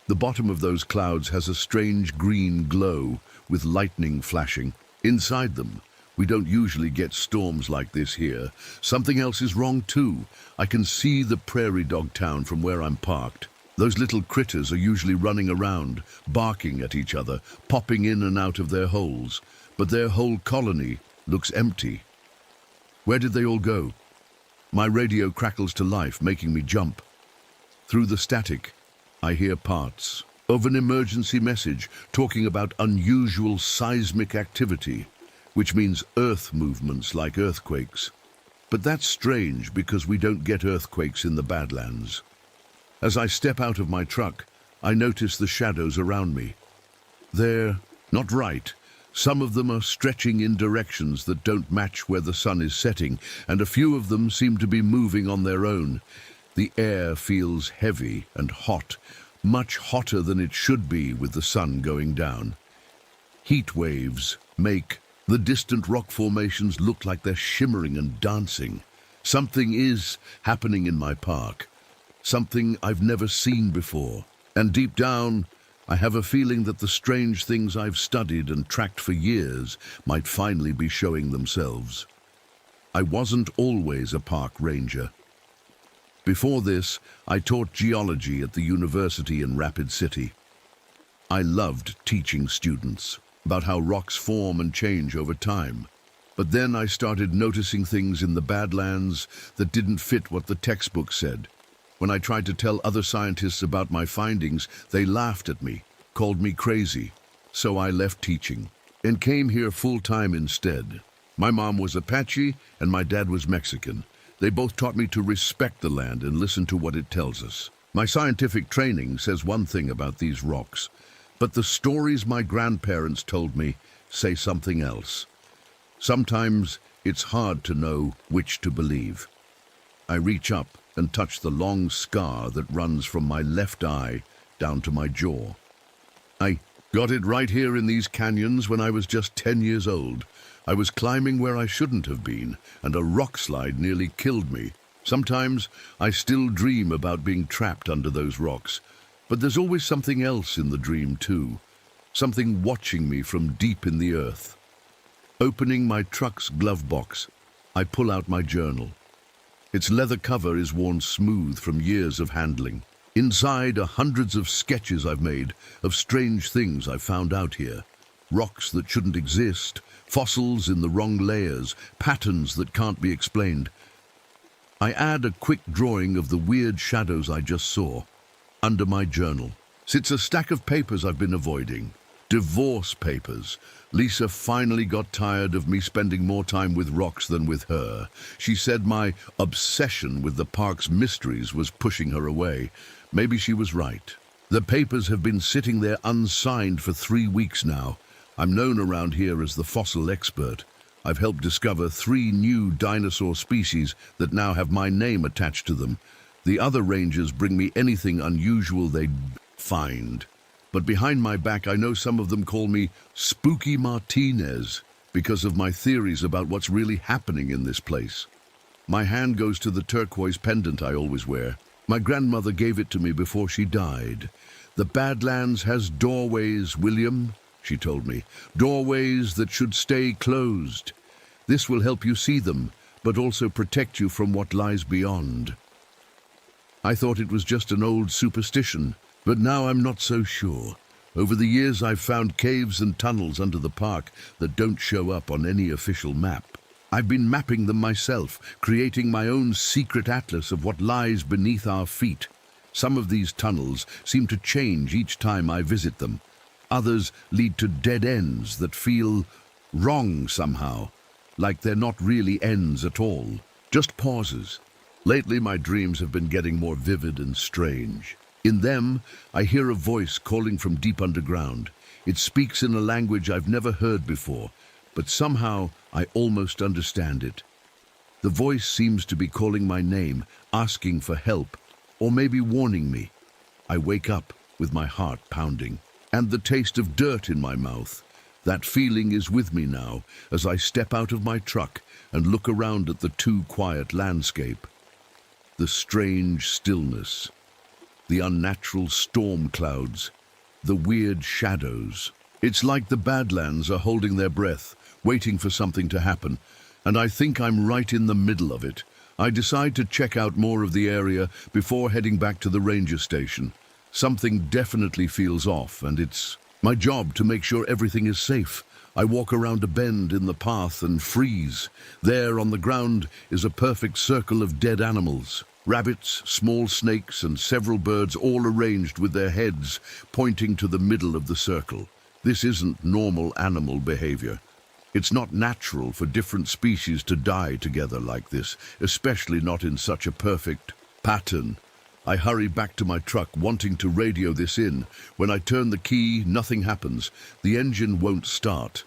The bottom of those clouds has a strange green glow with lightning flashing. Inside them, we don't usually get storms like this here. Something else is wrong too. I can see the prairie dog town from where I'm parked. Those little critters are usually running around, barking at each other, popping in and out of their holes. But their whole colony looks empty. Where did they all go? My radio crackles to life, making me jump. Through the static, I hear parts of an emergency message talking about unusual seismic activity, which means earth movements like earthquakes. But that's strange because we don't get earthquakes in the Badlands. As I step out of my truck, I notice the shadows around me. They're not right. Some of them are stretching in directions that don't match where the sun is setting, and a few of them seem to be moving on their own. The air feels heavy and hot, much hotter than it should be with the sun going down. Heat waves make the distant rock formations look like they're shimmering and dancing. Something is happening in my park, something I've never seen before. And deep down, I have a feeling that the strange things I've studied and tracked for years might finally be showing themselves. I wasn't always a park ranger. Before this, I taught geology at the university in Rapid City. I loved teaching students about how rocks form and change over time. But then I started noticing things in the Badlands that didn't fit what the textbook said. When I tried to tell other scientists about my findings, they laughed at me, called me crazy. So I left teaching and came here full-time instead. My mom was Apache and my dad was Mexican. They both taught me to respect the land and listen to what it tells us. My scientific training says one thing about these rocks, but the stories my grandparents told me say something else. Sometimes it's hard to know which to believe. I reach up and touch the long scar that runs from my left eye down to my jaw. I got it right here in these canyons when I was just 10 years old. I was climbing where I shouldn't have been, and a rock slide nearly killed me. Sometimes I still dream about being trapped under those rocks, but there's always something else in the dream too, something watching me from deep in the earth. Opening my truck's glove box, I pull out my journal. Its leather cover is worn smooth from years of handling. Inside are hundreds of sketches I've made of strange things I've found out here. Rocks that shouldn't exist, fossils in the wrong layers, patterns that can't be explained. I add a quick drawing of the weird shadows I just saw. Under my journal sits a stack of papers I've been avoiding. Divorce papers. Lisa finally got tired of me spending more time with rocks than with her. She said my obsession with the park's mysteries was pushing her away. Maybe she was right. The papers have been sitting there unsigned for 3 weeks now. I'm known around here as the fossil expert. I've helped discover 3 new dinosaur species that now have my name attached to them. The other rangers bring me anything unusual they'd find. But behind my back, I know some of them call me Spooky Martinez because of my theories about what's really happening in this place. My hand goes to the turquoise pendant I always wear. My grandmother gave it to me before she died. The Badlands has doorways, William, she told me. Doorways that should stay closed. This will help you see them, but also protect you from what lies beyond. I thought it was just an old superstition, but now I'm not so sure. Over the years, I've found caves and tunnels under the park that don't show up on any official map. I've been mapping them myself, creating my own secret atlas of what lies beneath our feet. Some of these tunnels seem to change each time I visit them. Others lead to dead ends that feel wrong somehow, like they're not really ends at all, just pauses. Lately, my dreams have been getting more vivid and strange. In them, I hear a voice calling from deep underground. It speaks in a language I've never heard before, but somehow I almost understand it. The voice seems to be calling my name, asking for help, or maybe warning me. I wake up with my heart pounding, and the taste of dirt in my mouth. That feeling is with me now as I step out of my truck and look around at the too quiet landscape. The strange stillness, the unnatural storm clouds, the weird shadows. It's like the Badlands are holding their breath, waiting for something to happen, and I think I'm right in the middle of it. I decide to check out more of the area before heading back to the ranger station. Something definitely feels off, and it's my job to make sure everything is safe. I walk around a bend in the path and freeze. There on the ground is a perfect circle of dead animals. Rabbits, small snakes, and several birds all arranged with their heads pointing to the middle of the circle. This isn't normal animal behavior. It's not natural for different species to die together like this, especially not in such a perfect pattern. I hurry back to my truck, wanting to radio this in. When I turn the key, nothing happens. The engine won't start.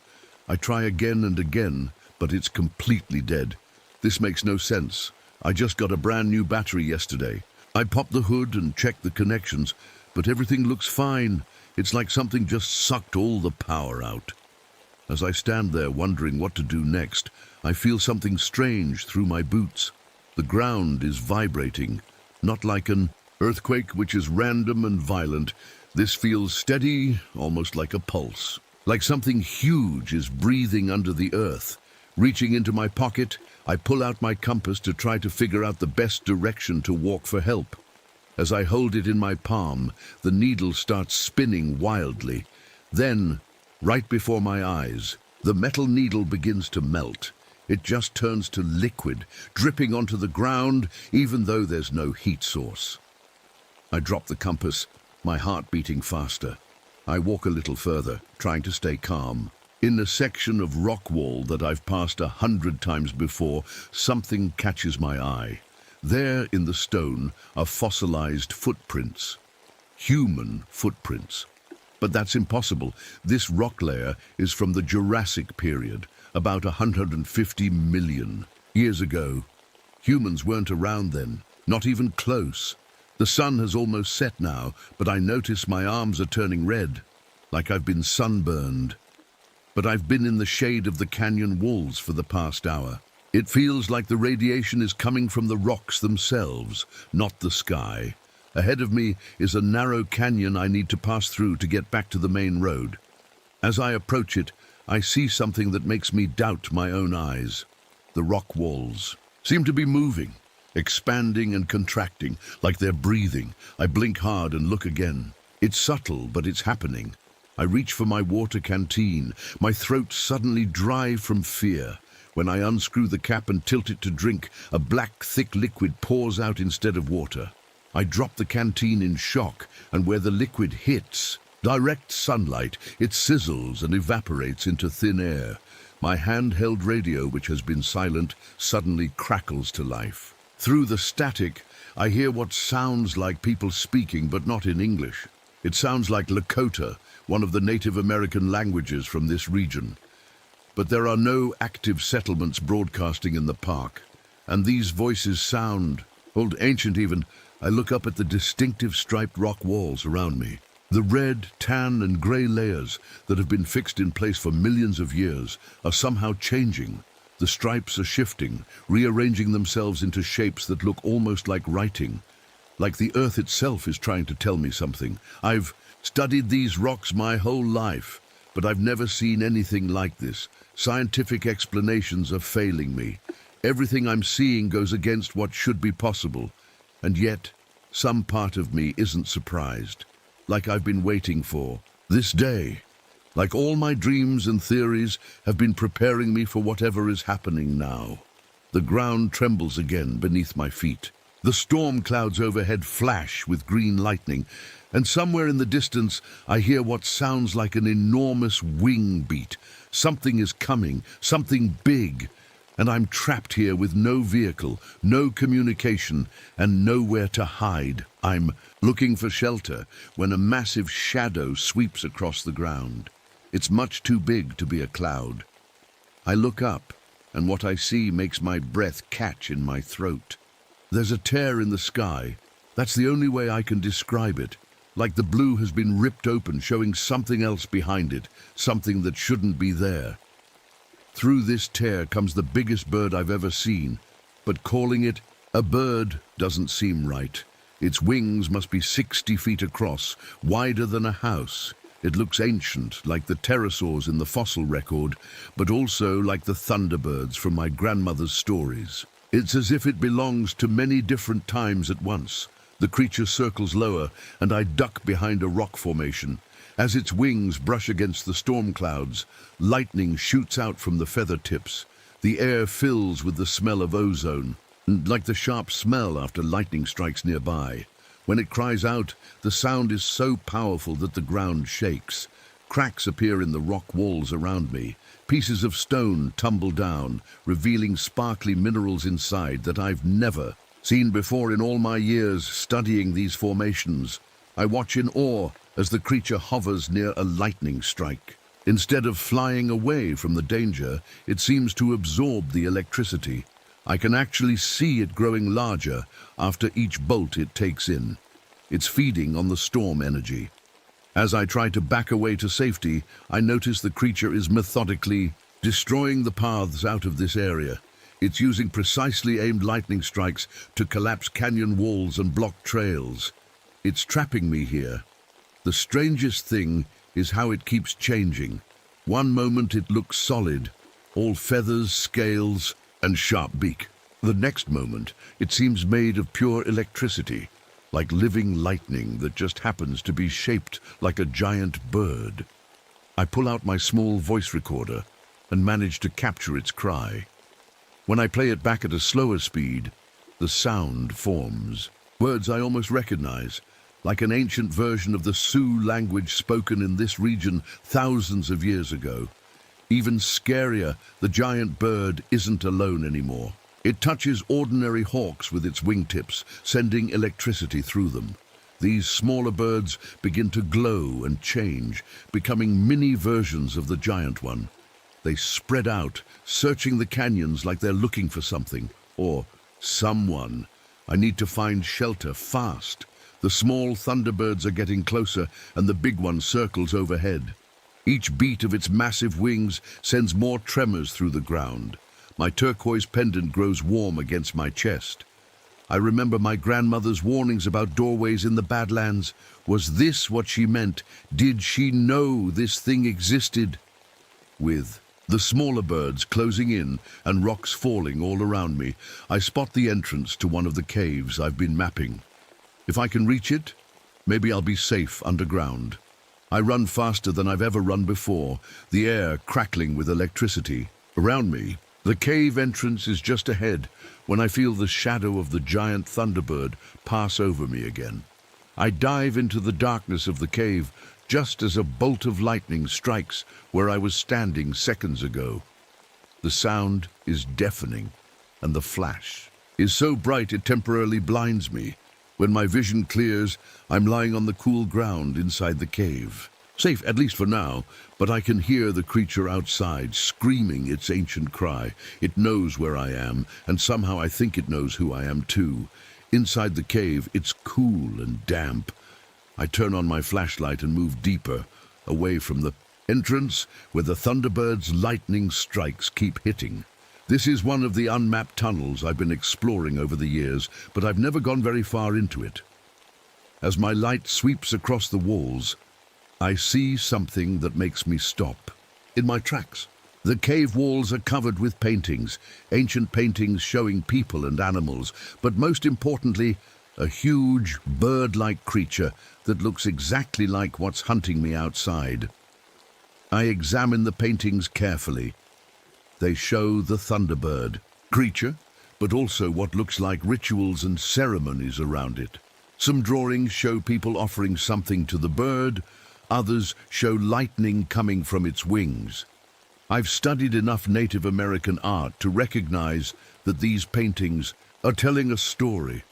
I try again and again, but it's completely dead. This makes no sense. I just got a brand new battery yesterday. I pop the hood and check the connections, but everything looks fine. It's like something just sucked all the power out. As I stand there wondering what to do next, I feel something strange through my boots. The ground is vibrating, not like an earthquake which is random and violent. This feels steady, almost like a pulse. Like something huge is breathing under the earth. Reaching into my pocket, I pull out my compass to try to figure out the best direction to walk for help. As I hold it in my palm, the needle starts spinning wildly. Then, right before my eyes, the metal needle begins to melt. It just turns to liquid, dripping onto the ground, even though there's no heat source. I drop the compass, my heart beating faster. I walk a little further, trying to stay calm. In a section of rock wall that I've passed 100 times before, something catches my eye. There in the stone are fossilized footprints. Human footprints. But that's impossible. This rock layer is from the Jurassic period, about 150 million years ago. Humans weren't around then, not even close. The sun has almost set now, but I notice my arms are turning red, like I've been sunburned. But I've been in the shade of the canyon walls for the past hour. It feels like the radiation is coming from the rocks themselves, not the sky. Ahead of me is a narrow canyon I need to pass through to get back to the main road. As I approach it, I see something that makes me doubt my own eyes. The rock walls seem to be moving, expanding and contracting, like they're breathing. I blink hard and look again. It's subtle, but it's happening. I reach for my water canteen, my throat suddenly dry from fear. When I unscrew the cap and tilt it to drink, a black, thick liquid pours out instead of water. I drop the canteen in shock, and where the liquid hits, direct sunlight, it sizzles and evaporates into thin air. My handheld radio, which has been silent, suddenly crackles to life. Through the static, I hear what sounds like people speaking, but not in English. It sounds like Lakota, one of the Native American languages from this region. But there are no active settlements broadcasting in the park, and these voices sound old, ancient even. I look up at the distinctive striped rock walls around me. The red, tan, and gray layers that have been fixed in place for millions of years are somehow changing. The stripes are shifting, rearranging themselves into shapes that look almost like writing, like the earth itself is trying to tell me something. I've studied these rocks my whole life, but I've never seen anything like this. Scientific explanations are failing me. Everything I'm seeing goes against what should be possible, and yet some part of me isn't surprised, like I've been waiting for this day. Like all my dreams and theories have been preparing me for whatever is happening now. The ground trembles again beneath my feet. The storm clouds overhead flash with green lightning, and somewhere in the distance I hear what sounds like an enormous wing beat. Something is coming, something big, and I'm trapped here with no vehicle, no communication, and nowhere to hide. I'm looking for shelter when a massive shadow sweeps across the ground. It's much too big to be a cloud. I look up, and what I see makes my breath catch in my throat. There's a tear in the sky. That's the only way I can describe it. Like the blue has been ripped open, showing something else behind it, something that shouldn't be there. Through this tear comes the biggest bird I've ever seen, but calling it a bird doesn't seem right. Its wings must be 60 feet across, wider than a house. It looks ancient, like the pterosaurs in the fossil record, but also like the thunderbirds from my grandmother's stories. It's as if it belongs to many different times at once. The creature circles lower, and I duck behind a rock formation. As its wings brush against the storm clouds, lightning shoots out from the feather tips. The air fills with the smell of ozone, like the sharp smell after lightning strikes nearby. When it cries out, the sound is so powerful that the ground shakes. Cracks appear in the rock walls around me. Pieces of stone tumble down, revealing sparkly minerals inside that I've never seen before in all my years studying these formations. I watch in awe as the creature hovers near a lightning strike. Instead of flying away from the danger, it seems to absorb the electricity. I can actually see it growing larger after each bolt it takes in. It's feeding on the storm energy. As I try to back away to safety, I notice the creature is methodically destroying the paths out of this area. It's using precisely aimed lightning strikes to collapse canyon walls and block trails. It's trapping me here. The strangest thing is how it keeps changing. One moment it looks solid, all feathers, scales, and sharp beak. The next moment, it seems made of pure electricity, like living lightning that just happens to be shaped like a giant bird. I pull out my small voice recorder and manage to capture its cry. When I play it back at a slower speed, the sound forms. Words I almost recognize, like an ancient version of the Sioux language spoken in this region thousands of years ago. Even scarier, the giant bird isn't alone anymore. It touches ordinary hawks with its wingtips, sending electricity through them. These smaller birds begin to glow and change, becoming mini versions of the giant one. They spread out, searching the canyons like they're looking for something, or someone. I need to find shelter fast. The small thunderbirds are getting closer, and the big one circles overhead. Each beat of its massive wings sends more tremors through the ground. My turquoise pendant grows warm against my chest. I remember my grandmother's warnings about doorways in the Badlands. Was this what she meant? Did she know this thing existed? With the smaller birds closing in and rocks falling all around me, I spot the entrance to one of the caves I've been mapping. If I can reach it, maybe I'll be safe underground. I run faster than I've ever run before, the air crackling with electricity. Around me, the cave entrance is just ahead when I feel the shadow of the giant thunderbird pass over me again. I dive into the darkness of the cave just as a bolt of lightning strikes where I was standing seconds ago. The sound is deafening, and the flash is so bright it temporarily blinds me. When my vision clears, I'm lying on the cool ground inside the cave. Safe, at least for now, but I can hear the creature outside screaming its ancient cry. It knows where I am, and somehow I think it knows who I am too. Inside the cave, it's cool and damp. I turn on my flashlight and move deeper, away from the entrance where the Thunderbird's lightning strikes keep hitting. This is one of the unmapped tunnels I've been exploring over the years, but I've never gone very far into it. As my light sweeps across the walls, I see something that makes me stop in my tracks. The cave walls are covered with paintings, ancient paintings showing people and animals, but most importantly, a huge bird-like creature that looks exactly like what's hunting me outside. I examine the paintings carefully. They show the Thunderbird creature, but also what looks like rituals and ceremonies around it. Some drawings show people offering something to the bird, others show lightning coming from its wings. I've studied enough Native American art to recognize that these paintings are telling a story,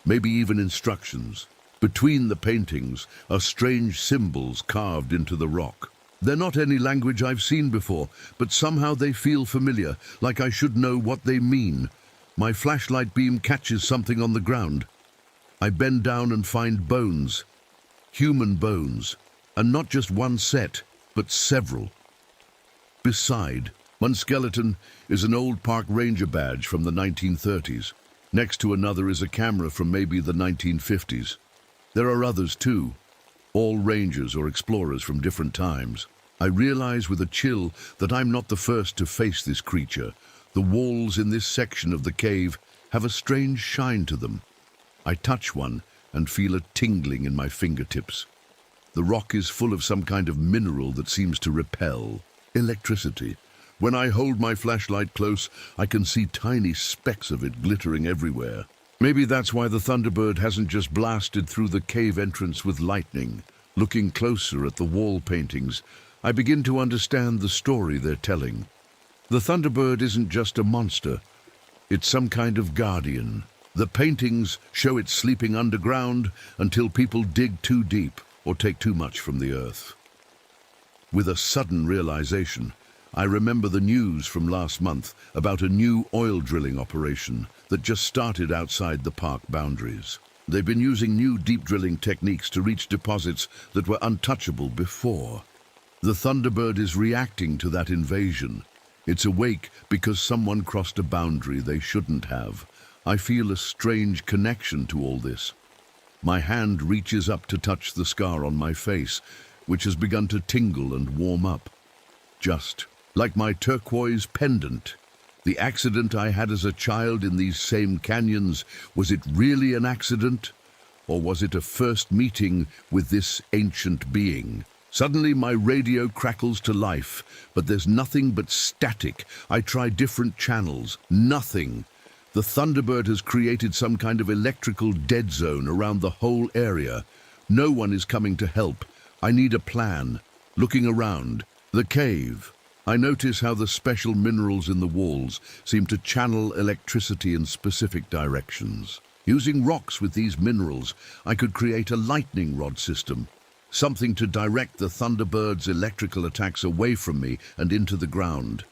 maybe even instructions. Between the paintings are strange symbols carved into the rock. They're not any language I've seen before, but somehow they feel familiar, like I should know what they mean. My flashlight beam catches something on the ground. I bend down and find bones, human bones, and not just one set, but several. Beside one skeleton is an old park ranger badge from the 1930s. Next to another is a camera from maybe the 1950s. There are others too, all rangers or explorers from different times. I realize with a chill that I'm not the first to face this creature. The walls in this section of the cave have a strange shine to them. I touch one and feel a tingling in my fingertips. The rock is full of some kind of mineral that seems to repel electricity. When I hold my flashlight close, I can see tiny specks of it glittering everywhere. Maybe that's why the Thunderbird hasn't just blasted through the cave entrance with lightning. Looking closer at the wall paintings, I begin to understand the story they're telling. The Thunderbird isn't just a monster. It's some kind of guardian. The paintings show it sleeping underground until people dig too deep or take too much from the earth. With a sudden realization, I remember the news from last month about a new oil drilling operation that just started outside the park boundaries. They've been using new deep drilling techniques to reach deposits that were untouchable before. The Thunderbird is reacting to that invasion. It's awake because someone crossed a boundary they shouldn't have. I feel a strange connection to all this. My hand reaches up to touch the scar on my face, which has begun to tingle and warm up. Just like my turquoise pendant. The accident I had as a child in these same canyons, was it really an accident? Or was it a first meeting with this ancient being? Suddenly my radio crackles to life, but there's nothing but static. I try different channels. Nothing. The Thunderbird has created some kind of electrical dead zone around the whole area. No one is coming to help. I need a plan. Looking around. The cave. I notice how the special minerals in the walls seem to channel electricity in specific directions. Using rocks with these minerals, I could create a lightning rod system, something to direct the Thunderbird's electrical attacks away from me and into the ground.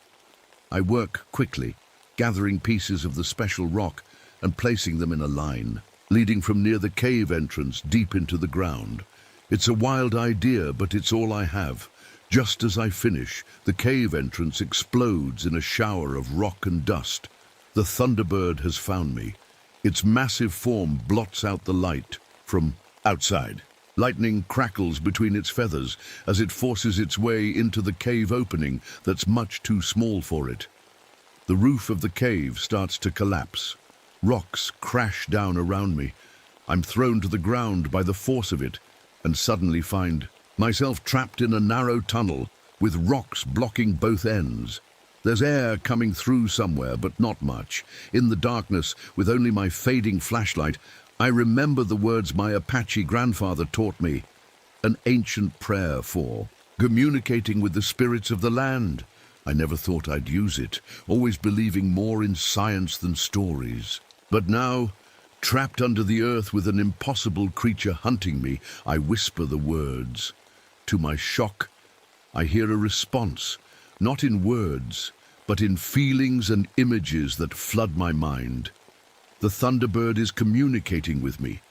I work quickly, gathering pieces of the special rock and placing them in a line, leading from near the cave entrance deep into the ground. It's a wild idea, but it's all I have. Just as I finish, the cave entrance explodes in a shower of rock and dust. The Thunderbird has found me. Its massive form blots out the light from outside. Lightning crackles between its feathers as it forces its way into the cave opening that's much too small for it. The roof of the cave starts to collapse. Rocks crash down around me. I'm thrown to the ground by the force of it and suddenly find myself trapped in a narrow tunnel with rocks blocking both ends. There's air coming through somewhere, but not much. In the darkness, with only my fading flashlight, I remember the words my Apache grandfather taught me. An ancient prayer for communicating with the spirits of the land. I never thought I'd use it, always believing more in science than stories. But now, Trapped under the earth with an impossible creature hunting me, I whisper the words. To my shock, I hear a response, not in words, but in feelings and images that flood my mind. The Thunderbird is communicating with me.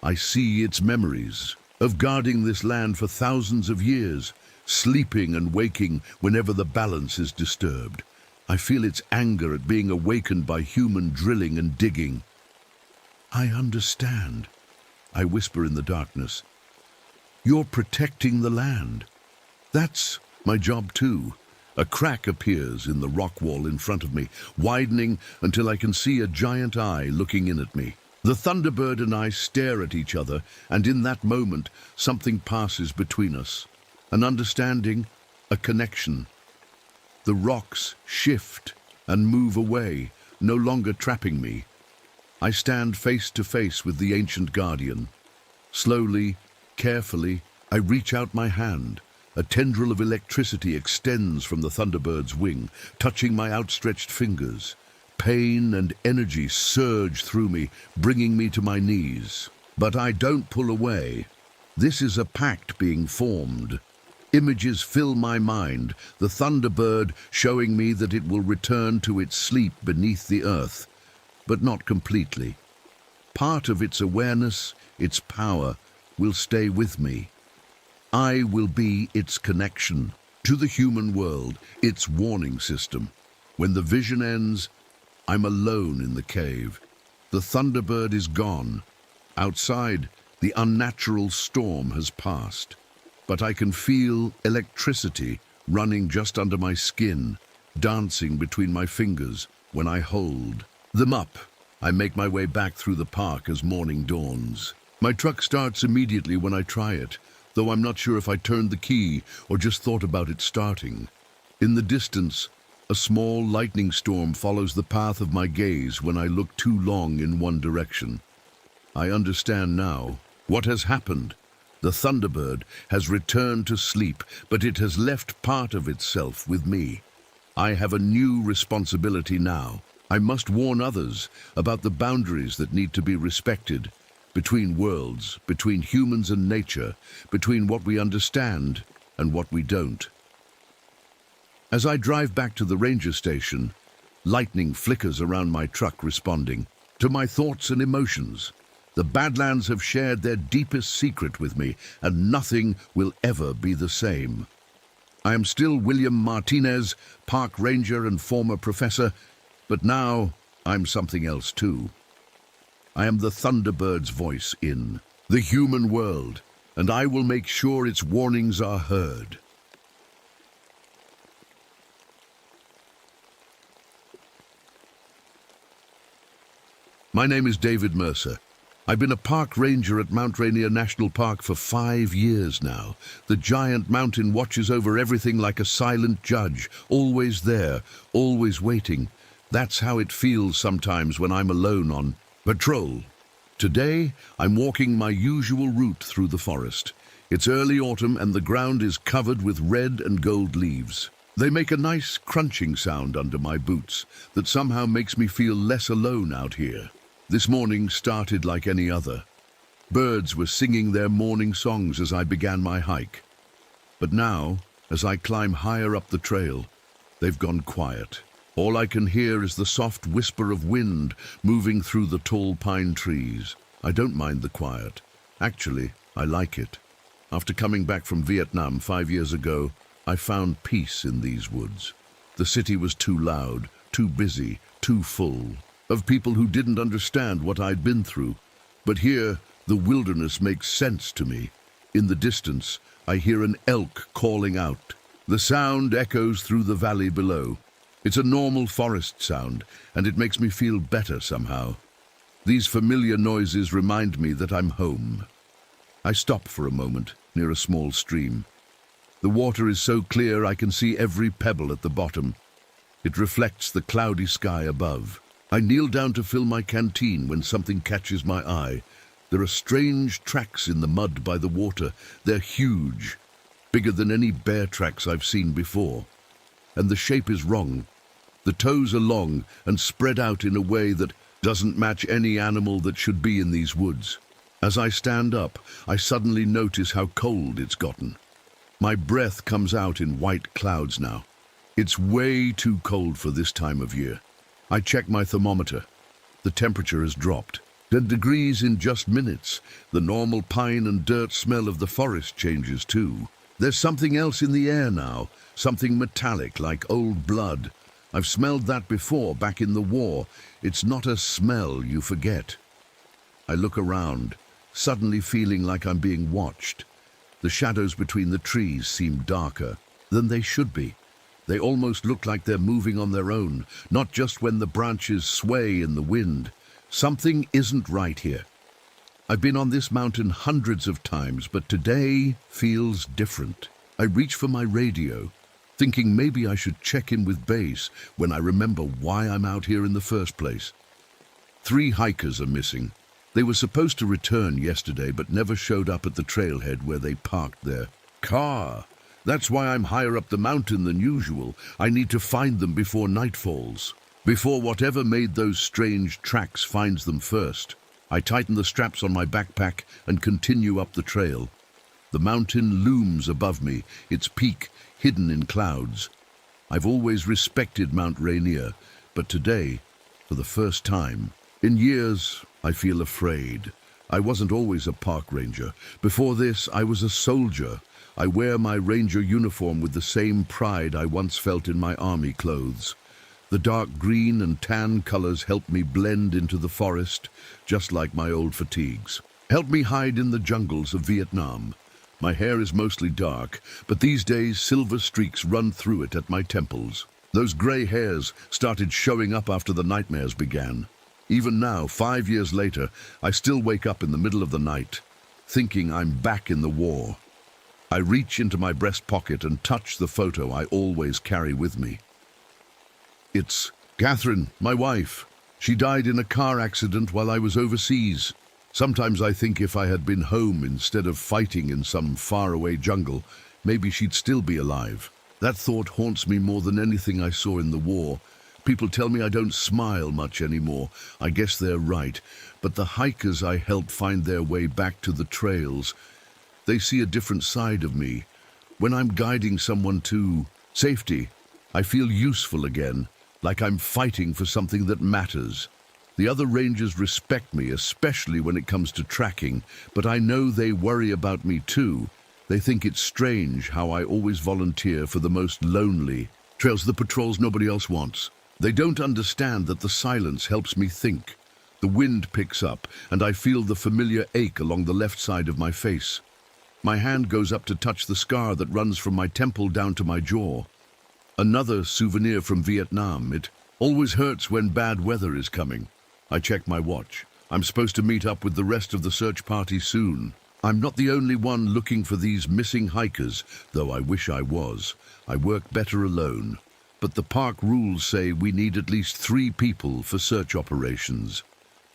I see its memories of guarding this land for thousands of years, sleeping and waking whenever the balance is disturbed. I feel its anger at being awakened by human drilling and digging. I understand, I whisper in the darkness. You're protecting the land. That's my job too. A crack appears in the rock wall in front of me, widening until I can see a giant eye looking in at me. The Thunderbird and I stare at each other, and in that moment, something passes between us. An understanding, a connection. The rocks shift and move away, no longer trapping me. I stand face to face with the ancient guardian. Slowly, carefully, I reach out my hand. A tendril of electricity extends from the Thunderbird's wing, touching my outstretched fingers. Pain and energy surge through me, bringing me to my knees. But I don't pull away. This is a pact being formed. Images fill my mind, the Thunderbird showing me that it will return to its sleep beneath the earth, but not completely. Part of its awareness, its power, will stay with me. I will be its connection to the human world, its warning system. When the vision ends, I'm alone in the cave. The Thunderbird is gone. Outside, the unnatural storm has passed. But I can feel electricity running just under my skin, dancing between my fingers when I hold them up. I make my way back through the park as morning dawns. My truck starts immediately when I try it, though I'm not sure if I turned the key or just thought about it starting. In the distance, a small lightning storm follows the path of my gaze when I look too long in one direction. I understand now what has happened. The Thunderbird has returned to sleep, but it has left part of itself with me. I have a new responsibility now. I must warn others about the boundaries that need to be respected, between worlds, between humans and nature, between what we understand and what we don't. As I drive back to the ranger station, lightning flickers around my truck, responding to my thoughts and emotions. The Badlands have shared their deepest secret with me, and nothing will ever be the same. I am still William Martinez, park ranger and former professor, but now I'm something else too. I am the Thunderbird's voice in the human world, and I will make sure its warnings are heard. My name is David Mercer. I've been a park ranger at Mount Rainier National Park for 5 years now. The giant mountain watches over everything like a silent judge, always there, always waiting. That's how it feels sometimes when I'm alone on patrol. Today, I'm walking my usual route through the forest. It's early autumn and the ground is covered with red and gold leaves. They make a nice crunching sound under my boots that somehow makes me feel less alone out here. This morning started like any other. Birds were singing their morning songs as I began my hike. But now, as I climb higher up the trail, they've gone quiet. All I can hear is the soft whisper of wind moving through the tall pine trees. I don't mind the quiet. Actually, I like it. After coming back from Vietnam 5 years ago, I found peace in these woods. The city was too loud, too busy, too full of people who didn't understand what I'd been through. But here, the wilderness makes sense to me. In the distance, I hear an elk calling out. The sound echoes through the valley below. It's a normal forest sound, and it makes me feel better somehow. These familiar noises remind me that I'm home. I stop for a moment near a small stream. The water is so clear I can see every pebble at the bottom. It reflects the cloudy sky above. I kneel down to fill my canteen when something catches my eye. There are strange tracks in the mud by the water. They're huge, bigger than any bear tracks I've seen before. And the shape is wrong. The toes are long and spread out in a way that Doesn't match any animal that should be in these woods. As I stand up, I suddenly notice how cold it's gotten. My breath comes out in white clouds now. It's way too cold for this time of year. I check my thermometer. The temperature has dropped 10 degrees in just minutes. The normal pine and dirt smell of the forest changes too. There's something else in the air now, something metallic like old blood. I've smelled that before, back in the war. It's not a smell you forget. I look around, suddenly feeling like I'm being watched. The shadows between the trees seem darker than they should be. They almost look like they're moving on their own, not just when the branches sway in the wind. Something isn't right here. I've been on this mountain hundreds of times, but today feels different. I reach for my radio, thinking maybe I should check in with base when I remember why I'm out here in the first place. 3 hikers are missing. They were supposed to return yesterday, but never showed up at the trailhead where they parked their car. That's why I'm higher up the mountain than usual. I need to find them before night falls. Before whatever made those strange tracks finds them first. I tighten the straps on my backpack and continue up the trail. The mountain looms above me, its peak hidden in clouds. I've always respected Mount Rainier, but today, for the first time in years, I feel afraid. I wasn't always a park ranger. Before this, I was a soldier. I wear my ranger uniform with the same pride I once felt in my army clothes. The dark green and tan colors help me blend into the forest, just like my old fatigues. Help me hide in the jungles of Vietnam. My hair is mostly dark, but these days silver streaks run through it at my temples. Those gray hairs started showing up after the nightmares began. Even now, 5 years later, I still wake up in the middle of the night, thinking I'm back in the war. I reach into my breast pocket and touch the photo I always carry with me. It's Catherine, my wife. She died in a car accident while I was overseas. Sometimes I think if I had been home instead of fighting in some faraway jungle, maybe she'd still be alive. That thought haunts me more than anything I saw in the war. People tell me I don't smile much anymore. I guess they're right. But the hikers I helped find their way back to the trails, they see a different side of me. When I'm guiding someone to safety, I feel useful again, like I'm fighting for something that matters. The other rangers respect me, especially when it comes to tracking, but I know they worry about me too. They think it's strange how I always volunteer for the most lonely trails, the patrols nobody else wants. They don't understand that the silence helps me think. The wind picks up, and I feel the familiar ache along the left side of my face. My hand goes up to touch the scar that runs from my temple down to my jaw. Another souvenir from Vietnam. It always hurts when bad weather is coming. I check my watch. I'm supposed to meet up with the rest of the search party soon. I'm not the only one looking for these missing hikers, though I wish I was. I work better alone. But the park rules say we need at least 3 people for search operations.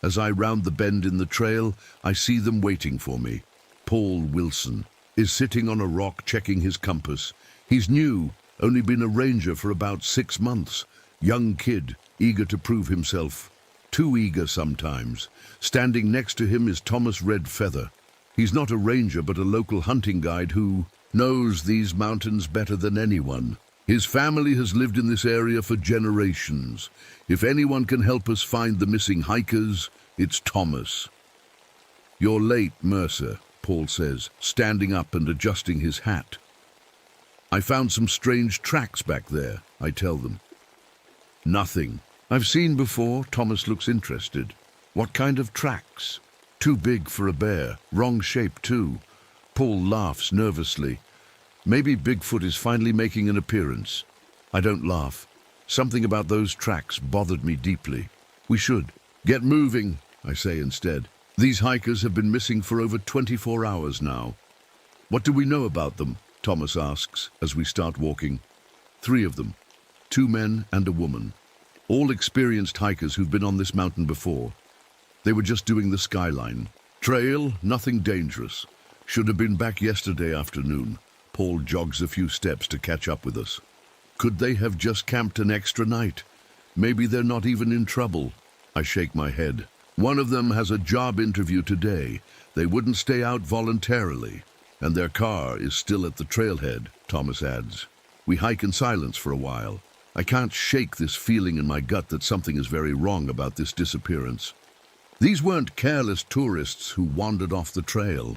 As I round the bend in the trail, I see them waiting for me. Paul Wilson is sitting on a rock checking his compass. He's new, only been a ranger for about 6 months. Young kid, eager to prove himself. Too eager sometimes. Standing next to him is Thomas Red Feather. He's not a ranger but a local hunting guide who knows these mountains better than anyone. His family has lived in this area for generations. If anyone can help us find the missing hikers, it's Thomas. "You're late, Mercer," Paul says, standing up and adjusting his hat. "I found some strange tracks back there," I tell them. "Nothing I've seen before." Thomas looks interested. "What kind of tracks?" "Too big for a bear, wrong shape too." Paul laughs nervously. Maybe Bigfoot is finally making an appearance. I don't laugh. Something about those tracks bothered me deeply. "We should get moving," I say instead. "These hikers have been missing for over 24 hours now." "What do we know about them?" Thomas asks as we start walking. 3 of them, 2 men and a woman. All experienced hikers who've been on this mountain before. They were just doing the skyline. Trail, nothing dangerous. Should have been back yesterday afternoon. Paul jogs a few steps to catch up with us. Could they have just camped an extra night? Maybe they're not even in trouble. I shake my head. One of them has a job interview today. They wouldn't stay out voluntarily. And their car is still at the trailhead, Thomas adds. We hike in silence for a while. I can't shake this feeling in my gut that something is very wrong about this disappearance. These weren't careless tourists who wandered off the trail.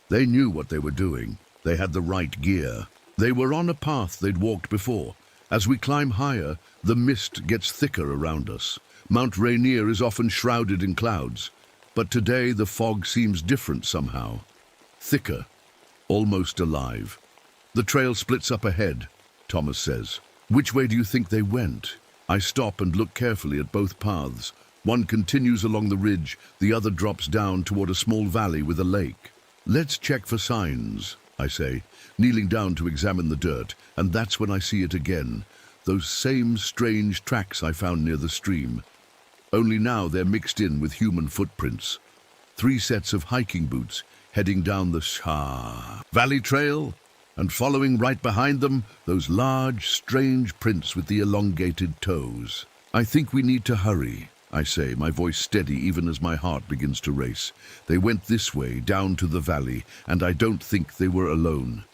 They knew what they were doing. They had the right gear. They were on a path they'd walked before. As we climb higher, the mist gets thicker around us. Mount Rainier is often shrouded in clouds, but today the fog seems different somehow. Thicker, almost alive. The trail splits up ahead, Thomas says. Which way do you think they went? I stop and look carefully at both paths. One continues along the ridge, the other drops down toward a small valley with a lake. Let's check for signs, I say, kneeling down to examine the dirt, and that's when I see it again. Those same strange tracks I found near the stream. Only now they're mixed in with human footprints. 3 sets of hiking boots heading down the Valley Trail, and following right behind them, those large, strange prints with the elongated toes. I think we need to hurry, I say, my voice steady even as my heart begins to race. They went this way, down to the valley, and I don't think they were alone.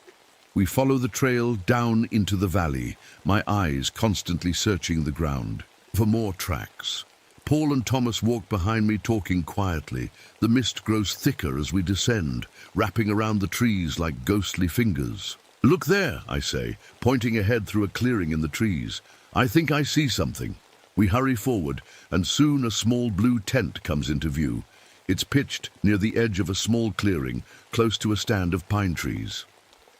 We follow the trail down into the valley, my eyes constantly searching the ground for more tracks. Paul and Thomas walk behind me, talking quietly. The mist grows thicker as we descend, wrapping around the trees like ghostly fingers. Look there, I say, pointing ahead through a clearing in the trees. I think I see something. We hurry forward, and soon a small blue tent comes into view. It's pitched near the edge of a small clearing, close to a stand of pine trees.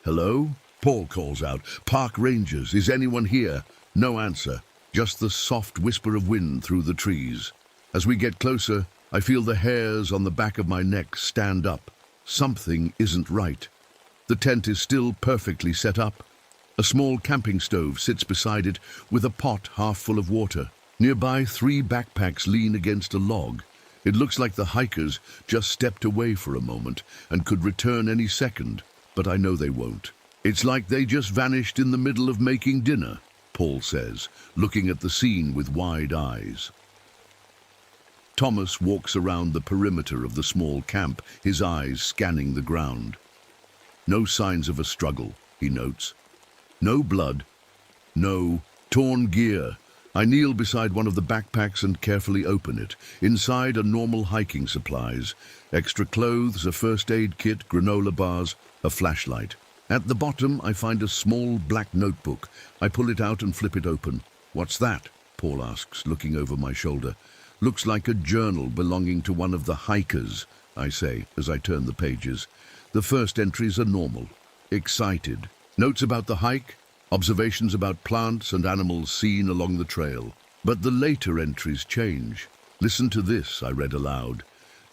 Hello? Paul calls out. Park rangers, is anyone here? No answer. Just the soft whisper of wind through the trees. As we get closer, I feel the hairs on the back of my neck stand up. Something isn't right. The tent is still perfectly set up. A small camping stove sits beside it with a pot half full of water. Nearby, 3 backpacks lean against a log. It looks like the hikers just stepped away for a moment and could return any second, but I know they won't. It's like they just vanished in the middle of making dinner, Paul says, looking at the scene with wide eyes. Thomas walks around the perimeter of the small camp, his eyes scanning the ground. No signs of a struggle, he notes. No blood. No torn gear. I kneel beside one of the backpacks and carefully open it. Inside are normal hiking supplies. Extra clothes, a first aid kit, granola bars, a flashlight. At the bottom, I find a small black notebook. I pull it out and flip it open. What's that? Paul asks, looking over my shoulder. Looks like a journal belonging to one of the hikers, I say, as I turn the pages. The first entries are normal. Excited. Notes about the hike, observations about plants and animals seen along the trail. But the later entries change. Listen to this, I read aloud.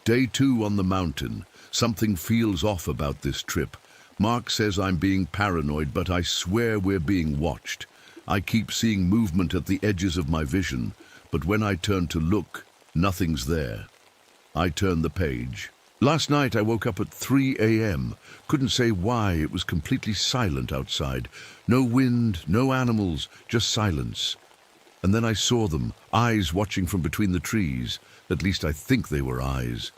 Day 2 on the mountain. Something feels off about this trip. Mark says I'm being paranoid, but I swear we're being watched. I keep seeing movement at the edges of my vision, but when I turn to look, nothing's there. I turn the page. Last night I woke up at 3 a.m. Couldn't say why, it was completely silent outside. No wind, no animals, just silence. And then I saw them, eyes watching from between the trees. At least I think they were eyes.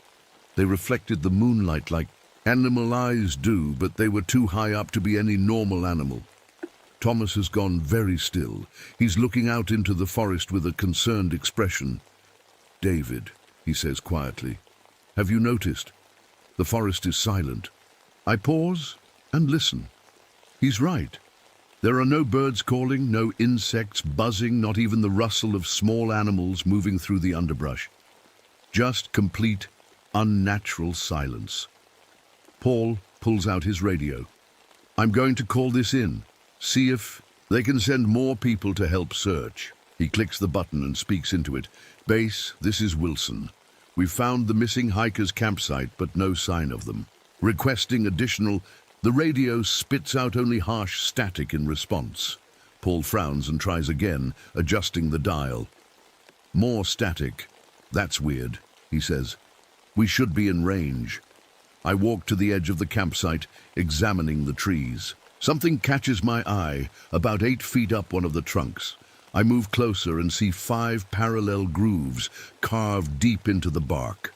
They reflected the moonlight like animal eyes do, but they were too high up to be any normal animal. Thomas has gone very still. He's looking out into the forest with a concerned expression. David, he says quietly, have you noticed? The forest is silent. I pause and listen. He's right. There are no birds calling, no insects buzzing, not even the rustle of small animals moving through the underbrush. Just complete, unnatural silence. Paul pulls out his radio. I'm going to call this in, see if they can send more people to help search. He clicks the button and speaks into it. Base, this is Wilson. We've found the missing hikers' campsite, but no sign of them. Requesting additional. The radio spits out only harsh static in response. Paul frowns and tries again, adjusting the dial. More static. That's weird, he says. We should be in range. I walk to the edge of the campsite, examining the trees. Something catches my eye, about 8 feet up one of the trunks. I move closer and see 5 parallel grooves carved deep into the bark.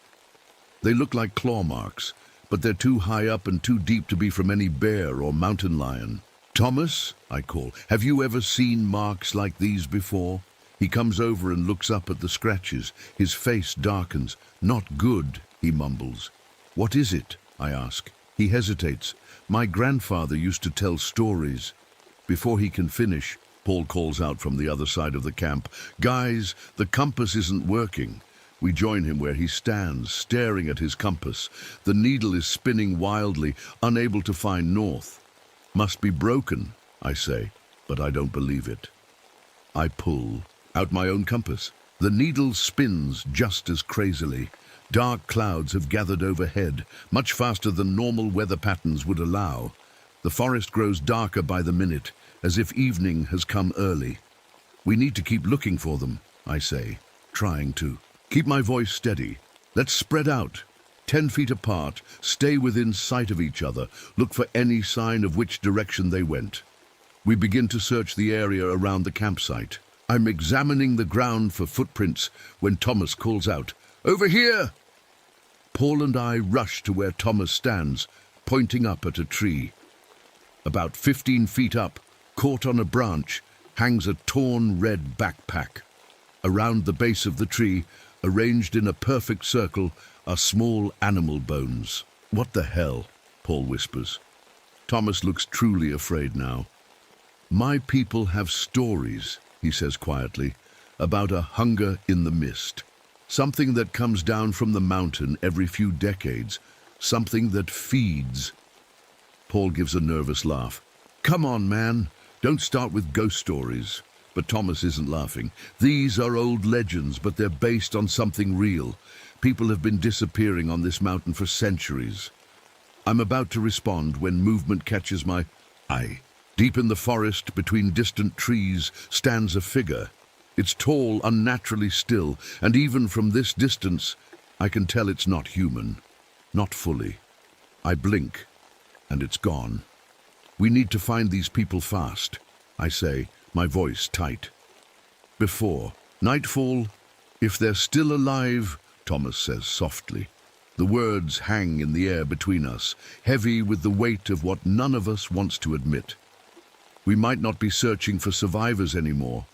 They look like claw marks, but they're too high up and too deep to be from any bear or mountain lion. "Thomas," I call, "have you ever seen marks like these before?" He comes over and looks up at the scratches. His face darkens. "Not good," he mumbles. "What is it?" I ask. He hesitates. "My grandfather used to tell stories." Before he can finish, Paul calls out from the other side of the camp, "Guys, the compass isn't working." We join him where he stands, staring at his compass. The needle is spinning wildly, unable to find north. "Must be broken," I say, but I don't believe it. I pull out my own compass. The needle spins just as crazily. Dark clouds have gathered overhead, much faster than normal weather patterns would allow. The forest grows darker by the minute, as if evening has come early. "We need to keep looking for them," I say, trying to keep my voice steady. "Let's spread out, 10 feet apart, stay within sight of each other, look for any sign of which direction they went." We begin to search the area around the campsite. I'm examining the ground for footprints when Thomas calls out, "Over here!" Paul and I rush to where Thomas stands, pointing up at a tree. About 15 feet up, caught on a branch, hangs a torn red backpack. Around the base of the tree, arranged in a perfect circle, are small animal bones. "What the hell?" Paul whispers. Thomas looks truly afraid now. "My people have stories," he says quietly, "about a hunger in the mist. Something that comes down from the mountain every few decades. Something that feeds." Paul gives a nervous laugh. "Come on, man. Don't start with ghost stories." But Thomas isn't laughing. "These are old legends, but they're based on something real. People have been disappearing on this mountain for centuries." I'm about to respond when movement catches my eye. Deep in the forest, between distant trees, stands a figure. It's tall, unnaturally still, and even from this distance, I can tell it's not human. Not fully. I blink, and it's gone. "We need to find these people fast," I say, my voice tight. "Before nightfall, if they're still alive," Thomas says softly. The words hang in the air between us, heavy with the weight of what none of us wants to admit. We might not be searching for survivors anymore.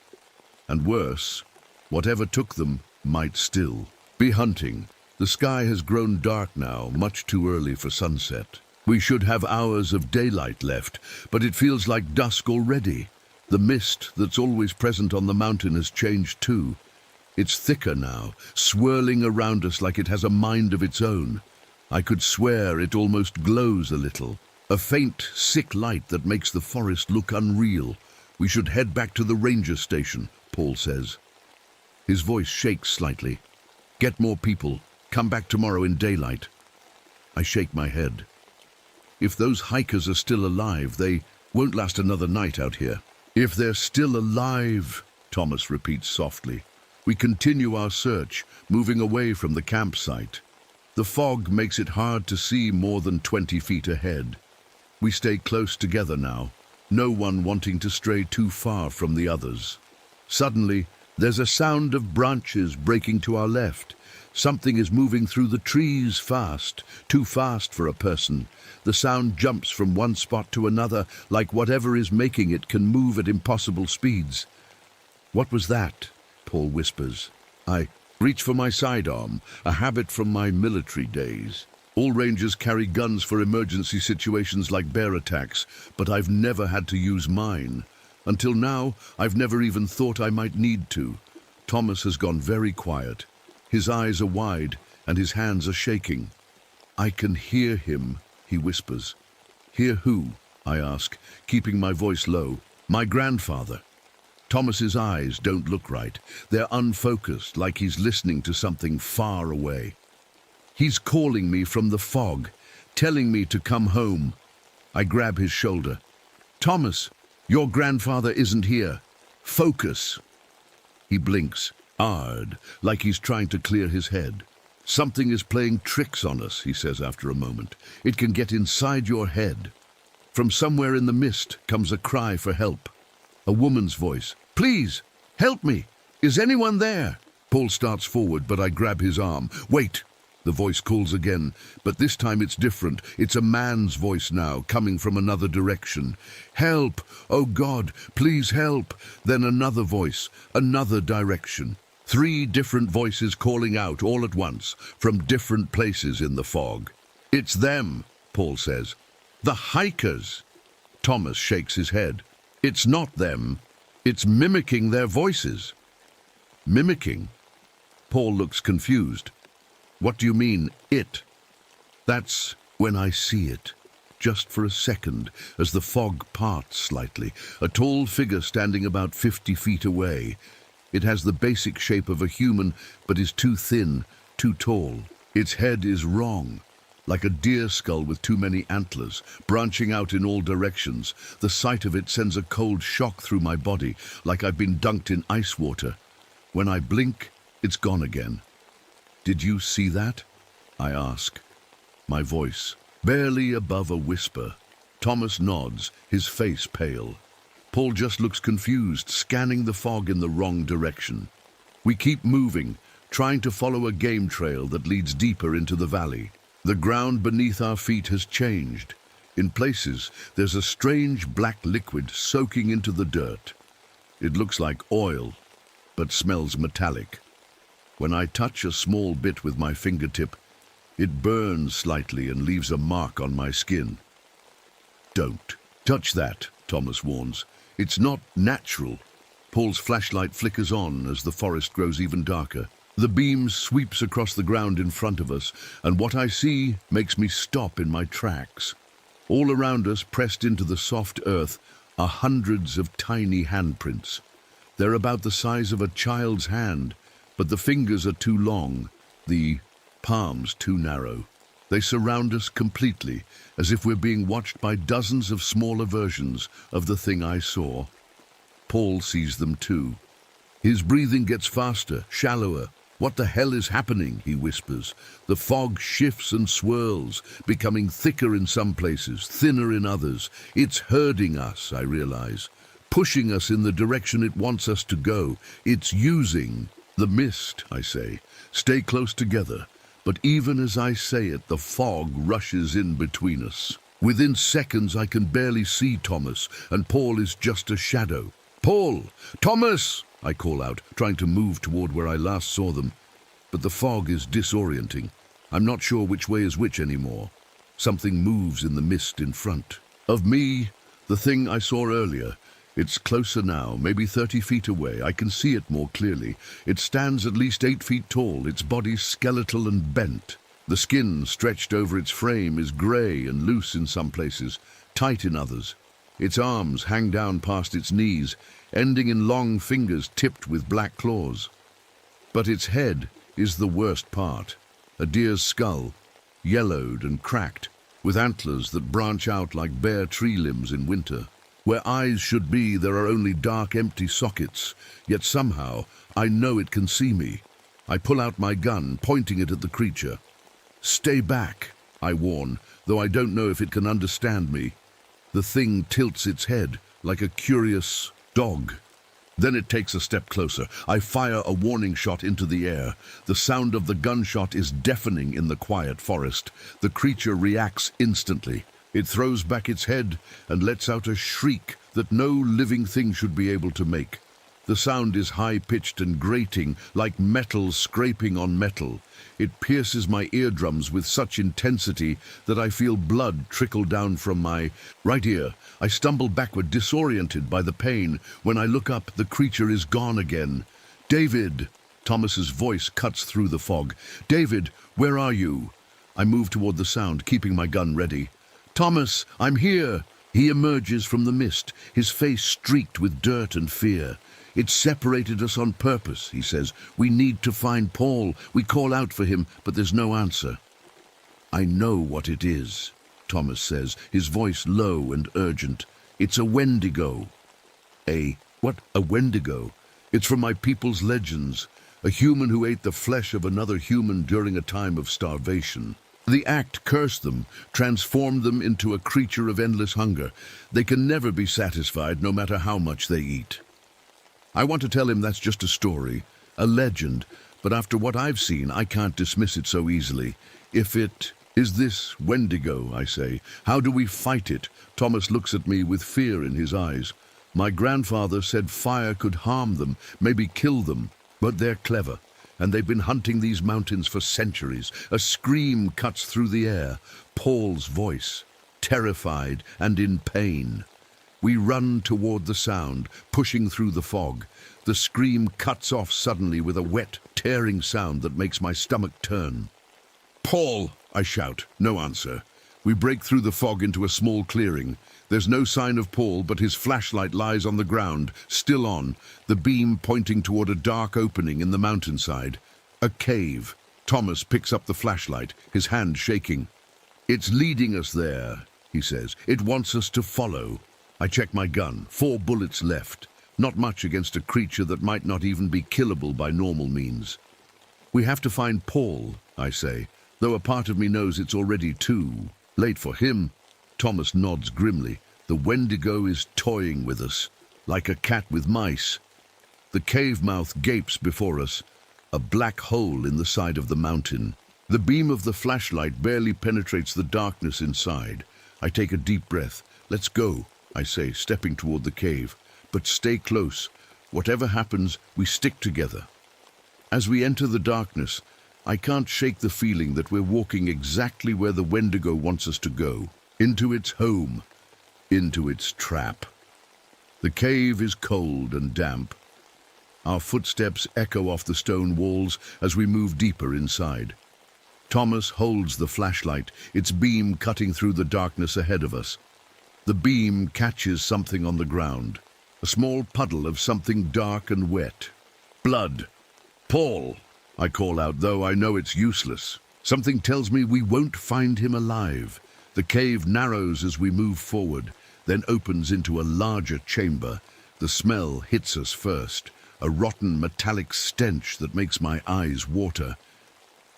And worse, whatever took them might still be hunting. The sky has grown dark now, much too early for sunset. We should have hours of daylight left, but it feels like dusk already. The mist that's always present on the mountain has changed too. It's thicker now, swirling around us like it has a mind of its own. I could swear it almost glows a little. A faint, sick light that makes the forest look unreal. "We should head back to the ranger station," Paul says. His voice shakes slightly. "Get more people. Come back tomorrow in daylight." I shake my head. If those hikers are still alive, they won't last another night out here. "If they're still alive," Thomas repeats softly. We continue our search, moving away from the campsite. The fog makes it hard to see more than 20 feet ahead. We stay close together now, no one wanting to stray too far from the others. Suddenly, there's a sound of branches breaking to our left. Something is moving through the trees fast, too fast for a person. The sound jumps from one spot to another, like whatever is making it can move at impossible speeds. "What was that?" Paul whispers. I reach for my sidearm, a habit from my military days. All rangers carry guns for emergency situations like bear attacks, but I've never had to use mine. Until now, I've never even thought I might need to. Thomas has gone very quiet. His eyes are wide, and his hands are shaking. "I can hear him," he whispers. "Hear who?" I ask, keeping my voice low. "My grandfather." Thomas's eyes don't look right. They're unfocused, like he's listening to something far away. "He's calling me from the fog, telling me to come home." I grab his shoulder. "Thomas, your grandfather isn't here. Focus." He blinks, hard, like he's trying to clear his head. "Something is playing tricks on us," he says after a moment. "It can get inside your head." From somewhere in the mist comes a cry for help. A woman's voice. "Please, Help me! Is anyone there? Paul starts forward, but I grab his arm. Wait! The voice calls again, but this time it's different. It's a man's voice now, coming from another direction. Help! Oh God, please help! Then another voice, another direction. 3 different voices calling out all at once, from different places in the fog. It's them, Paul says. The hikers! Thomas shakes his head. It's not them. It's mimicking their voices. Mimicking? Paul looks confused. What do you mean, it? That's when I see it. Just for a second, as the fog parts slightly, a tall figure standing about 50 feet away. It has the basic shape of a human, but is too thin, too tall. Its head is wrong, like a deer skull with too many antlers, branching out in all directions. The sight of it sends a cold shock through my body, like I've been dunked in ice water. When I blink, it's gone again. Did you see that? I ask. My voice, barely above a whisper. Thomas nods, his face pale. Paul just looks confused, scanning the fog in the wrong direction. We keep moving, trying to follow a game trail that leads deeper into the valley. The ground beneath our feet has changed. In places, there's a strange black liquid soaking into the dirt. It looks like oil, but smells metallic. When I touch a small bit with my fingertip, it burns slightly and leaves a mark on my skin. Don't touch that, Thomas warns. It's not natural. Paul's flashlight flickers on as the forest grows even darker. The beam sweeps across the ground in front of us, and what I see makes me stop in my tracks. All around us, pressed into the soft earth, are hundreds of tiny handprints. They're about the size of a child's hand, but the fingers are too long, the palms too narrow. They surround us completely, as if we're being watched by dozens of smaller versions of the thing I saw. Paul sees them too. His breathing gets faster, shallower. What the hell is happening, he whispers. The fog shifts and swirls, becoming thicker in some places, thinner in others. It's herding us, I realize, pushing us in the direction it wants us to go. It's using the mist, I say. Stay close together. But even as I say it, the fog rushes in between us. Within seconds, I can barely see Thomas, and Paul is just a shadow. Paul! Thomas! I call out, trying to move toward where I last saw them. But the fog is disorienting. I'm not sure which way is which anymore. Something moves in the mist in front of me, the thing I saw earlier. It's closer now, maybe 30 feet away. I can see it more clearly. It stands at least 8 feet tall, its body skeletal and bent. The skin stretched over its frame is grey and loose in some places, tight in others. Its arms hang down past its knees, ending in long fingers tipped with black claws. But its head is the worst part. A deer's skull, yellowed and cracked, with antlers that branch out like bare tree limbs in winter. Where eyes should be, there are only dark, empty sockets, yet somehow I know it can see me. I pull out my gun, pointing it at the creature. Stay back, I warn, though I don't know if it can understand me. The thing tilts its head like a curious dog. Then it takes a step closer. I fire a warning shot into the air. The sound of the gunshot is deafening in the quiet forest. The creature reacts instantly. It throws back its head and lets out a shriek that no living thing should be able to make. The sound is high-pitched and grating, like metal scraping on metal. It pierces my eardrums with such intensity that I feel blood trickle down from my right ear. I stumble backward, disoriented by the pain. When I look up, the creature is gone again. David! Thomas's voice cuts through the fog. David, where are you? I move toward the sound, keeping my gun ready. Thomas, I'm here! He emerges from the mist, his face streaked with dirt and fear. It separated us on purpose, he says. We need to find Paul. We call out for him, but there's no answer. I know what it is, Thomas says, his voice low and urgent. It's a Wendigo. What? A Wendigo? It's from my people's legends. A human who ate the flesh of another human during a time of starvation. The act cursed them, transformed them into a creature of endless hunger. They can never be satisfied, no matter how much they eat. I want to tell him that's just a story, a legend, but after what I've seen, I can't dismiss it so easily. If it is this Wendigo, I say, how do we fight it? Thomas looks at me with fear in his eyes. My grandfather said fire could harm them, maybe kill them, but they're clever, and they've been hunting these mountains for centuries. A scream cuts through the air, Paul's voice, terrified and in pain. We run toward the sound, pushing through the fog. The scream cuts off suddenly with a wet, tearing sound that makes my stomach turn. "Paul!" I shout. No answer. We break through the fog into a small clearing. There's no sign of Paul, but his flashlight lies on the ground, still on, the beam pointing toward a dark opening in the mountainside. A cave. Thomas picks up the flashlight, his hand shaking. "It's leading us there," he says. "It wants us to follow." I check my gun. 4 bullets left. Not much against a creature that might not even be killable by normal means. "We have to find Paul," I say, though a part of me knows it's already too late for him. Thomas nods grimly. The Wendigo is toying with us, like a cat with mice. The cave mouth gapes before us, a black hole in the side of the mountain. The beam of the flashlight barely penetrates the darkness inside. I take a deep breath. "Let's go," I say, stepping toward the cave. "But stay close. Whatever happens, we stick together." As we enter the darkness, I can't shake the feeling that we're walking exactly where the Wendigo wants us to go. Into its home, into its trap. The cave is cold and damp. Our footsteps echo off the stone walls as we move deeper inside. Thomas holds the flashlight, its beam cutting through the darkness ahead of us. The beam catches something on the ground, a small puddle of something dark and wet. Blood. "Paul!" I call out, though I know it's useless. Something tells me we won't find him alive. The cave narrows as we move forward, then opens into a larger chamber. The smell hits us first, a rotten metallic stench that makes my eyes water.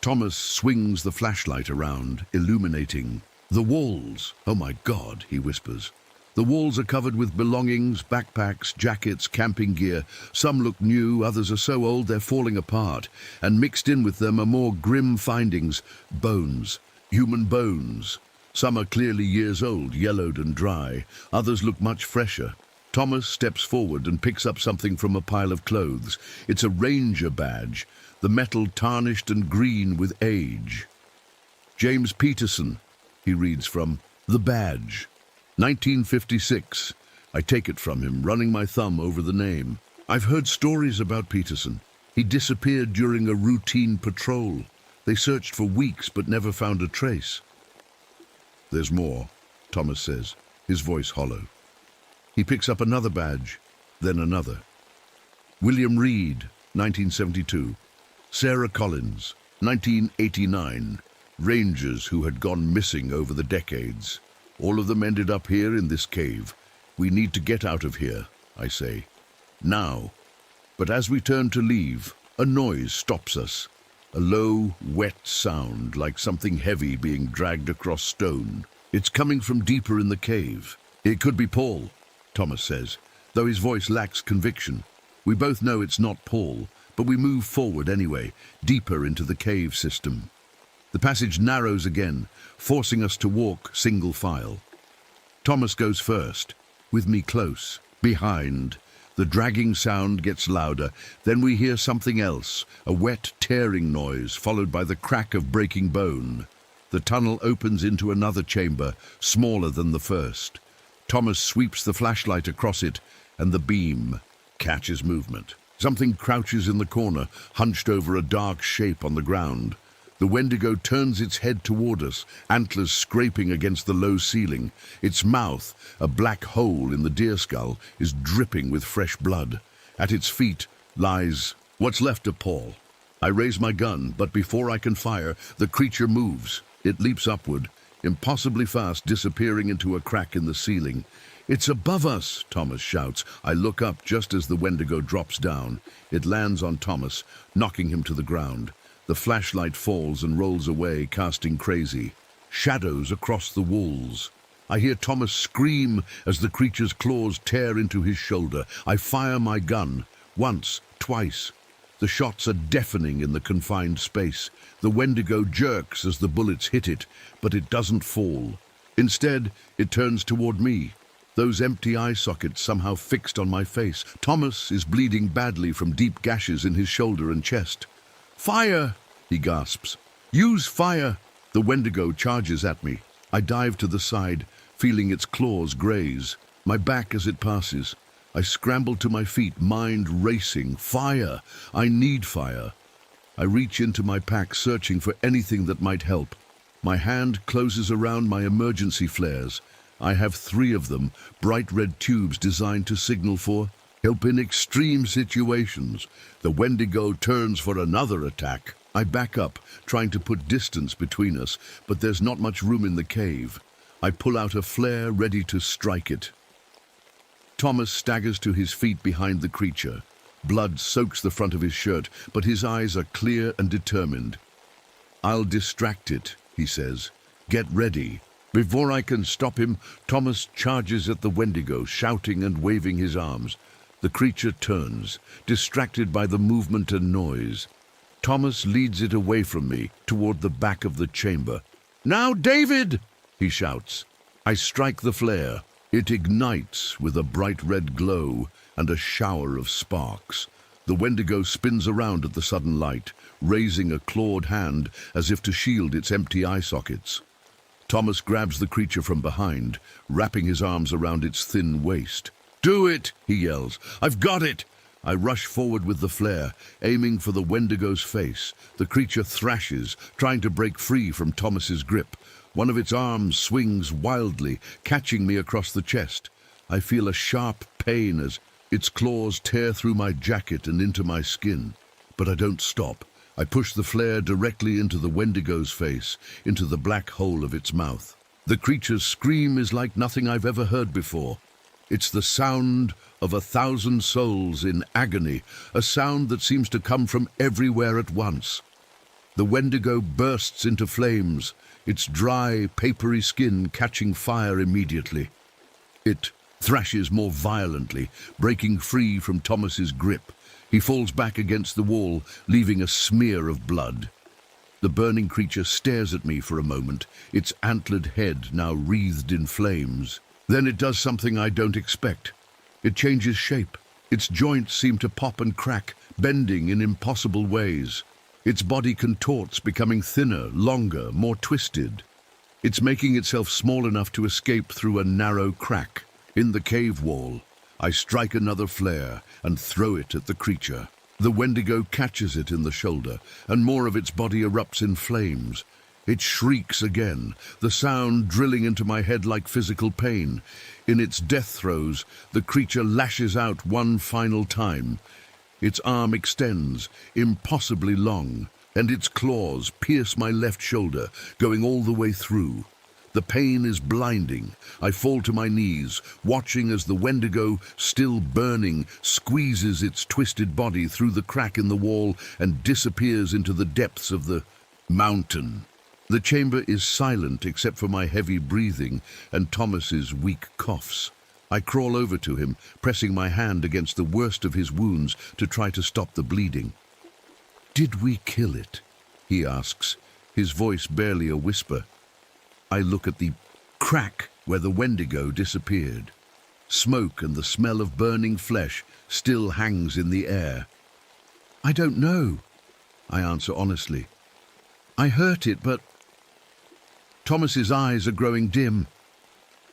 Thomas swings the flashlight around, illuminating the walls. "Oh my God," he whispers. The walls are covered with belongings, backpacks, jackets, camping gear. Some look new, others are so old they're falling apart. And mixed in with them are more grim findings. Bones. Human bones. Some are clearly years old, yellowed and dry. Others look much fresher. Thomas steps forward and picks up something from a pile of clothes. It's a ranger badge, the metal tarnished and green with age. "James Peterson," he reads from the badge. 1956. I take it from him, running my thumb over the name. I've heard stories about Peterson. He disappeared during a routine patrol. They searched for weeks but never found a trace. "There's more," Thomas says, his voice hollow. He picks up another badge, then another. William Reed, 1972. Sarah Collins, 1989. Rangers who had gone missing over the decades. All of them ended up here in this cave. "We need to get out of here," I say. "Now." But as we turn to leave, a noise stops us. A low, wet sound, like something heavy being dragged across stone. It's coming from deeper in the cave. "It could be Paul," Thomas says, though his voice lacks conviction. We both know it's not Paul, but we move forward anyway, deeper into the cave system. The passage narrows again, forcing us to walk single file. Thomas goes first, with me close, behind. The dragging sound gets louder. Then we hear something else, a wet, tearing noise, followed by the crack of breaking bone. The tunnel opens into another chamber, smaller than the first. Thomas sweeps the flashlight across it, and the beam catches movement. Something crouches in the corner, hunched over a dark shape on the ground. The Wendigo turns its head toward us, antlers scraping against the low ceiling. Its mouth, a black hole in the deer skull, is dripping with fresh blood. At its feet lies what's left of Paul. I raise my gun, but before I can fire, the creature moves. It leaps upward, impossibly fast, disappearing into a crack in the ceiling. "It's above us," Thomas shouts. I look up just as the Wendigo drops down. It lands on Thomas, knocking him to the ground. The flashlight falls and rolls away, casting crazy shadows across the walls. I hear Thomas scream as the creature's claws tear into his shoulder. I fire my gun, Once, twice. The shots are deafening in the confined space. The Wendigo jerks as the bullets hit it, but it doesn't fall. Instead, it turns toward me. Those empty eye sockets somehow fixed on my face. Thomas is bleeding badly from deep gashes in his shoulder and chest. "Fire!" he gasps. "Use fire!" The Wendigo charges at me. I dive to the side, feeling its claws graze my back as it passes. I scramble to my feet, mind racing. Fire! I need fire. I reach into my pack, searching for anything that might help. My hand closes around my emergency flares. I have 3 of them, bright red tubes designed to signal for help in extreme situations. The Wendigo turns for another attack. I back up, trying to put distance between us, but there's not much room in the cave. I pull out a flare, ready to strike it. Thomas staggers to his feet behind the creature. Blood soaks the front of his shirt, but his eyes are clear and determined. "I'll distract it," he says. "Get ready." Before I can stop him, Thomas charges at the Wendigo, shouting and waving his arms. The creature turns, distracted by the movement and noise. Thomas leads it away from me, toward the back of the chamber. "Now, David!" he shouts. I strike the flare. It ignites with a bright red glow and a shower of sparks. The Wendigo spins around at the sudden light, raising a clawed hand as if to shield its empty eye sockets. Thomas grabs the creature from behind, wrapping his arms around its thin waist. "Do it!" he yells. "I've got it!" I rush forward with the flare, aiming for the Wendigo's face. The creature thrashes, trying to break free from Thomas's grip. One of its arms swings wildly, catching me across the chest. I feel a sharp pain as its claws tear through my jacket and into my skin. But I don't stop. I push the flare directly into the Wendigo's face, into the black hole of its mouth. The creature's scream is like nothing I've ever heard before. It's the sound of 1,000 souls in agony, a sound that seems to come from everywhere at once. The Wendigo bursts into flames, its dry, papery skin catching fire immediately. It thrashes more violently, breaking free from Thomas's grip. He falls back against the wall, leaving a smear of blood. The burning creature stares at me for a moment, its antlered head now wreathed in flames. Then it does something I don't expect. It changes shape. Its joints seem to pop and crack, bending in impossible ways. Its body contorts, becoming thinner, longer, more twisted. It's making itself small enough to escape through a narrow crack in the cave wall. I strike another flare and throw it at the creature. The Wendigo catches it in the shoulder, and more of its body erupts in flames. It shrieks again, the sound drilling into my head like physical pain. In its death throes, the creature lashes out one final time. Its arm extends, impossibly long, and its claws pierce my left shoulder, going all the way through. The pain is blinding. I fall to my knees, watching as the Wendigo, still burning, squeezes its twisted body through the crack in the wall and disappears into the depths of the mountain. The chamber is silent except for my heavy breathing and Thomas's weak coughs. I crawl over to him, pressing my hand against the worst of his wounds to try to stop the bleeding. "Did we kill it?" he asks, his voice barely a whisper. I look at the crack where the Wendigo disappeared. Smoke and the smell of burning flesh still hangs in the air. "I don't know," I answer honestly. "I hurt it, but—" Thomas's eyes are growing dim.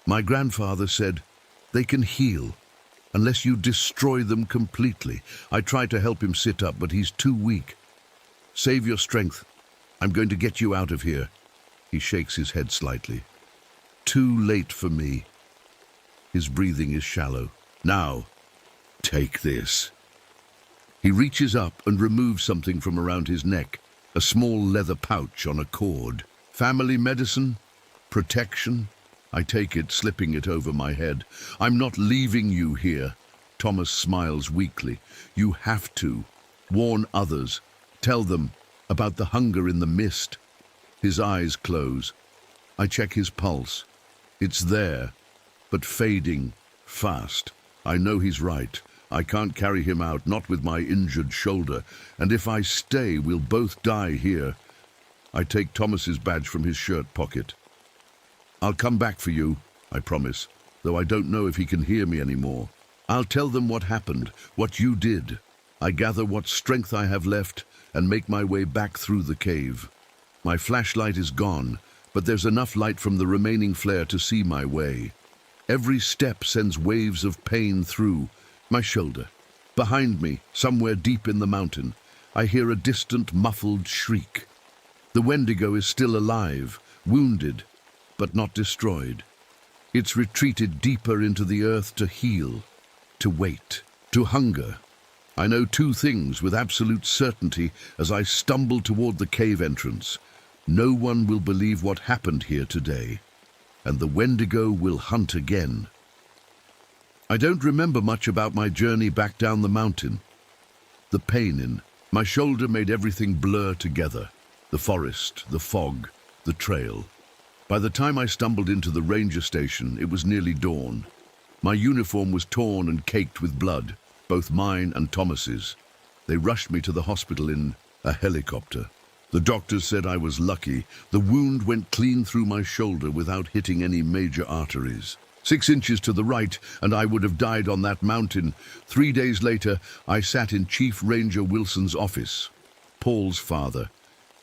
"My grandfather said, they can heal, unless you destroy them completely." I try to help him sit up, but he's too weak. "Save your strength. I'm going to get you out of here." He shakes his head slightly. "Too late for me." His breathing is shallow. "Now, take this." He reaches up and removes something from around his neck, a small leather pouch on a cord. "Family medicine? Protection?" I take it, slipping it over my head. "I'm not leaving you here." Thomas smiles weakly. "You have to. Warn others. Tell them about the hunger in the mist." His eyes close. I check his pulse. It's there, but fading fast. I know he's right. I can't carry him out, not with my injured shoulder, and if I stay, we'll both die here. I take Thomas's badge from his shirt pocket. I'll come back for you, I promise, though I don't know if he can hear me anymore. I'll tell them what happened, what you did. I gather what strength I have left and make my way back through the cave. My flashlight is gone, but there's enough light from the remaining flare to see my way. Every step sends waves of pain through my shoulder. Behind me, somewhere deep in the mountain, I hear a distant, muffled shriek. The Wendigo is still alive, wounded, but not destroyed. It's retreated deeper into the earth to heal, to wait, to hunger. I know two things with absolute certainty as I stumble toward the cave entrance. No one will believe what happened here today, and the Wendigo will hunt again. I don't remember much about my journey back down the mountain. The pain in my shoulder made everything blur together. The forest, the fog, the trail. By the time I stumbled into the ranger station, it was nearly dawn. My uniform was torn and caked with blood, both mine and Thomas's. They rushed me to the hospital in a helicopter. The doctors said I was lucky. The wound went clean through my shoulder without hitting any major arteries. 6 inches to the right, and I would have died on that mountain. 3 days later, I sat in Chief Ranger Wilson's office. Paul's father.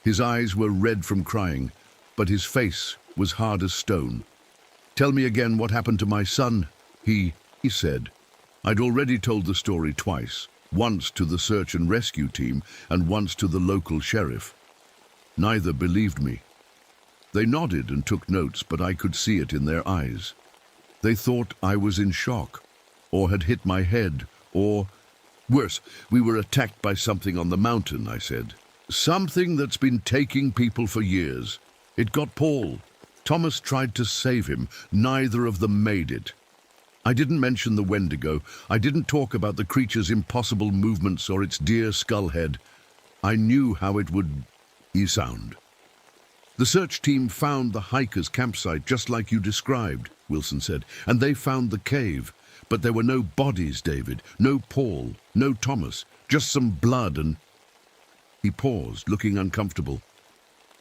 His eyes were red from crying, but his face was hard as stone. "Tell me again what happened to my son," he said. I'd already told the story twice, once to the search and rescue team and once to the local sheriff. Neither believed me. They nodded and took notes, but I could see it in their eyes. They thought I was in shock, or had hit my head, or worse, we were attacked by something on the mountain, I said. Something that's been taking people for years. It got Paul. Thomas tried to save him. Neither of them made it. I didn't mention the Wendigo. I didn't talk about the creature's impossible movements or its deer skull head. I knew how it would sound. The search team found the hikers' campsite just like you described, Wilson said, and they found the cave. But there were no bodies, David, no Paul, no Thomas, just some blood and... He paused, looking uncomfortable,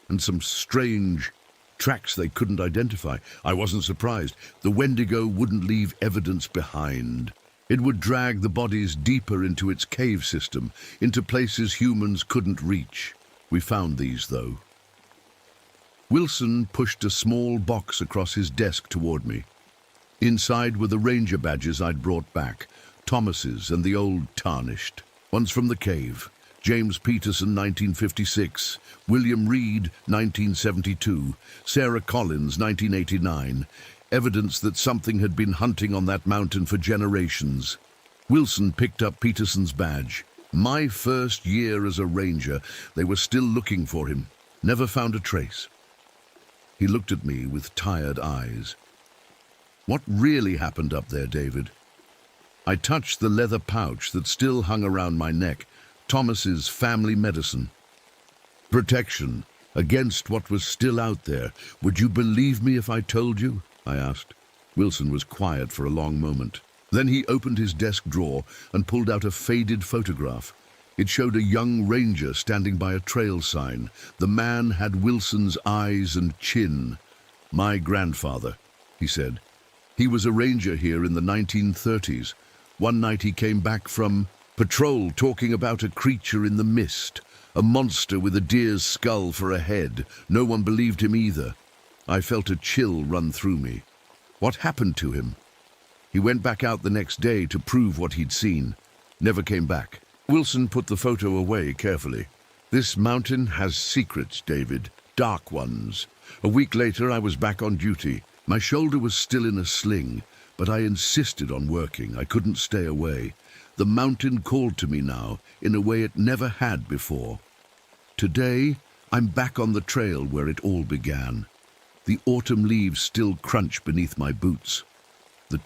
and some strange tracks they couldn't identify. I wasn't surprised. The Wendigo wouldn't leave evidence behind. It would drag the bodies deeper into its cave system, into places humans couldn't reach. We found these, though. Wilson pushed a small box across his desk toward me. Inside were the ranger badges I'd brought back, Thomas's and the old tarnished. One's from the cave. James Peterson, 1956, William Reed, 1972, Sarah Collins, 1989, evidence that something had been hunting on that mountain for generations. Wilson picked up Peterson's badge. My first year as a ranger, they were still looking for him, never found a trace. He looked at me with tired eyes. What really happened up there, David? I touched the leather pouch that still hung around my neck, Thomas's family medicine. Protection against what was still out there. Would you believe me if I told you? I asked. Wilson was quiet for a long moment. Then he opened his desk drawer and pulled out a faded photograph. It showed a young ranger standing by a trail sign. The man had Wilson's eyes and chin. My grandfather, he said. He was a ranger here in the 1930s. One night he came back from patrol talking about a creature in the mist, a monster with a deer's skull for a head. No one believed him either. I felt a chill run through me. What happened to him? He went back out the next day to prove what he'd seen. Never came back. Wilson put the photo away carefully. This mountain has secrets, David. Dark ones. A week later, I was back on duty. My shoulder was still in a sling, but I insisted on working. I couldn't stay away. The mountain called to me now in a way it never had before. Today, I'm back on the trail where it all began. The autumn leaves still crunch beneath my boots. The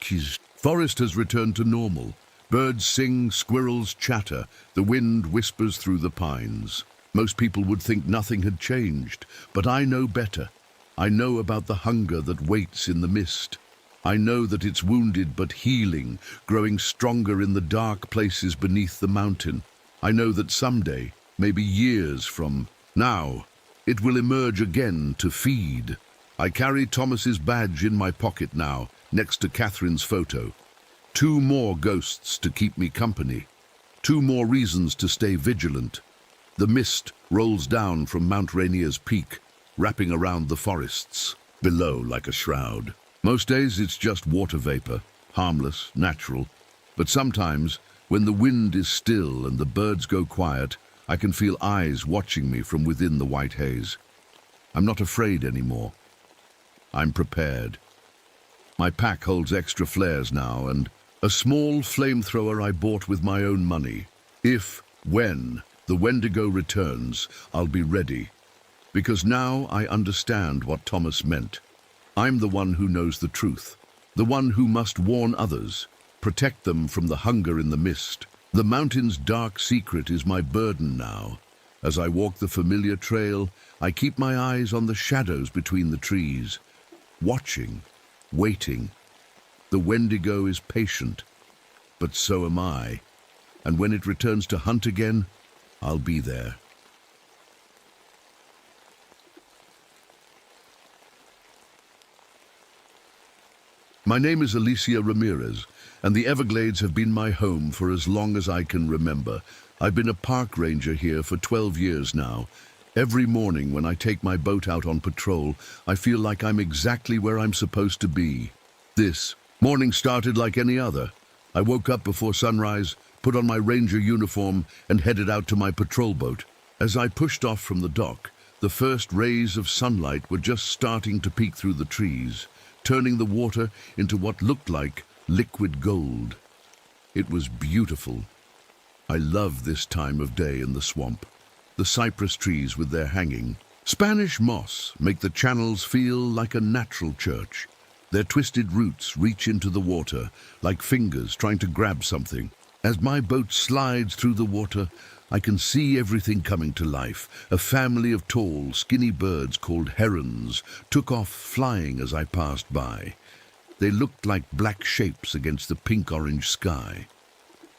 forest has returned to normal. Birds sing, squirrels chatter, the wind whispers through the pines. Most people would think nothing had changed, but I know better. I know about the hunger that waits in the mist. I know that it's wounded but healing, growing stronger in the dark places beneath the mountain. I know that someday, maybe years from now, it will emerge again to feed. I carry Thomas's badge in my pocket now, next to Catherine's photo. 2 more ghosts to keep me company. 2 more reasons to stay vigilant. The mist rolls down from Mount Rainier's peak, wrapping around the forests below like a shroud. Most days it's just water vapor, harmless, natural. But sometimes, when the wind is still and the birds go quiet, I can feel eyes watching me from within the white haze. I'm not afraid anymore. I'm prepared. My pack holds extra flares now and a small flamethrower I bought with my own money. When the Wendigo returns, I'll be ready. Because now I understand what Thomas meant. I'm the one who knows the truth, the one who must warn others, protect them from the hunger in the mist. The mountain's dark secret is my burden now. As I walk the familiar trail, I keep my eyes on the shadows between the trees, watching, waiting. The Wendigo is patient, but so am I. And when it returns to hunt again, I'll be there. My name is Alicia Ramirez, and the Everglades have been my home for as long as I can remember. I've been a park ranger here for 12 years now. Every morning when I take my boat out on patrol, I feel like I'm exactly where I'm supposed to be. This morning started like any other. I woke up before sunrise, put on my ranger uniform, and headed out to my patrol boat. As I pushed off from the dock, the first rays of sunlight were just starting to peek through the trees, turning the water into what looked like liquid gold. It was beautiful. I love this time of day in the swamp. The cypress trees with their hanging Spanish moss make the channels feel like a natural church. Their twisted roots reach into the water like fingers trying to grab something. As my boat slides through the water, I can see everything coming to life. A family of tall, skinny birds called herons took off flying as I passed by. They looked like black shapes against the pink-orange sky.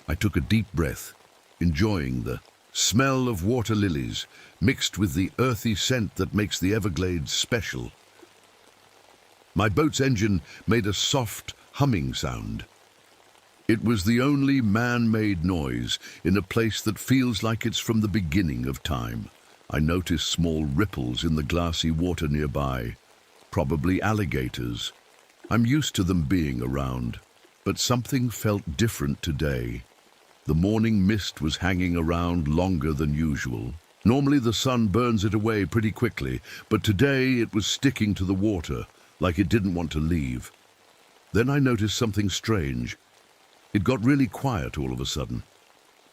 I took a deep breath, enjoying the smell of water lilies mixed with the earthy scent that makes the Everglades special. My boat's engine made a soft humming sound. It was the only man-made noise in a place that feels like it's from the beginning of time. I noticed small ripples in the glassy water nearby, probably alligators. I'm used to them being around, but something felt different today. The morning mist was hanging around longer than usual. Normally the sun burns it away pretty quickly, but today it was sticking to the water, like it didn't want to leave. Then I noticed something strange. It got really quiet all of a sudden.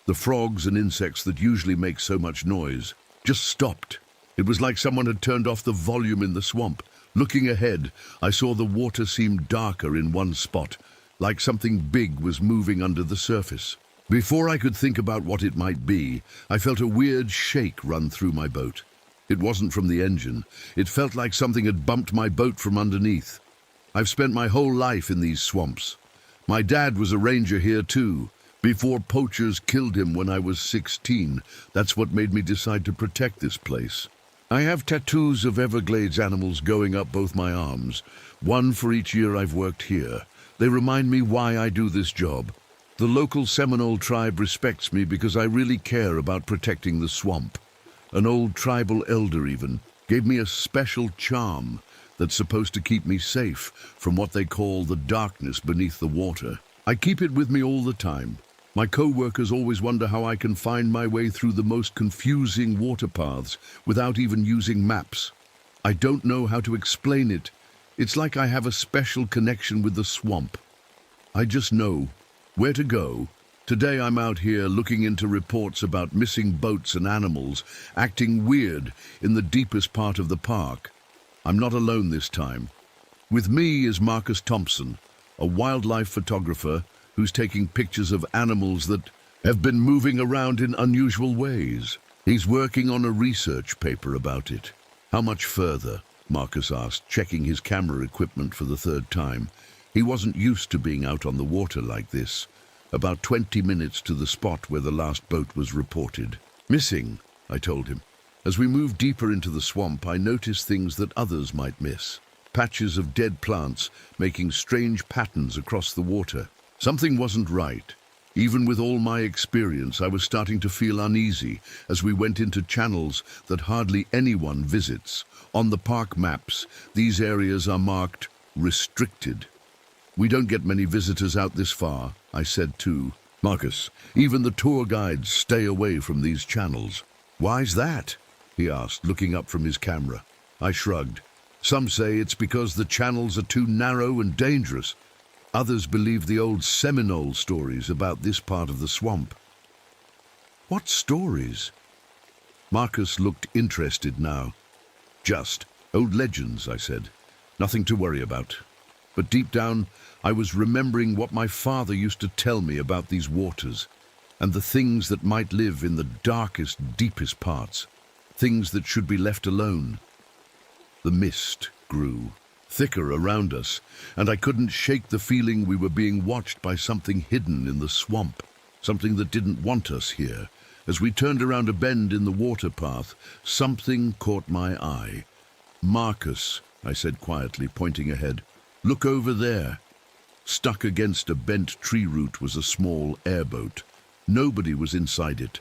The frogs and insects that usually make so much noise just stopped. It was like someone had turned off the volume in the swamp. Looking ahead, I saw the water seem darker in one spot, like something big was moving under the surface. Before I could think about what it might be, I felt a weird shake run through my boat. It wasn't from the engine. It felt like something had bumped my boat from underneath. I've spent my whole life in these swamps. My dad was a ranger here too, before poachers killed him when I was 16. That's what made me decide to protect this place. I have tattoos of Everglades animals going up both my arms, one for each year I've worked here. They remind me why I do this job. The local Seminole tribe respects me because I really care about protecting the swamp. An old tribal elder even gave me a special charm that's supposed to keep me safe from what they call the darkness beneath the water. I keep it with me all the time. My co-workers always wonder how I can find my way through the most confusing water paths without even using maps. I don't know how to explain it. It's like I have a special connection with the swamp. I just know where to go. Today I'm out here looking into reports about missing boats and animals acting weird in the deepest part of the park. I'm not alone this time. With me is Marcus Thompson, a wildlife photographer who's taking pictures of animals that have been moving around in unusual ways. He's working on a research paper about it. How much further? Marcus asked, checking his camera equipment for the third time. He wasn't used to being out on the water like this, about 20 minutes to the spot where the last boat was reported. Missing, I told him. As we moved deeper into the swamp, I noticed things that others might miss. Patches of dead plants making strange patterns across the water. Something wasn't right. Even with all my experience, I was starting to feel uneasy as we went into channels that hardly anyone visits. On the park maps, these areas are marked restricted. We don't get many visitors out this far, I said too. Marcus, even the tour guides stay away from these channels. Why's that? He asked, looking up from his camera. I shrugged. Some say it's because the channels are too narrow and dangerous. Others believe the old Seminole stories about this part of the swamp. What stories? Marcus looked interested now. Just old legends, I said. Nothing to worry about. But deep down, I was remembering what my father used to tell me about these waters, and the things that might live in the darkest, deepest parts, things that should be left alone. The mist grew thicker around us, and I couldn't shake the feeling we were being watched by something hidden in the swamp, something that didn't want us here. As we turned around a bend in the water path, something caught my eye. Marcus, I said quietly, pointing ahead. Look over there. Stuck against a bent tree root was a small airboat. Nobody was inside it.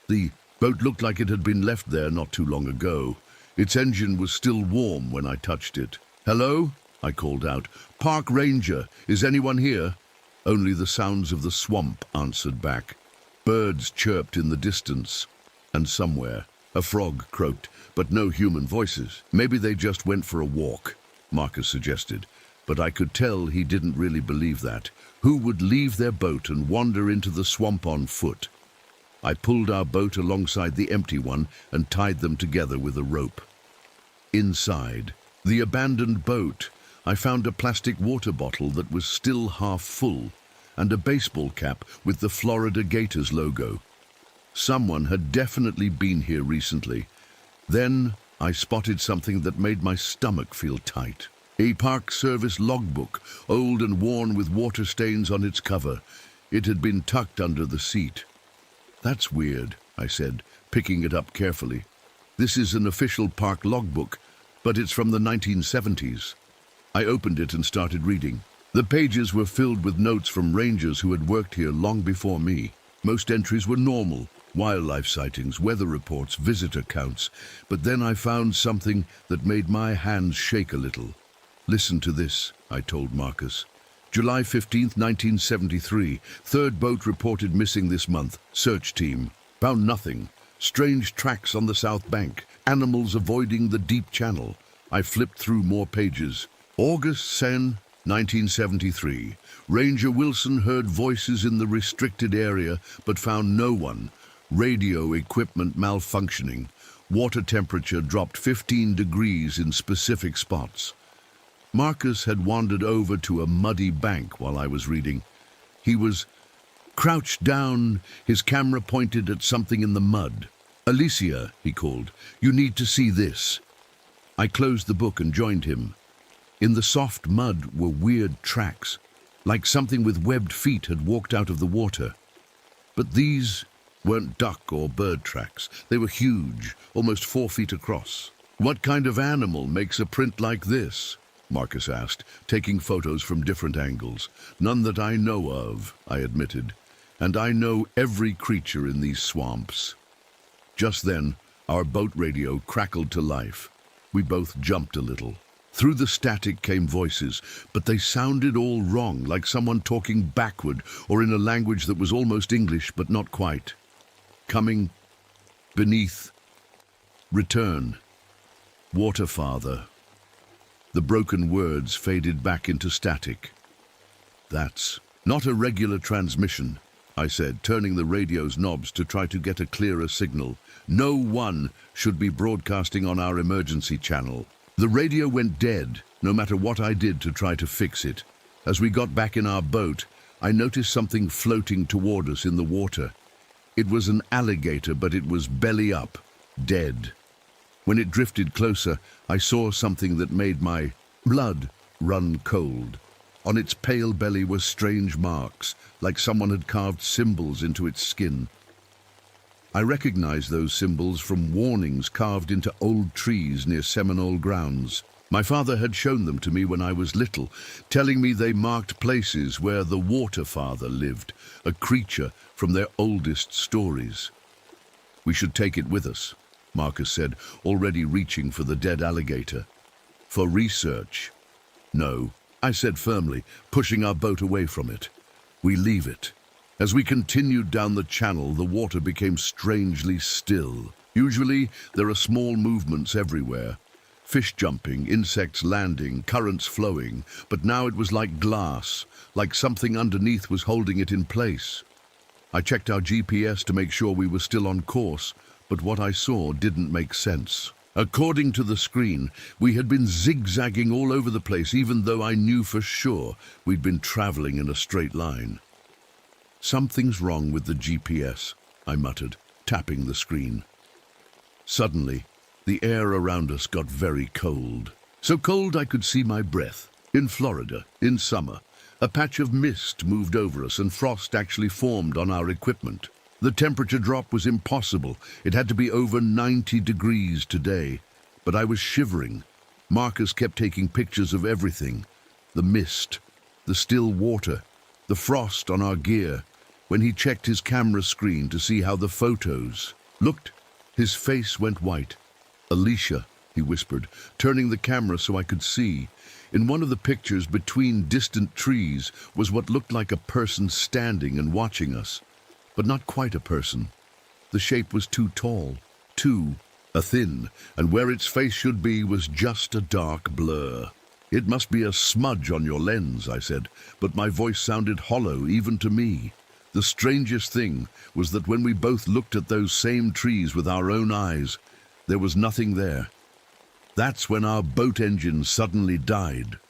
The boat looked like it had been left there not too long ago. Its engine was still warm when I touched it. Hello? I called out. Park Ranger, is anyone here? Only the sounds of the swamp answered back. Birds chirped in the distance, and somewhere a frog croaked, but no human voices. Maybe they just went for a walk, Marcus suggested. But I could tell he didn't really believe that. Who would leave their boat and wander into the swamp on foot? I pulled our boat alongside the empty one and tied them together with a rope. Inside the abandoned boat, I found a plastic water bottle that was still half full and a baseball cap with the Florida Gators logo. Someone had definitely been here recently. Then I spotted something that made my stomach feel tight. A Park Service logbook, old and worn with water stains on its cover. It had been tucked under the seat. That's weird, I said, picking it up carefully. This is an official park logbook, but it's from the 1970s. I opened it and started reading. The pages were filled with notes from rangers who had worked here long before me. Most entries were normal, wildlife sightings, weather reports, visitor counts. But then I found something that made my hands shake a little. Listen to this, I told Marcus. July 15th, 1973. Third boat reported missing this month. Search team. Found nothing. Strange tracks on the south bank. Animals avoiding the deep channel. I flipped through more pages. August 10, 1973. Ranger Wilson heard voices in the restricted area but found no one. Radio equipment malfunctioning. Water temperature dropped 15 degrees in specific spots. Marcus had wandered over to a muddy bank while I was reading. He was crouched down, his camera pointed at something in the mud. Alicia, he called, you need to see this. I closed the book and joined him. In the soft mud were weird tracks, like something with webbed feet had walked out of the water. But these weren't duck or bird tracks. They were huge, almost 4 feet across. What kind of animal makes a print like this? Marcus asked, taking photos from different angles. None that I know of, I admitted, and I know every creature in these swamps. Just then, our boat radio crackled to life. We both jumped a little. Through the static came voices, but they sounded all wrong, like someone talking backward or in a language that was almost English, but not quite. Coming, beneath, return, Waterfather. The broken words faded back into static. That's not a regular transmission, I said, turning the radio's knobs to try to get a clearer signal. No one should be broadcasting on our emergency channel. The radio went dead, no matter what I did to try to fix it. As we got back in our boat, I noticed something floating toward us in the water. It was an alligator, but it was belly up, dead. When it drifted closer, I saw something that made my blood run cold. On its pale belly were strange marks, like someone had carved symbols into its skin. I recognized those symbols from warnings carved into old trees near Seminole grounds. My father had shown them to me when I was little, telling me they marked places where the Water Father lived, a creature from their oldest stories. "We should take it with us," Marcus said, already reaching for the dead alligator. "For research." "No," I said firmly, pushing our boat away from it. "We leave it." As we continued down the channel, the water became strangely still. Usually, there are small movements everywhere. Fish jumping, insects landing, currents flowing, but now it was like glass, like something underneath was holding it in place. I checked our GPS to make sure we were still on course, but what I saw didn't make sense. According to the screen, we had been zigzagging all over the place, even though I knew for sure we'd been traveling in a straight line. "Something's wrong with the GPS," I muttered, tapping the screen. Suddenly, the air around us got very cold. So cold I could see my breath. In Florida, in summer, a patch of mist moved over us and frost actually formed on our equipment. The temperature drop was impossible. It had to be over 90 degrees today. But I was shivering. Marcus kept taking pictures of everything. The mist, the still water, the frost on our gear. When he checked his camera screen to see how the photos looked, his face went white. "Alicia," he whispered, turning the camera so I could see. In one of the pictures, between distant trees, was what looked like a person standing and watching us. But not quite a person. The shape was too tall, too thin, and where its face should be was just a dark blur. "It must be a smudge on your lens," I said, but my voice sounded hollow even to me. The strangest thing was that when we both looked at those same trees with our own eyes, there was nothing there. That's when our boat engine suddenly died.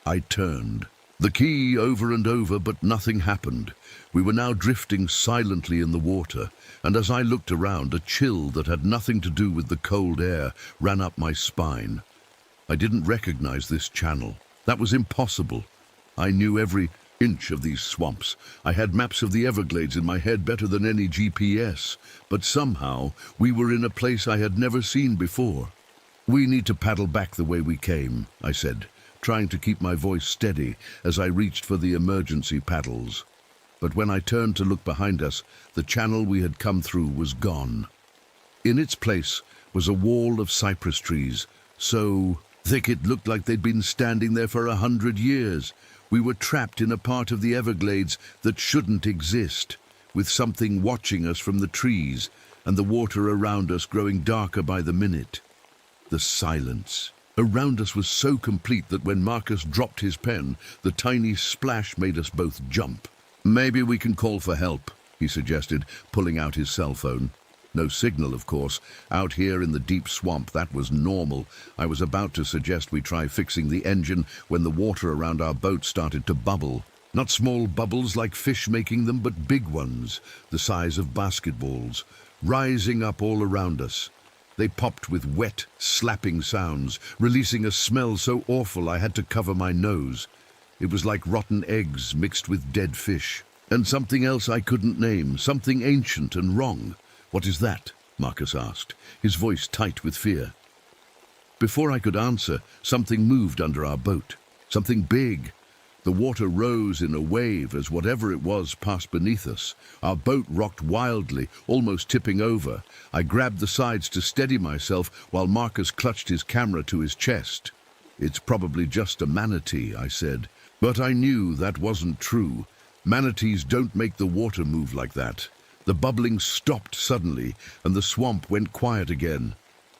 I turned the key over and over, but nothing happened. We were now drifting silently in the water, and as I looked around, a chill that had nothing to do with the cold air ran up my spine. I didn't recognize this channel. That was impossible. I knew every inch of these swamps. I had maps of the Everglades in my head better than any GPS, but somehow we were in a place I had never seen before. "We need to paddle back the way we came," I said, trying to keep my voice steady as I reached for the emergency paddles. But when I turned to look behind us, the channel we had come through was gone. In its place was a wall of cypress trees, so thick it looked like they'd been standing there for 100 years. We were trapped in a part of the Everglades that shouldn't exist, with something watching us from the trees, and the water around us growing darker by the minute. The silence around us was so complete that when Marcus dropped his pen, the tiny splash made us both jump. "Maybe we can call for help," he suggested, pulling out his cell phone. No signal, of course. Out here in the deep swamp, that was normal. I was about to suggest we try fixing the engine when the water around our boat started to bubble. Not small bubbles like fish making them, but big ones, the size of basketballs, rising up all around us. They popped with wet, slapping sounds, releasing a smell so awful I had to cover my nose. It was like rotten eggs mixed with dead fish. And something else I couldn't name, something ancient and wrong. "What is that?" Marcus asked, his voice tight with fear. Before I could answer, something moved under our boat. Something big. The water rose in a wave as whatever it was passed beneath us. Our boat rocked wildly, almost tipping over. I grabbed the sides to steady myself while Marcus clutched his camera to his chest. "It's probably just a manatee," I said. But I knew that wasn't true. Manatees don't make the water move like that. The bubbling stopped suddenly, and the swamp went quiet again.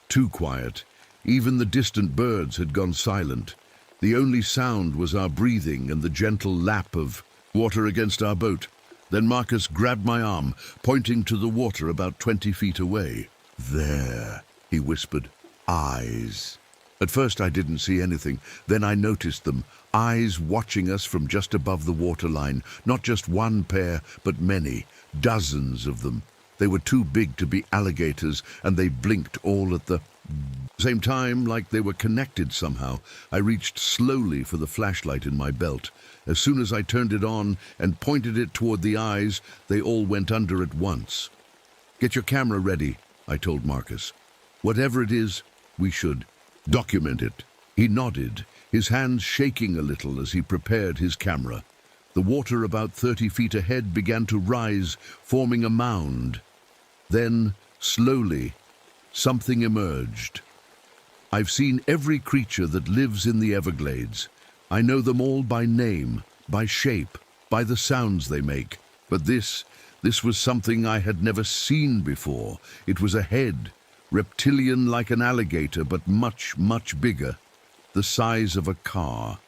Too quiet. Even the distant birds had gone silent. The only sound was our breathing and the gentle lap of water against our boat. Then Marcus grabbed my arm, pointing to the water about 20 feet away. "There," he whispered. "Eyes." At first I didn't see anything. Then I noticed them, eyes watching us from just above the waterline. Not just one pair, but many, dozens of them. They were too big to be alligators, and they blinked all at the Same time, like they were connected somehow, I reached slowly for the flashlight in my belt. As soon as I turned it on and pointed it toward the eyes, they all went under at once. "Get your camera ready," I told Marcus. "Whatever it is, we should document it." He nodded, his hands shaking a little as he prepared his camera. The water about 30 feet ahead began to rise, forming a mound. Then, slowly, something emerged. I've seen every creature that lives in the Everglades. I know them all by name, by shape, by the sounds they make. But this was something I had never seen before. It was a head, reptilian like an alligator, but much, much bigger, the size of a car.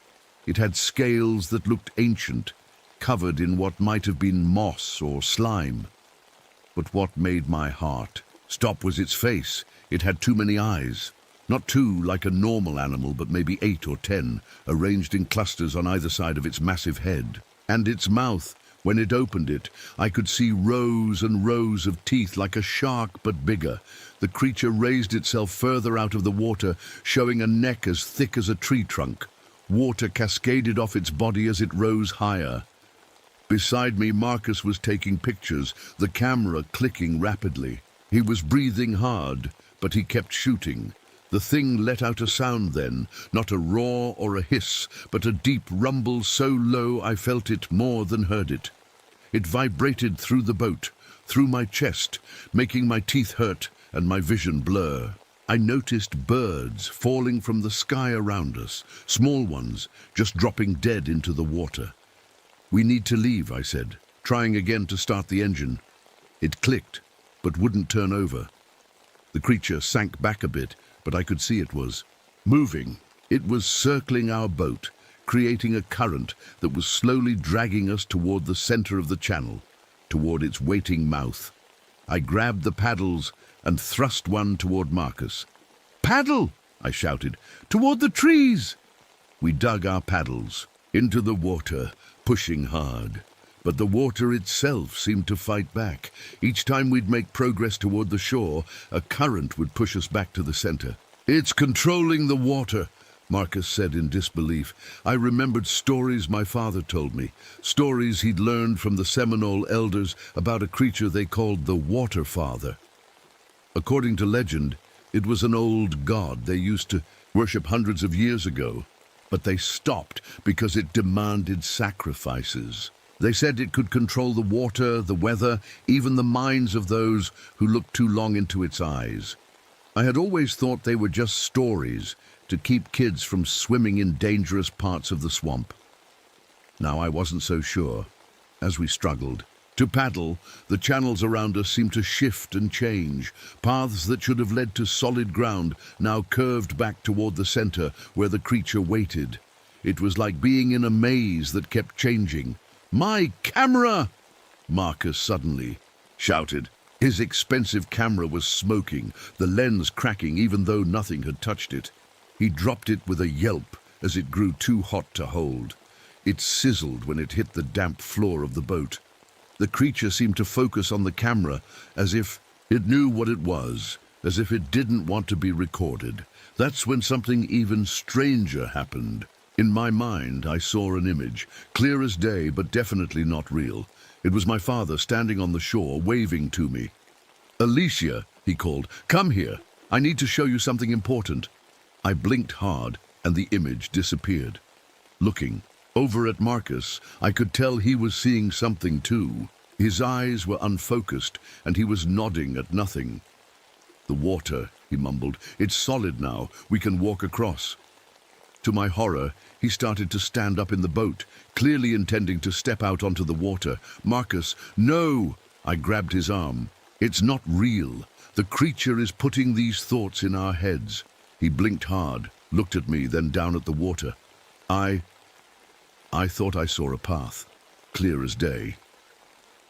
It had scales that looked ancient, covered in what might have been moss or slime. But what made my heart stop was its face. It had too many eyes. Not two like a normal animal, but maybe 8 or 10, arranged in clusters on either side of its massive head. And its mouth, when it opened it, I could see rows and rows of teeth like a shark, but bigger. The creature raised itself further out of the water, showing a neck as thick as a tree trunk. Water cascaded off its body as it rose higher. Beside me, Marcus was taking pictures, the camera clicking rapidly. He was breathing hard, but he kept shooting. The thing let out a sound then, not a roar or a hiss, but a deep rumble so low I felt it more than heard it. It vibrated through the boat, through my chest, making my teeth hurt and my vision blur. I noticed birds falling from the sky around us, small ones, just dropping dead into the water. "We need to leave," I said, trying again to start the engine. It clicked, but wouldn't turn over. The creature sank back a bit, but I could see it was moving. It was circling our boat, creating a current that was slowly dragging us toward the center of the channel, toward its waiting mouth. I grabbed the paddles and thrust one toward Marcus. "Paddle!" I shouted. "Toward the trees!" We dug our paddles into the water, pushing hard. But the water itself seemed to fight back. Each time we'd make progress toward the shore, a current would push us back to the center. "It's controlling the water," Marcus said in disbelief. I remembered stories my father told me, stories he'd learned from the Seminole elders about a creature they called the Water Father. According to legend, it was an old god they used to worship hundreds of years ago, but they stopped because it demanded sacrifices. They said it could control the water, the weather, even the minds of those who looked too long into its eyes. I had always thought they were just stories to keep kids from swimming in dangerous parts of the swamp. Now I wasn't so sure. As we struggled to paddle, the channels around us seemed to shift and change. Paths that should have led to solid ground now curved back toward the center where the creature waited. It was like being in a maze that kept changing. "My camera!" Marcus suddenly shouted. His expensive camera was smoking, the lens cracking even though nothing had touched it. He dropped it with a yelp as it grew too hot to hold. It sizzled when it hit the damp floor of the boat. The creature seemed to focus on the camera as if it knew what it was, as if it didn't want to be recorded. That's when something even stranger happened. In my mind, I saw an image, clear as day, but definitely not real. It was my father standing on the shore, waving to me. "Alicia," he called, "come here. I need to show you something important." I blinked hard, and the image disappeared. Looking over at Marcus, I could tell he was seeing something too. His eyes were unfocused, and he was nodding at nothing. "The water," he mumbled. "It's solid now. We can walk across." To my horror, he started to stand up in the boat, clearly intending to step out onto the water. "Marcus, no!" I grabbed his arm. "It's not real. The creature is putting these thoughts in our heads." He blinked hard, looked at me, then down at the water. I thought I saw a path, clear as day.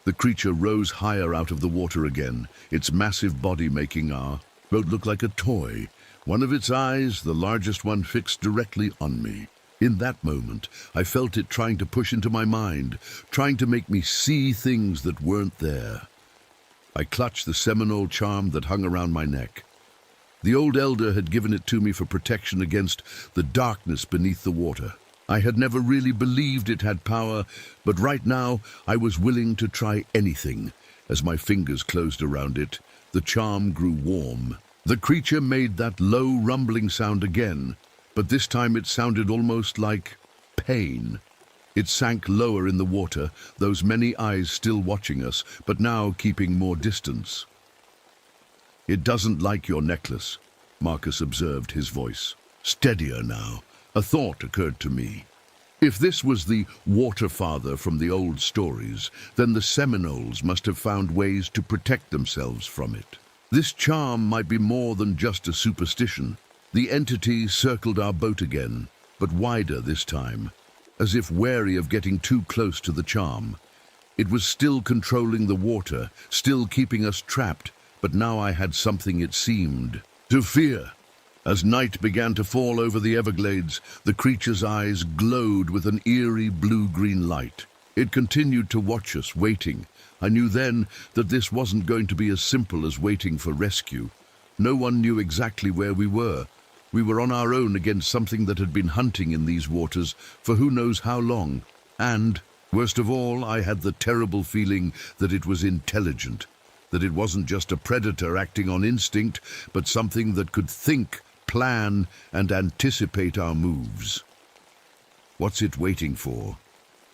The creature rose higher out of the water again, its massive body making our boat look like a toy. One of its eyes, the largest one, fixed directly on me. In that moment, I felt it trying to push into my mind, trying to make me see things that weren't there. I clutched the Seminole charm that hung around my neck. The old elder had given it to me for protection against the darkness beneath the water. I had never really believed it had power, but right now I was willing to try anything. As my fingers closed around it, the charm grew warm. The creature made that low rumbling sound again, but this time it sounded almost like pain. It sank lower in the water, those many eyes still watching us, but now keeping more distance. "It doesn't like your necklace," Marcus observed, his voice steadier now. A thought occurred to me. If this was the Water Father from the old stories, then the Seminoles must have found ways to protect themselves from it. This charm might be more than just a superstition. The entity circled our boat again, but wider this time, as if wary of getting too close to the charm. It was still controlling the water, still keeping us trapped, but now I had something, it seemed, to fear. As night began to fall over the Everglades, the creature's eyes glowed with an eerie blue-green light. It continued to watch us, waiting. I knew then that this wasn't going to be as simple as waiting for rescue. No one knew exactly where we were. We were on our own against something that had been hunting in these waters for who knows how long. And, worst of all, I had the terrible feeling that it was intelligent, that it wasn't just a predator acting on instinct, but something that could think, plan, and anticipate our moves. "What's it waiting for?"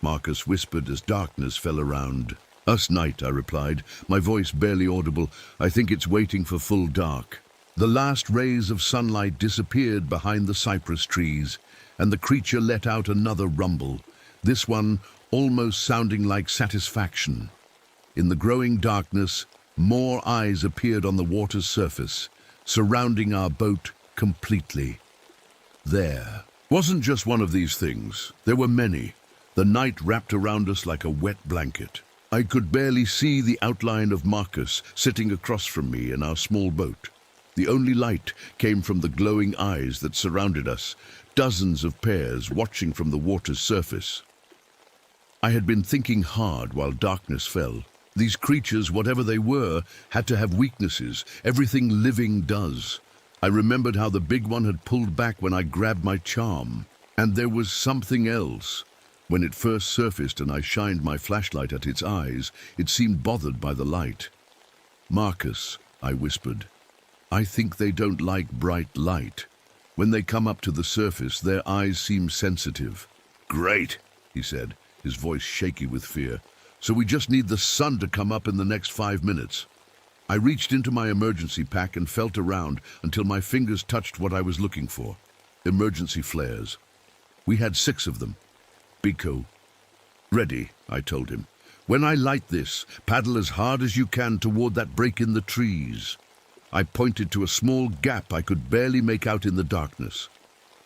Marcus whispered as darkness fell around us. "Night," I replied, my voice barely audible. "I think it's waiting for full dark." The last rays of sunlight disappeared behind the cypress trees, and the creature let out another rumble, this one almost sounding like satisfaction. In the growing darkness, more eyes appeared on the water's surface, surrounding our boat completely. There wasn't just one of these things. There were many. The night wrapped around us like a wet blanket. I could barely see the outline of Marcus sitting across from me in our small boat. The only light came from the glowing eyes that surrounded us, dozens of pairs watching from the water's surface. I had been thinking hard while darkness fell. These creatures, whatever they were, had to have weaknesses. Everything living does. I remembered how the big one had pulled back when I grabbed my charm. And there was something else. When it first surfaced and I shined my flashlight at its eyes, it seemed bothered by the light. "Marcus," I whispered, "I think they don't like bright light. When they come up to the surface, their eyes seem sensitive." "Great," he said, his voice shaky with fear. "So we just need the sun to come up in the next 5 minutes." I reached into my emergency pack and felt around until my fingers touched what I was looking for. Emergency flares. We had 6 of them. "Biko." "Ready," I told him. "When I light this, paddle as hard as you can toward that break in the trees." I pointed to a small gap I could barely make out in the darkness.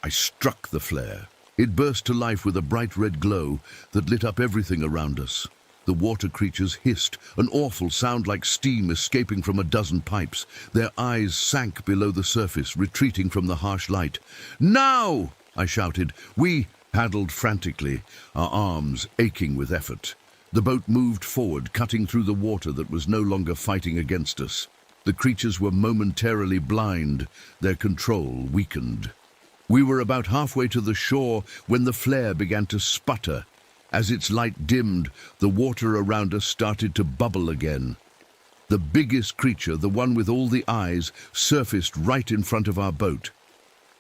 I struck the flare. It burst to life with a bright red glow that lit up everything around us. The water creatures hissed, an awful sound like steam escaping from a dozen pipes. Their eyes sank below the surface, retreating from the harsh light. "Now!" I shouted. We paddled frantically, our arms aching with effort. The boat moved forward, cutting through the water that was no longer fighting against us. The creatures were momentarily blind, their control weakened. We were about halfway to the shore when the flare began to sputter. As its light dimmed, the water around us started to bubble again. The biggest creature, the one with all the eyes, surfaced right in front of our boat.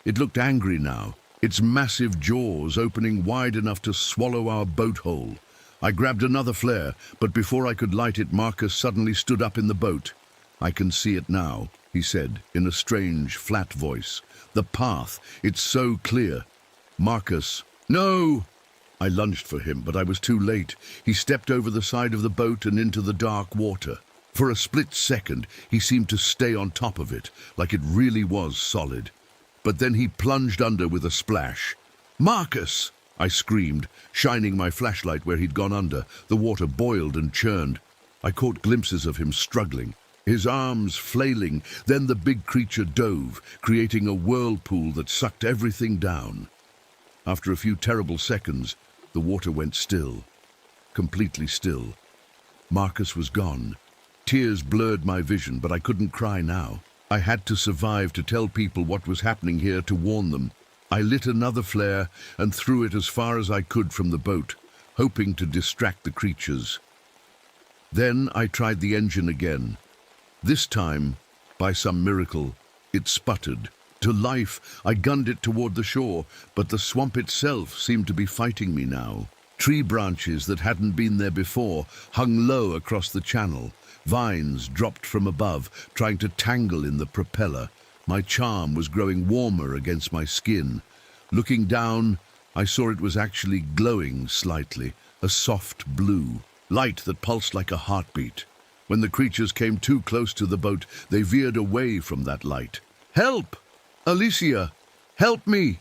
It looked angry now, its massive jaws opening wide enough to swallow our boat whole. I grabbed another flare, but before I could light it, Marcus suddenly stood up in the boat. "I can see it now," he said in a strange, flat voice. "The path, it's so clear." "Marcus." "No!" I lunged for him, but I was too late. He stepped over the side of the boat and into the dark water. For a split second, he seemed to stay on top of it, like it really was solid. But then he plunged under with a splash. "Marcus!" I screamed, shining my flashlight where he'd gone under. The water boiled and churned. I caught glimpses of him struggling, his arms flailing. Then the big creature dove, creating a whirlpool that sucked everything down. After a few terrible seconds, the water went still, completely still. Marcus was gone. Tears blurred my vision, but I couldn't cry now. I had to survive to tell people what was happening here, to warn them. I lit another flare and threw it as far as I could from the boat, hoping to distract the creatures. Then I tried the engine again. This time, by some miracle, it sputtered. To life, I gunned it toward the shore, but the swamp itself seemed to be fighting me now. Tree branches that hadn't been there before hung low across the channel. Vines dropped from above, trying to tangle in the propeller. My charm was growing warmer against my skin. Looking down, I saw it was actually glowing slightly, a soft blue, light that pulsed like a heartbeat. When the creatures came too close to the boat, they veered away from that light. "Help! Alicia! Help me!"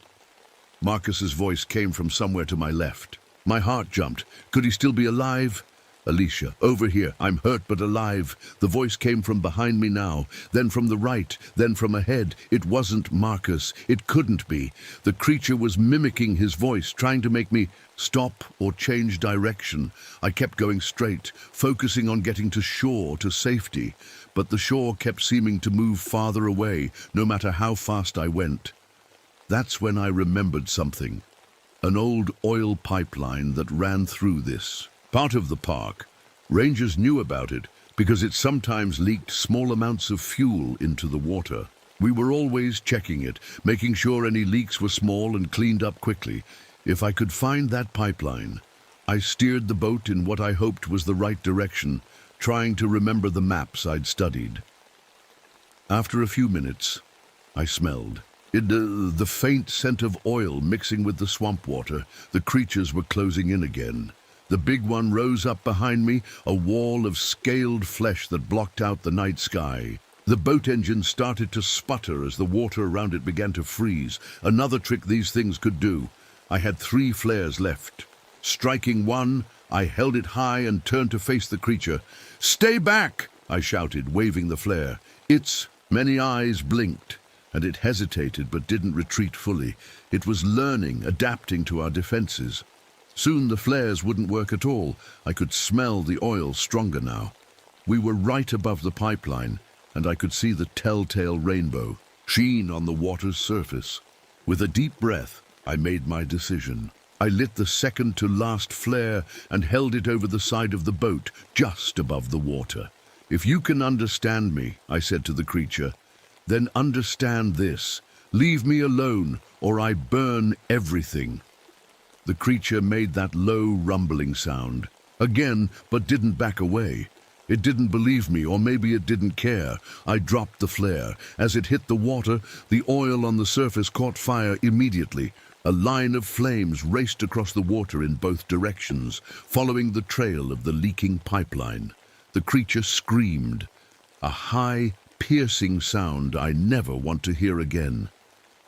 Marcus's voice came from somewhere to my left. My heart jumped. Could he still be alive? "Alicia, over here. I'm hurt but alive." The voice came from behind me now, then from the right, then from ahead. It wasn't Marcus. It couldn't be. The creature was mimicking his voice, trying to make me stop or change direction. I kept going straight, focusing on getting to shore, to safety. But the shore kept seeming to move farther away, no matter how fast I went. That's when I remembered something. An old oil pipeline that ran through this part of the park. Rangers knew about it because it sometimes leaked small amounts of fuel into the water. We were always checking it, making sure any leaks were small and cleaned up quickly. If I could find that pipeline, I steered the boat in what I hoped was the right direction, trying to remember the maps I'd studied. After a few minutes, I smelled. The faint scent of oil mixing with the swamp water. The creatures were closing in again. The big one rose up behind me, a wall of scaled flesh that blocked out the night sky. The boat engine started to sputter as the water around it began to freeze. Another trick these things could do. I had 3 flares left. Striking one, I held it high and turned to face the creature. "Stay back!" I shouted, waving the flare. Its many eyes blinked, and it hesitated but didn't retreat fully. It was learning, adapting to our defenses. Soon the flares wouldn't work at all. I could smell the oil stronger now. We were right above the pipeline, and I could see the telltale rainbow sheen on the water's surface. With a deep breath, I made my decision. I lit the second to last flare and held it over the side of the boat, just above the water. "If you can understand me," I said to the creature, "then understand this. Leave me alone, or I burn everything." The creature made that low, rumbling sound again, but didn't back away. It didn't believe me, or maybe it didn't care. I dropped the flare. As it hit the water, the oil on the surface caught fire immediately. A line of flames raced across the water in both directions, following the trail of the leaking pipeline. The creature screamed, a high, piercing sound I never want to hear again.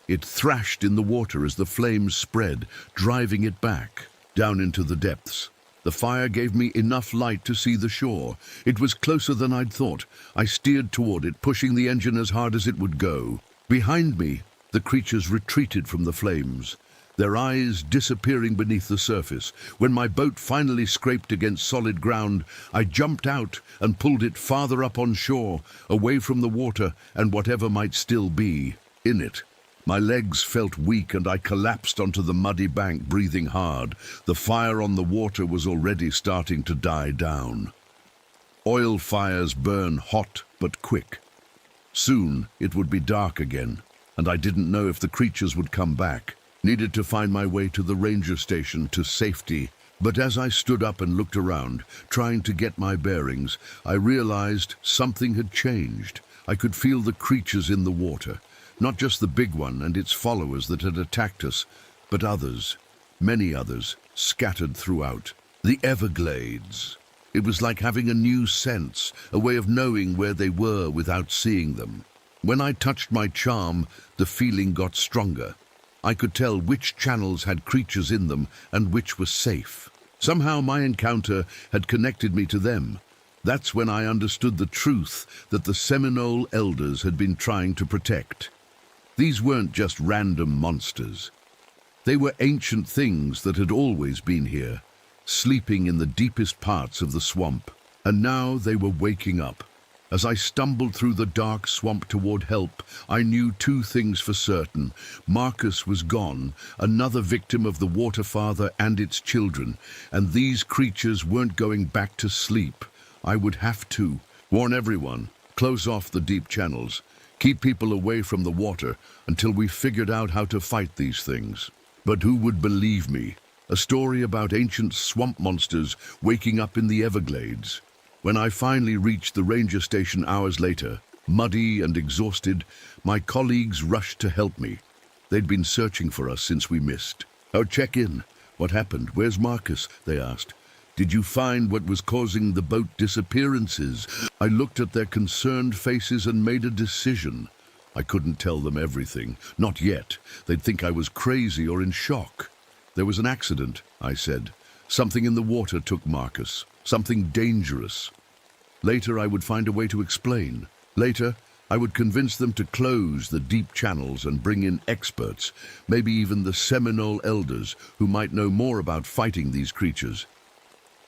It thrashed in the water as the flames spread, driving it back, down into the depths. The fire gave me enough light to see the shore. It was closer than I'd thought. I steered toward it, pushing the engine as hard as it would go. Behind me, the creatures retreated from the flames, their eyes disappearing beneath the surface. When my boat finally scraped against solid ground, I jumped out and pulled it farther up on shore, away from the water and whatever might still be in it. My legs felt weak and I collapsed onto the muddy bank, breathing hard. The fire on the water was already starting to die down. Oil fires burn hot but quick. Soon it would be dark again, and I didn't know if the creatures would come back. Needed to find my way to the ranger station, to safety. But as I stood up and looked around, trying to get my bearings, I realized something had changed. I could feel the creatures in the water. Not just the big one and its followers that had attacked us, but others, many others, scattered throughout. The Everglades. It was like having a new sense, a way of knowing where they were without seeing them. When I touched my charm, the feeling got stronger. I could tell which channels had creatures in them and which were safe. Somehow my encounter had connected me to them. That's when I understood the truth that the Seminole elders had been trying to protect. These weren't just random monsters. They were ancient things that had always been here, sleeping in the deepest parts of the swamp. And now they were waking up, As I stumbled through the dark swamp toward help, I knew two things for certain. Marcus was gone, another victim of the Water Father and its children, and these creatures weren't going back to sleep. I would have to warn everyone, close off the deep channels, keep people away from the water until we figured out how to fight these things. But who would believe me? A story about ancient swamp monsters waking up in the Everglades. When I finally reached the ranger station hours later, muddy and exhausted, my colleagues rushed to help me. They'd been searching for us since we missed. "Oh, check in. What happened? Where's Marcus?" they asked. "Did you find what was causing the boat disappearances?" I looked at their concerned faces and made a decision. I couldn't tell them everything. Not yet. They'd think I was crazy or in shock. "There was an accident," I said. "Something in the water took Marcus. Something dangerous." Later, I would find a way to explain. Later, I would convince them to close the deep channels and bring in experts, maybe even the Seminole elders, who might know more about fighting these creatures.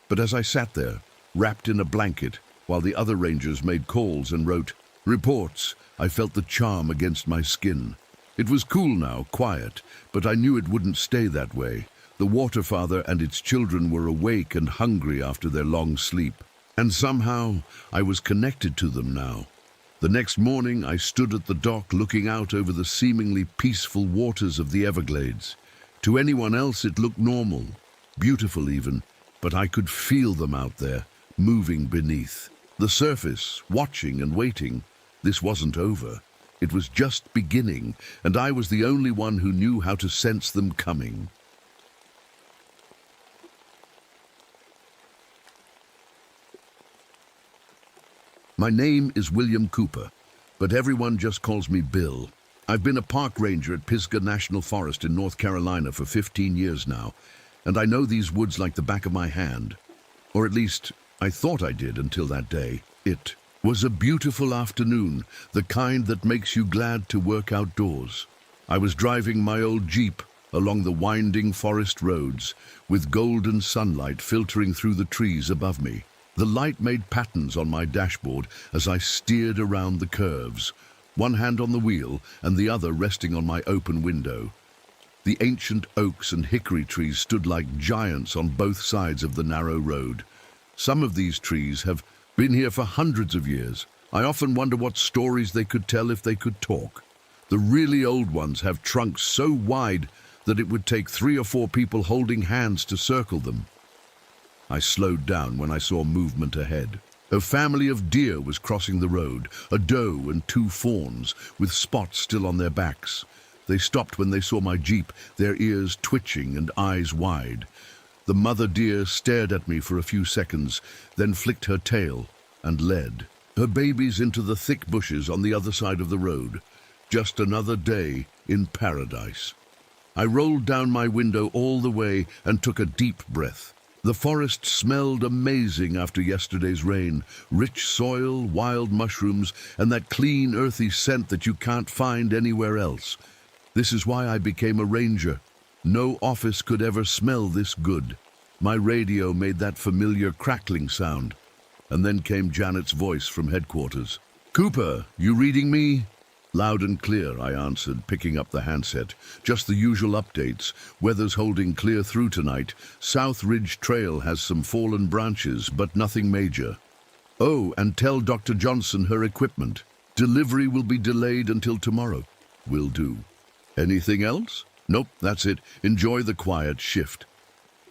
But as I sat there, wrapped in a blanket, while the other rangers made calls and wrote reports, I felt the charm against my skin. It was cool now, quiet, but I knew it wouldn't stay that way. The Water Father and its children were awake and hungry after their long sleep. And somehow, I was connected to them now. The next morning, I stood at the dock looking out over the seemingly peaceful waters of the Everglades. To anyone else, it looked normal, beautiful even, but I could feel them out there, moving beneath. The surface, watching and waiting. This wasn't over. It was just beginning, and I was the only one who knew how to sense them coming. My name is William Cooper, but everyone just calls me Bill. I've been a park ranger at Pisgah National Forest in North Carolina for 15 years now, and I know these woods like the back of my hand. Or at least, I thought I did until that day. It was a beautiful afternoon, the kind that makes you glad to work outdoors. I was driving my old Jeep along the winding forest roads, with golden sunlight filtering through the trees above me. The light made patterns on my dashboard as I steered around the curves, one hand on the wheel and the other resting on my open window. The ancient oaks and hickory trees stood like giants on both sides of the narrow road. Some of these trees have been here for hundreds of years. I often wonder what stories they could tell if they could talk. The really old ones have trunks so wide that it would take 3 or 4 people holding hands to circle them. I slowed down when I saw movement ahead. A family of deer was crossing the road, a doe and 2 fawns, with spots still on their backs. They stopped when they saw my Jeep, their ears twitching and eyes wide. The mother deer stared at me for a few seconds, then flicked her tail and led her babies into the thick bushes on the other side of the road. Just another day in paradise. I rolled down my window all the way and took a deep breath. The forest smelled amazing after yesterday's rain. Rich soil, wild mushrooms, and that clean, earthy scent that you can't find anywhere else. This is why I became a ranger. No office could ever smell this good. My radio made that familiar crackling sound. And then came Janet's voice from headquarters. "Cooper, you reading me?" "Loud and clear," I answered, picking up the handset. "Just the usual updates. Weather's holding clear through tonight. South Ridge Trail has some fallen branches, but nothing major. Oh, and tell Dr. Johnson her equipment. Delivery will be delayed until tomorrow." "Will do." "Anything else?" "Nope, that's it. Enjoy the quiet shift."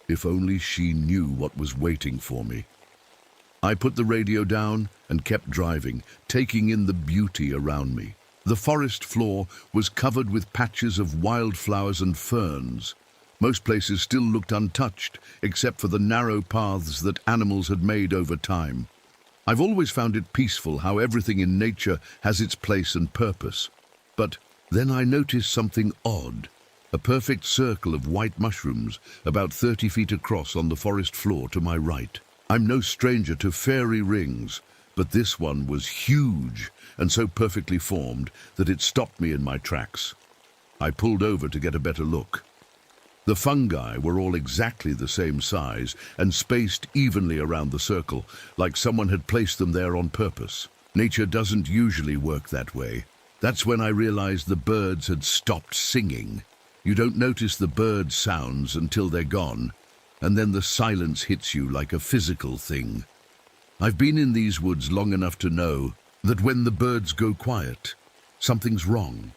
If only she knew what was waiting for me. I put the radio down and kept driving, taking in the beauty around me. The forest floor was covered with patches of wildflowers and ferns. Most places still looked untouched, except for the narrow paths that animals had made over time. I've always found it peaceful how everything in nature has its place and purpose. But then I noticed something odd. A perfect circle of white mushrooms, about 30 feet across on the forest floor to my right. I'm no stranger to fairy rings, but this one was huge and so perfectly formed that it stopped me in my tracks. I pulled over to get a better look. The fungi were all exactly the same size and spaced evenly around the circle, like someone had placed them there on purpose. Nature doesn't usually work that way. That's when I realized the birds had stopped singing. You don't notice the bird sounds until they're gone, and then the silence hits you like a physical thing. I've been in these woods long enough to know that when the birds go quiet, something's wrong.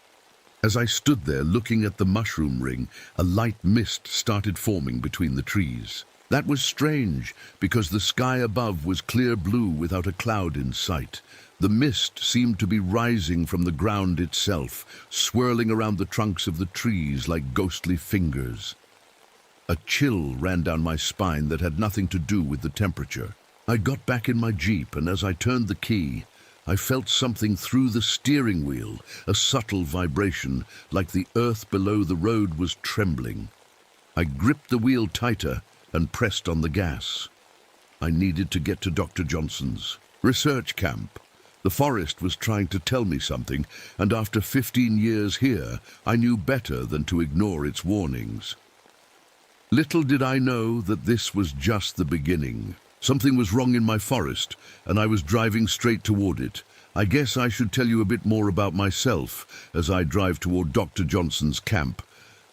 As I stood there looking at the mushroom ring, a light mist started forming between the trees. That was strange, because the sky above was clear blue without a cloud in sight. The mist seemed to be rising from the ground itself, swirling around the trunks of the trees like ghostly fingers. A chill ran down my spine that had nothing to do with the temperature. I got back in my Jeep, and as I turned the key, I felt something through the steering wheel, a subtle vibration, like the earth below the road was trembling. I gripped the wheel tighter and pressed on the gas. I needed to get to Dr. Johnson's research camp. The forest was trying to tell me something, and after 15 years here, I knew better than to ignore its warnings. Little did I know that this was just the beginning. Something was wrong in my forest, and I was driving straight toward it. I guess I should tell you a bit more about myself as I drive toward Dr. Johnson's camp.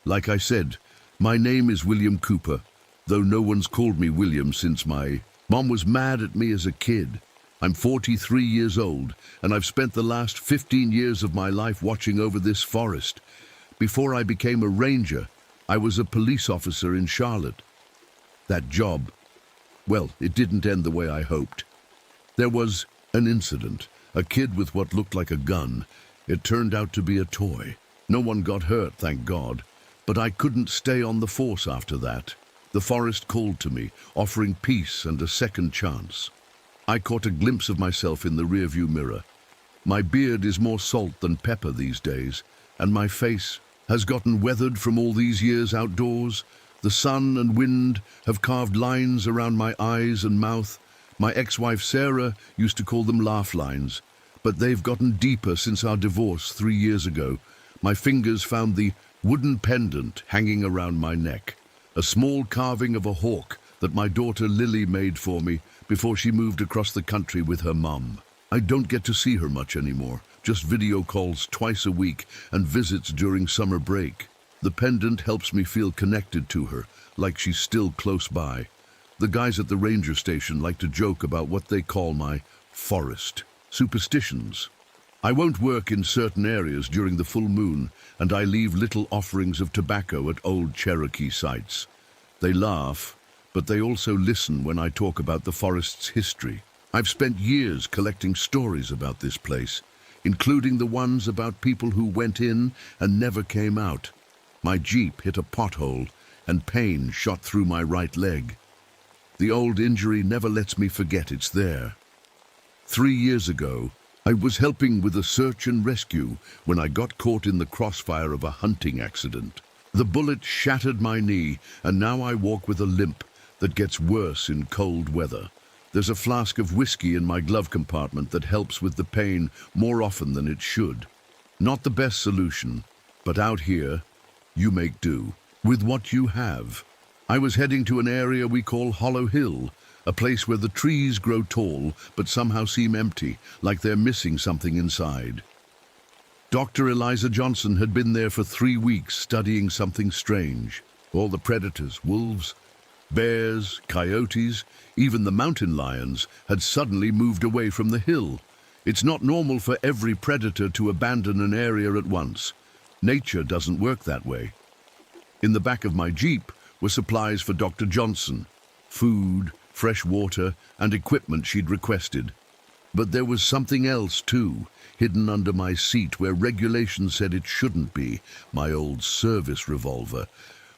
Like I said, my name is William Cooper, though no one's called me William since my mom was mad at me as a kid. I'm 43 years old, and I've spent the last 15 years of my life watching over this forest. Before I became a ranger, I was a police officer in Charlotte. That job, well, it didn't end the way I hoped. There was an incident, a kid with what looked like a gun. It turned out to be a toy. No one got hurt, thank God, but I couldn't stay on the force after that. The forest called to me, offering peace and a second chance. I caught a glimpse of myself in the rearview mirror. My beard is more salt than pepper these days, and my face has gotten weathered from all these years outdoors. The sun and wind have carved lines around my eyes and mouth. My ex-wife Sarah used to call them laugh lines, but they've gotten deeper since our divorce 3 years ago. My fingers found the wooden pendant hanging around my neck, a small carving of a hawk that my daughter Lily made for me before she moved across the country with her mum. I don't get to see her much anymore, just video calls twice a week and visits during summer break. The pendant helps me feel connected to her, like she's still close by. The guys at the ranger station like to joke about what they call my forest superstitions. I won't work in certain areas during the full moon, and I leave little offerings of tobacco at old Cherokee sites. They laugh, but they also listen when I talk about the forest's history. I've spent years collecting stories about this place, including the ones about people who went in and never came out. My Jeep hit a pothole, and pain shot through my right leg. The old injury never lets me forget it's there. 3 years ago, I was helping with a search and rescue when I got caught in the crossfire of a hunting accident. The bullet shattered my knee, and now I walk with a limp that gets worse in cold weather. There's a flask of whiskey in my glove compartment that helps with the pain more often than it should. Not the best solution, but out here, you make do with what you have. I was heading to an area we call Hollow Hill, a place where the trees grow tall but somehow seem empty, like they're missing something inside. Dr. Eliza Johnson had been there for 3 weeks studying something strange. All the predators, wolves, bears, coyotes, even the mountain lions, had suddenly moved away from the hill. It's not normal for every predator to abandon an area at once. Nature doesn't work that way. In the back of my Jeep were supplies for Dr. Johnson, food, fresh water, and equipment she'd requested. But there was something else too, hidden under my seat where regulations said it shouldn't be, my old service revolver.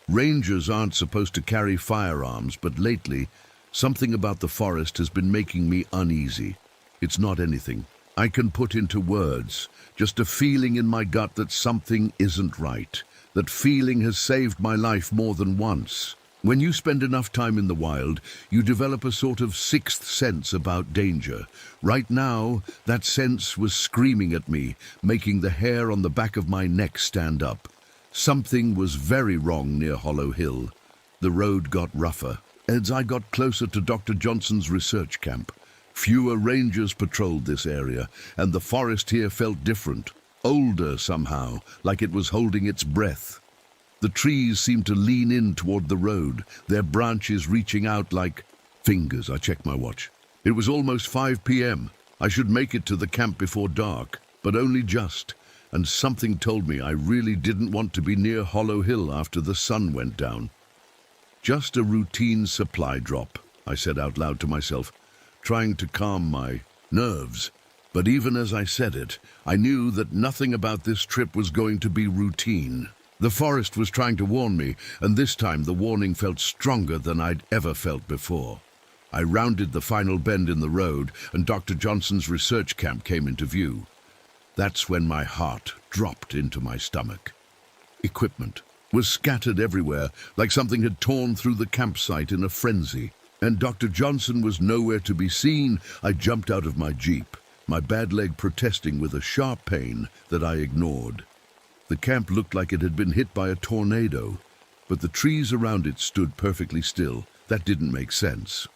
Rangers aren't supposed to carry firearms, but lately, something about the forest has been making me uneasy. It's not anything I can put into words, just a feeling in my gut that something isn't right. That feeling has saved my life more than once. When you spend enough time in the wild, you develop a sort of sixth sense about danger. Right now, that sense was screaming at me, making the hair on the back of my neck stand up. Something was very wrong near Hollow Hill. The road got rougher. As I got closer to Dr. Johnson's research camp, Fewer rangers patrolled this area, and the forest here felt different, older somehow, like it was holding its breath. The trees seemed to lean in toward the road, their branches reaching out like fingers. I checked my watch. It was almost 5 p.m. I should make it to the camp before dark, but only just, and something told me I really didn't want to be near Hollow Hill after the sun went down. Just a routine supply drop, I said out loud to myself, trying to calm my nerves. But even as I said it, I knew that nothing about this trip was going to be routine. The forest was trying to warn me, and this time the warning felt stronger than I'd ever felt before. I rounded the final bend in the road, and Dr. Johnson's research camp came into view. That's when my heart dropped into my stomach. Equipment was scattered everywhere, like something had torn through the campsite in a frenzy. And Dr. Johnson was nowhere to be seen. I jumped out of my Jeep, my bad leg protesting with a sharp pain that I ignored. The camp looked like it had been hit by a tornado, but the trees around it stood perfectly still. That didn't make sense.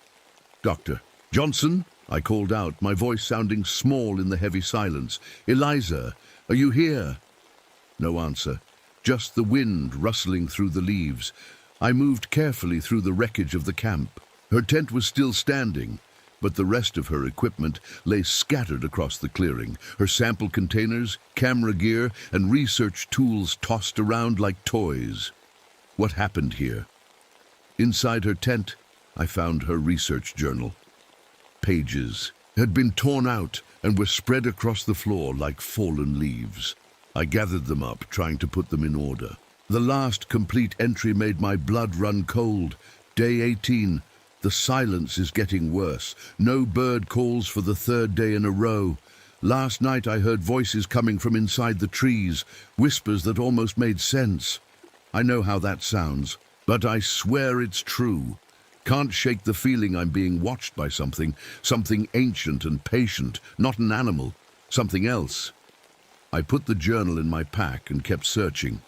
"Dr. Johnson?" I called out, my voice sounding small in the heavy silence. "Eliza, are you here?" No answer, just the wind rustling through the leaves. I moved carefully through the wreckage of the camp. Her tent was still standing, but the rest of her equipment lay scattered across the clearing, her sample containers, camera gear, and research tools tossed around like toys. What happened here? Inside her tent, I found her research journal. Pages had been torn out and were spread across the floor like fallen leaves. I gathered them up, trying to put them in order. The last complete entry made my blood run cold. Day 18. The silence is getting worse. No bird calls for the 3rd day in a row. Last night I heard voices coming from inside the trees, whispers that almost made sense. I know how that sounds, but I swear it's true. Can't shake the feeling I'm being watched by something ancient and patient, not an animal, something else. I put the journal in my pack and kept searching.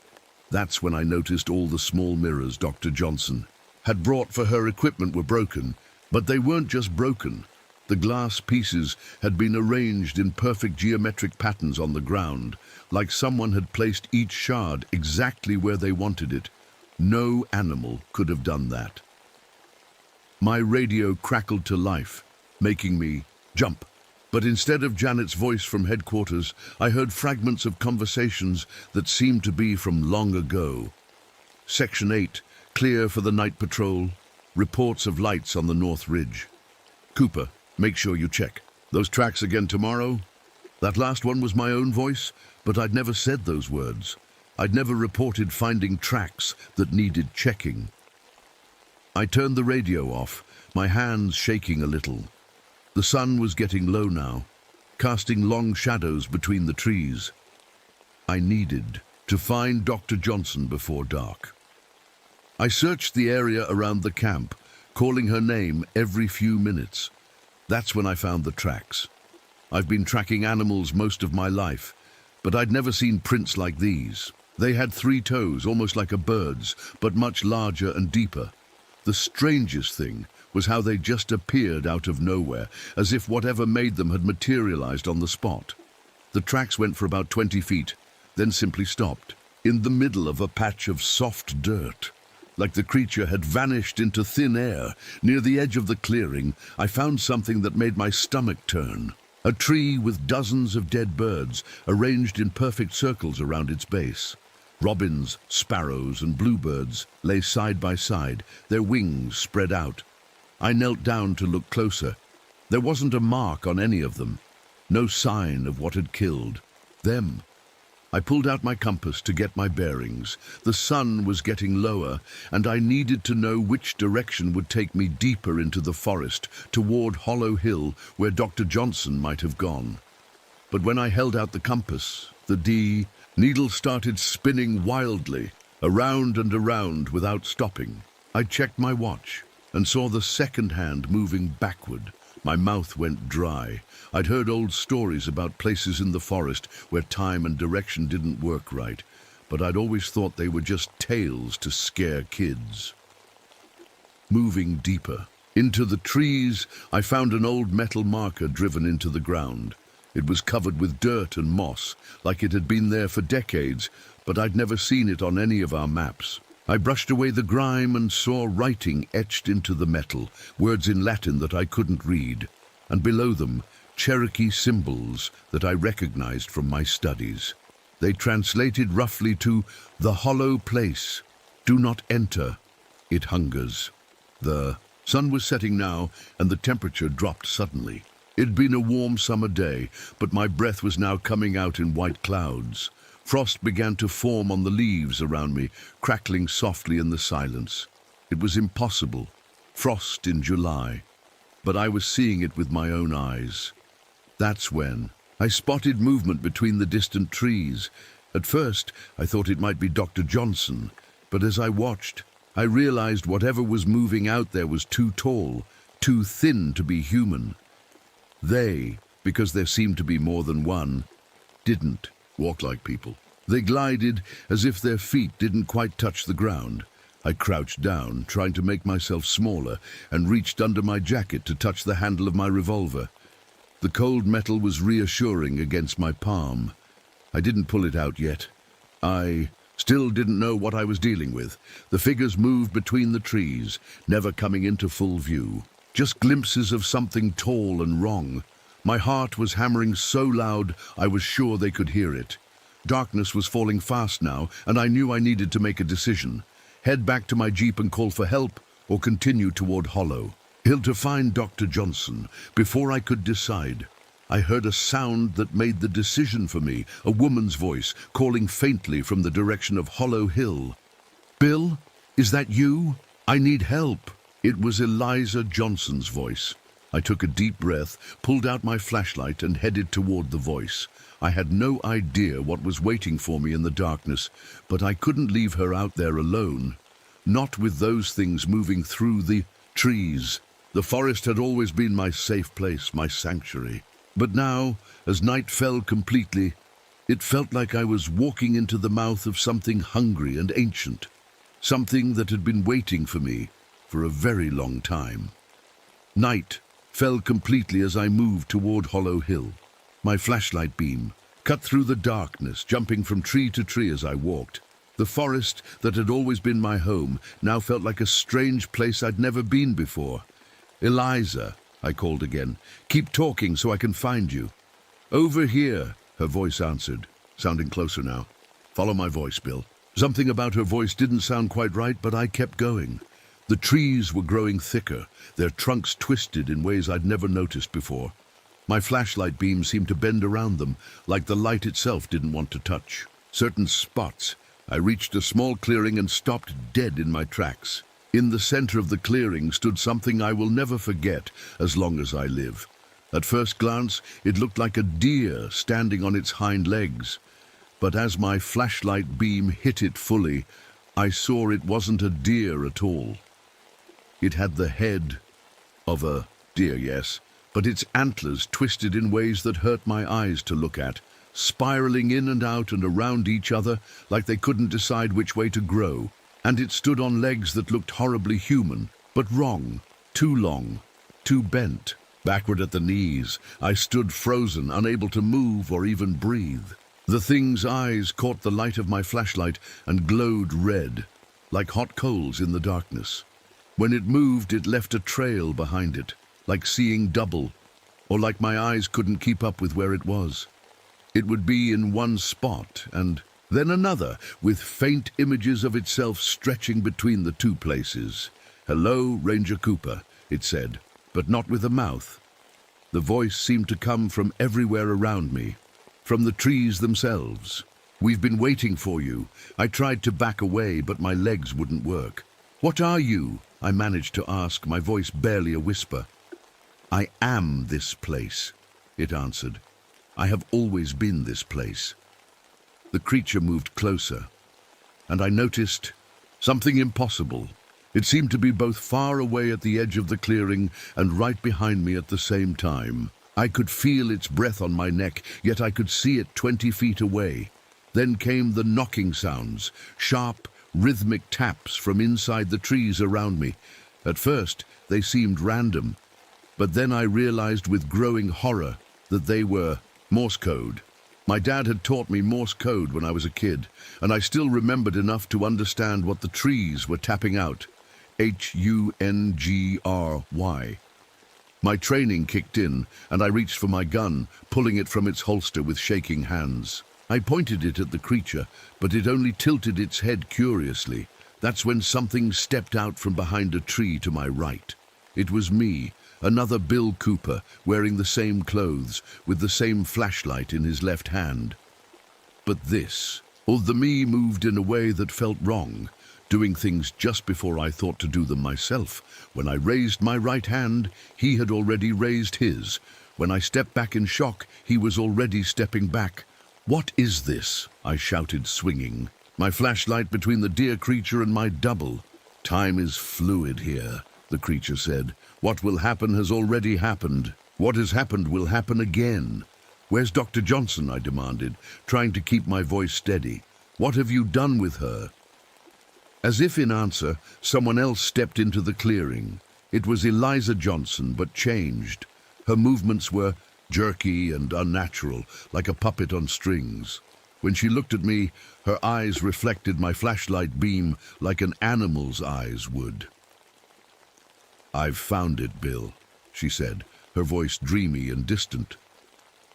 That's when I noticed all the small mirrors Dr. Johnson had brought for her equipment were broken, but they weren't just broken. The glass pieces had been arranged in perfect geometric patterns on the ground, like someone had placed each shard exactly where they wanted it. No animal could have done that. My radio crackled to life, making me jump. But instead of Janet's voice from headquarters, I heard fragments of conversations that seemed to be from long ago. Section 8, clear for the night patrol. Reports of lights on the North Ridge. Cooper, make sure you check. Those tracks again tomorrow? That last one was my own voice, but I'd never said those words. I'd never reported finding tracks that needed checking. I turned the radio off, my hands shaking a little. The sun was getting low now, casting long shadows between the trees. I needed to find Dr. Johnson before dark. I searched the area around the camp, calling her name every few minutes. That's when I found the tracks. I've been tracking animals most of my life, but I'd never seen prints like these. They had 3 toes, almost like a bird's, but much larger and deeper. The strangest thing was how they just appeared out of nowhere, as if whatever made them had materialized on the spot. The tracks went for about 20 feet, then simply stopped, in the middle of a patch of soft dirt. Like the creature had vanished into thin air. Near the edge of the clearing, I found something that made my stomach turn. A tree with dozens of dead birds arranged in perfect circles around its base. Robins, sparrows, and bluebirds lay side by side, their wings spread out. I knelt down to look closer. There wasn't a mark on any of them, no sign of what had killed them. I pulled out my compass to get my bearings. The sun was getting lower, and I needed to know which direction would take me deeper into the forest, toward Hollow Hill, where Dr. Johnson might have gone. But when I held out the compass, the needle started spinning wildly, around and around without stopping. I checked my watch and saw the second hand moving backward. My mouth went dry. I'd heard old stories about places in the forest where time and direction didn't work right, but I'd always thought they were just tales to scare kids. Moving deeper, Into the trees, I found an old metal marker driven into the ground. It was covered with dirt and moss, like it had been there for decades, but I'd never seen it on any of our maps. I brushed away the grime and saw writing etched into the metal, words in Latin that I couldn't read, and below them, Cherokee symbols that I recognized from my studies. They translated roughly to, "The hollow place. Do not enter. It hungers." The sun was setting now, and the temperature dropped suddenly. It'd been a warm summer day, but my breath was now coming out in white clouds. Frost began to form on the leaves around me, crackling softly in the silence. It was impossible. Frost in July. But I was seeing it with my own eyes. That's when I spotted movement between the distant trees. At first, I thought it might be Dr. Johnson, but as I watched, I realized whatever was moving out there was too tall, too thin to be human. They, because there seemed to be more than one, didn't walk like people. They glided as if their feet didn't quite touch the ground. I crouched down, trying to make myself smaller, and reached under my jacket to touch the handle of my revolver. The cold metal was reassuring against my palm. I didn't pull it out yet. I still didn't know what I was dealing with. The figures moved between the trees, never coming into full view. Just glimpses of something tall and wrong. My heart was hammering so loud I was sure they could hear it. Darkness was falling fast now, and I knew I needed to make a decision. Head back to my jeep and call for help, or continue toward Hollow. Hill to find Dr. Johnson. Before I could decide, I heard a sound that made the decision for me, a woman's voice, calling faintly from the direction of Hollow Hill. "Bill, is that you? I need help." It was Eliza Johnson's voice. I took a deep breath, pulled out my flashlight, and headed toward the voice. I had no idea what was waiting for me in the darkness, but I couldn't leave her out there alone. Not with those things moving through the trees. The forest had always been my safe place, my sanctuary. But now, as night fell completely, it felt like I was walking into the mouth of something hungry and ancient. Something that had been waiting for me for a very long time. Night fell completely as I moved toward Hollow Hill. My flashlight beam cut through the darkness, jumping from tree to tree as I walked. The forest that had always been my home now felt like a strange place I'd never been before. "Eliza," I called again. "Keep talking so I can find you." "Over here," her voice answered, sounding closer now. "Follow my voice, Bill." Something about her voice didn't sound quite right, but I kept going. The trees were growing thicker, their trunks twisted in ways I'd never noticed before. My flashlight beam seemed to bend around them, like the light itself didn't want to touch. Certain spots, I reached a small clearing and stopped dead in my tracks. In the center of the clearing stood something I will never forget as long as I live. At first glance, it looked like a deer standing on its hind legs. But as my flashlight beam hit it fully, I saw it wasn't a deer at all. It had the head of a deer, yes, but its antlers twisted in ways that hurt my eyes to look at, spiraling in and out and around each other like they couldn't decide which way to grow. And it stood on legs that looked horribly human, but wrong, too long, too bent. Backward at the knees, I stood frozen, unable to move or even breathe. The thing's eyes caught the light of my flashlight and glowed red, like hot coals in the darkness. When it moved, it left a trail behind it, like seeing double, or like my eyes couldn't keep up with where it was. It would be in one spot, and then another, with faint images of itself stretching between the two places. "Hello, Ranger Cooper," it said, but not with a mouth. The voice seemed to come from everywhere around me, from the trees themselves. "We've been waiting for you." I tried to back away, but my legs wouldn't work. "What are you?" I managed to ask, my voice barely a whisper. "I am this place," it answered. "I have always been this place." The creature moved closer, and I noticed something impossible. It seemed to be both far away at the edge of the clearing and right behind me at the same time. I could feel its breath on my neck, yet I could see it 20 feet away. Then came the knocking sounds, sharp, rhythmic taps from inside the trees around me. At first, they seemed random, but then I realized with growing horror that they were Morse code. My dad had taught me Morse code when I was a kid, and I still remembered enough to understand what the trees were tapping out. Hungry. My training kicked in, and I reached for my gun, pulling it from its holster with shaking hands. I pointed it at the creature, but it only tilted its head curiously. That's when something stepped out from behind a tree to my right. It was me, another Bill Cooper, wearing the same clothes, with the same flashlight in his left hand. But the me moved in a way that felt wrong, doing things just before I thought to do them myself. When I raised my right hand, he had already raised his. When I stepped back in shock, he was already stepping back. "What is this?" I shouted, swinging, my flashlight between the dear creature and my double. "Time is fluid here," the creature said. "What will happen has already happened. What has happened will happen again." "Where's Dr. Johnson?" I demanded, trying to keep my voice steady. "What have you done with her?" As if in answer, someone else stepped into the clearing. It was Eliza Johnson, but changed. Her movements were jerky and unnatural, like a puppet on strings. When she looked at me, her eyes reflected my flashlight beam like an animal's eyes would. "I've found it, Bill," she said, her voice dreamy and distant.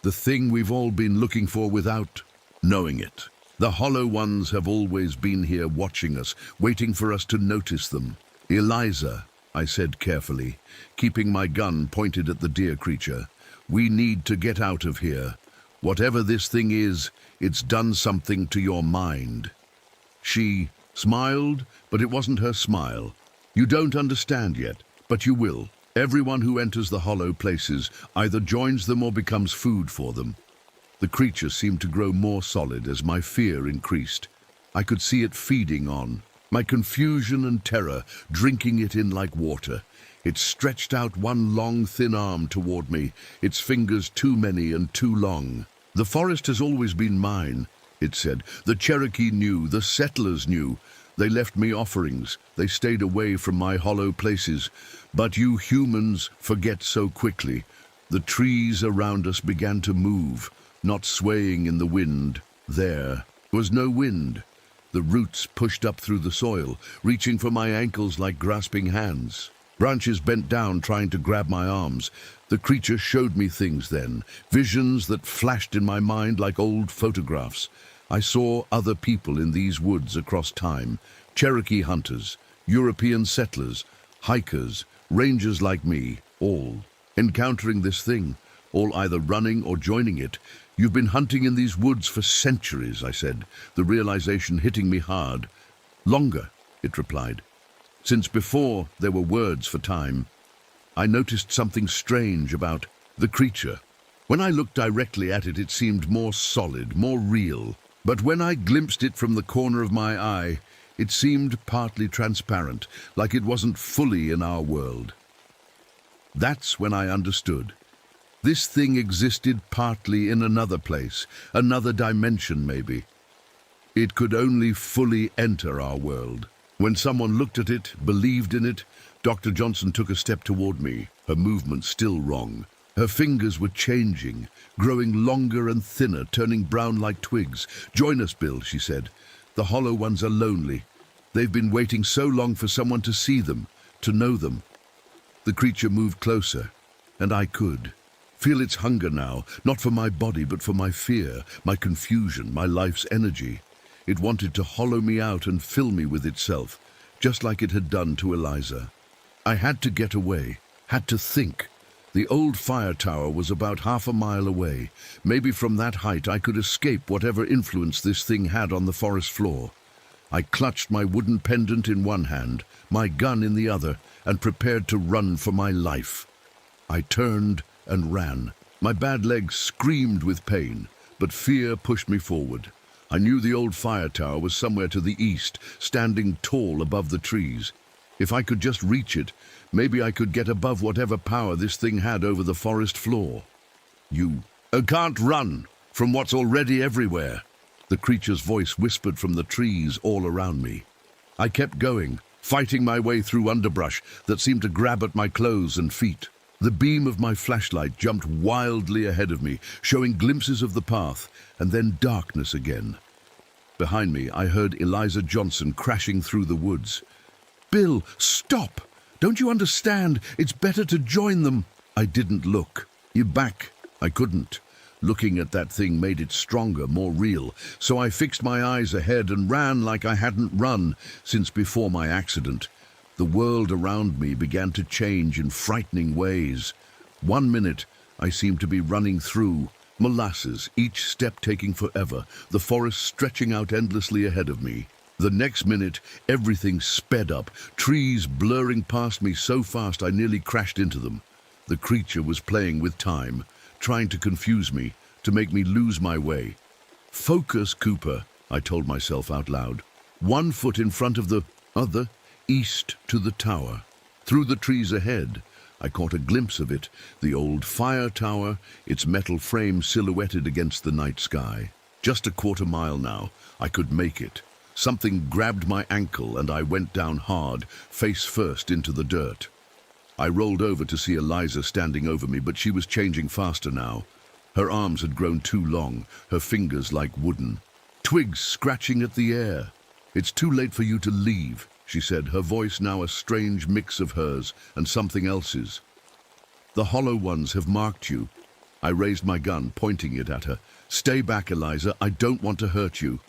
"The thing we've all been looking for without knowing it. The Hollow Ones have always been here watching us, waiting for us to notice them." "Eliza," I said carefully, keeping my gun pointed at the dear creature, "we need to get out of here. Whatever this thing is, it's done something to your mind." She smiled, but it wasn't her smile. "You don't understand yet, but you will. Everyone who enters the Hollow Places either joins them or becomes food for them." The creature seemed to grow more solid as my fear increased. I could see it feeding on my confusion and terror, drinking it in like water. It stretched out one long, thin arm toward me, its fingers too many and too long. "The forest has always been mine," it said. "The Cherokee knew, the settlers knew. They left me offerings. They stayed away from my Hollow Places. But you humans forget so quickly. The trees around us began to move, not swaying in the wind. There was no wind. The roots pushed up through the soil, reaching for my ankles like grasping hands. Branches bent down, trying to grab my arms. The creature showed me things then, visions that flashed in my mind like old photographs. I saw other people in these woods across time, Cherokee hunters, European settlers, hikers, rangers like me, all encountering this thing, all either running or joining it. "You've been hunting in these woods for centuries," I said, the realization hitting me hard. "Longer," it replied. "Since before there were words for time." I noticed something strange about the creature. When I looked directly at it, it seemed more solid, more real. But when I glimpsed it from the corner of my eye, it seemed partly transparent, like it wasn't fully in our world. That's when I understood. This thing existed partly in another place, another dimension maybe. It could only fully enter our world. When someone looked at it, believed in it, Dr. Johnson took a step toward me, her movement still wrong. Her fingers were changing, growing longer and thinner, turning brown like twigs. "Join us, Bill," she said. "The Hollow Ones are lonely. They've been waiting so long for someone to see them, to know them." The creature moved closer, and I could feel its hunger now, not for my body, but for my fear, my confusion, my life's energy. It wanted to hollow me out and fill me with itself, just like it had done to Eliza. I had to get away, had to think. The old fire tower was about half a mile away. Maybe from that height I could escape whatever influence this thing had on the forest floor. I clutched my wooden pendant in one hand, my gun in the other, and prepared to run for my life. I turned and ran. My bad legs screamed with pain, but fear pushed me forward. I knew the old fire tower was somewhere to the east, standing tall above the trees. If I could just reach it, maybe I could get above whatever power this thing had over the forest floor. "You can't run from what's already everywhere," the creature's voice whispered from the trees all around me. I kept going, fighting my way through underbrush that seemed to grab at my clothes and feet. The beam of my flashlight jumped wildly ahead of me, showing glimpses of the path, and then darkness again. Behind me, I heard Eliza Johnson crashing through the woods. "Bill, stop! Don't you understand? It's better to join them." I didn't look. "You back." I couldn't. Looking at that thing made it stronger, more real, so I fixed my eyes ahead and ran like I hadn't run since before my accident. The world around me began to change in frightening ways. 1 minute, I seemed to be running through molasses, each step taking forever, the forest stretching out endlessly ahead of me. The next minute, everything sped up, trees blurring past me so fast I nearly crashed into them. The creature was playing with time, trying to confuse me, to make me lose my way. "Focus, Cooper," I told myself out loud. 1 foot in front of the other, east to the tower. Through the trees ahead, I caught a glimpse of it, the old fire tower, its metal frame silhouetted against the night sky. Just a quarter mile now, I could make it. Something grabbed my ankle and I went down hard, face first into the dirt. I rolled over to see Eliza standing over me, but she was changing faster now. Her arms had grown too long, her fingers like wooden. Twigs scratching at the air. "It's too late for you to leave," she said, her voice now a strange mix of hers and something else's. "The hollow ones have marked you." I raised my gun, pointing it at her. "Stay back, Eliza. I don't want to hurt you."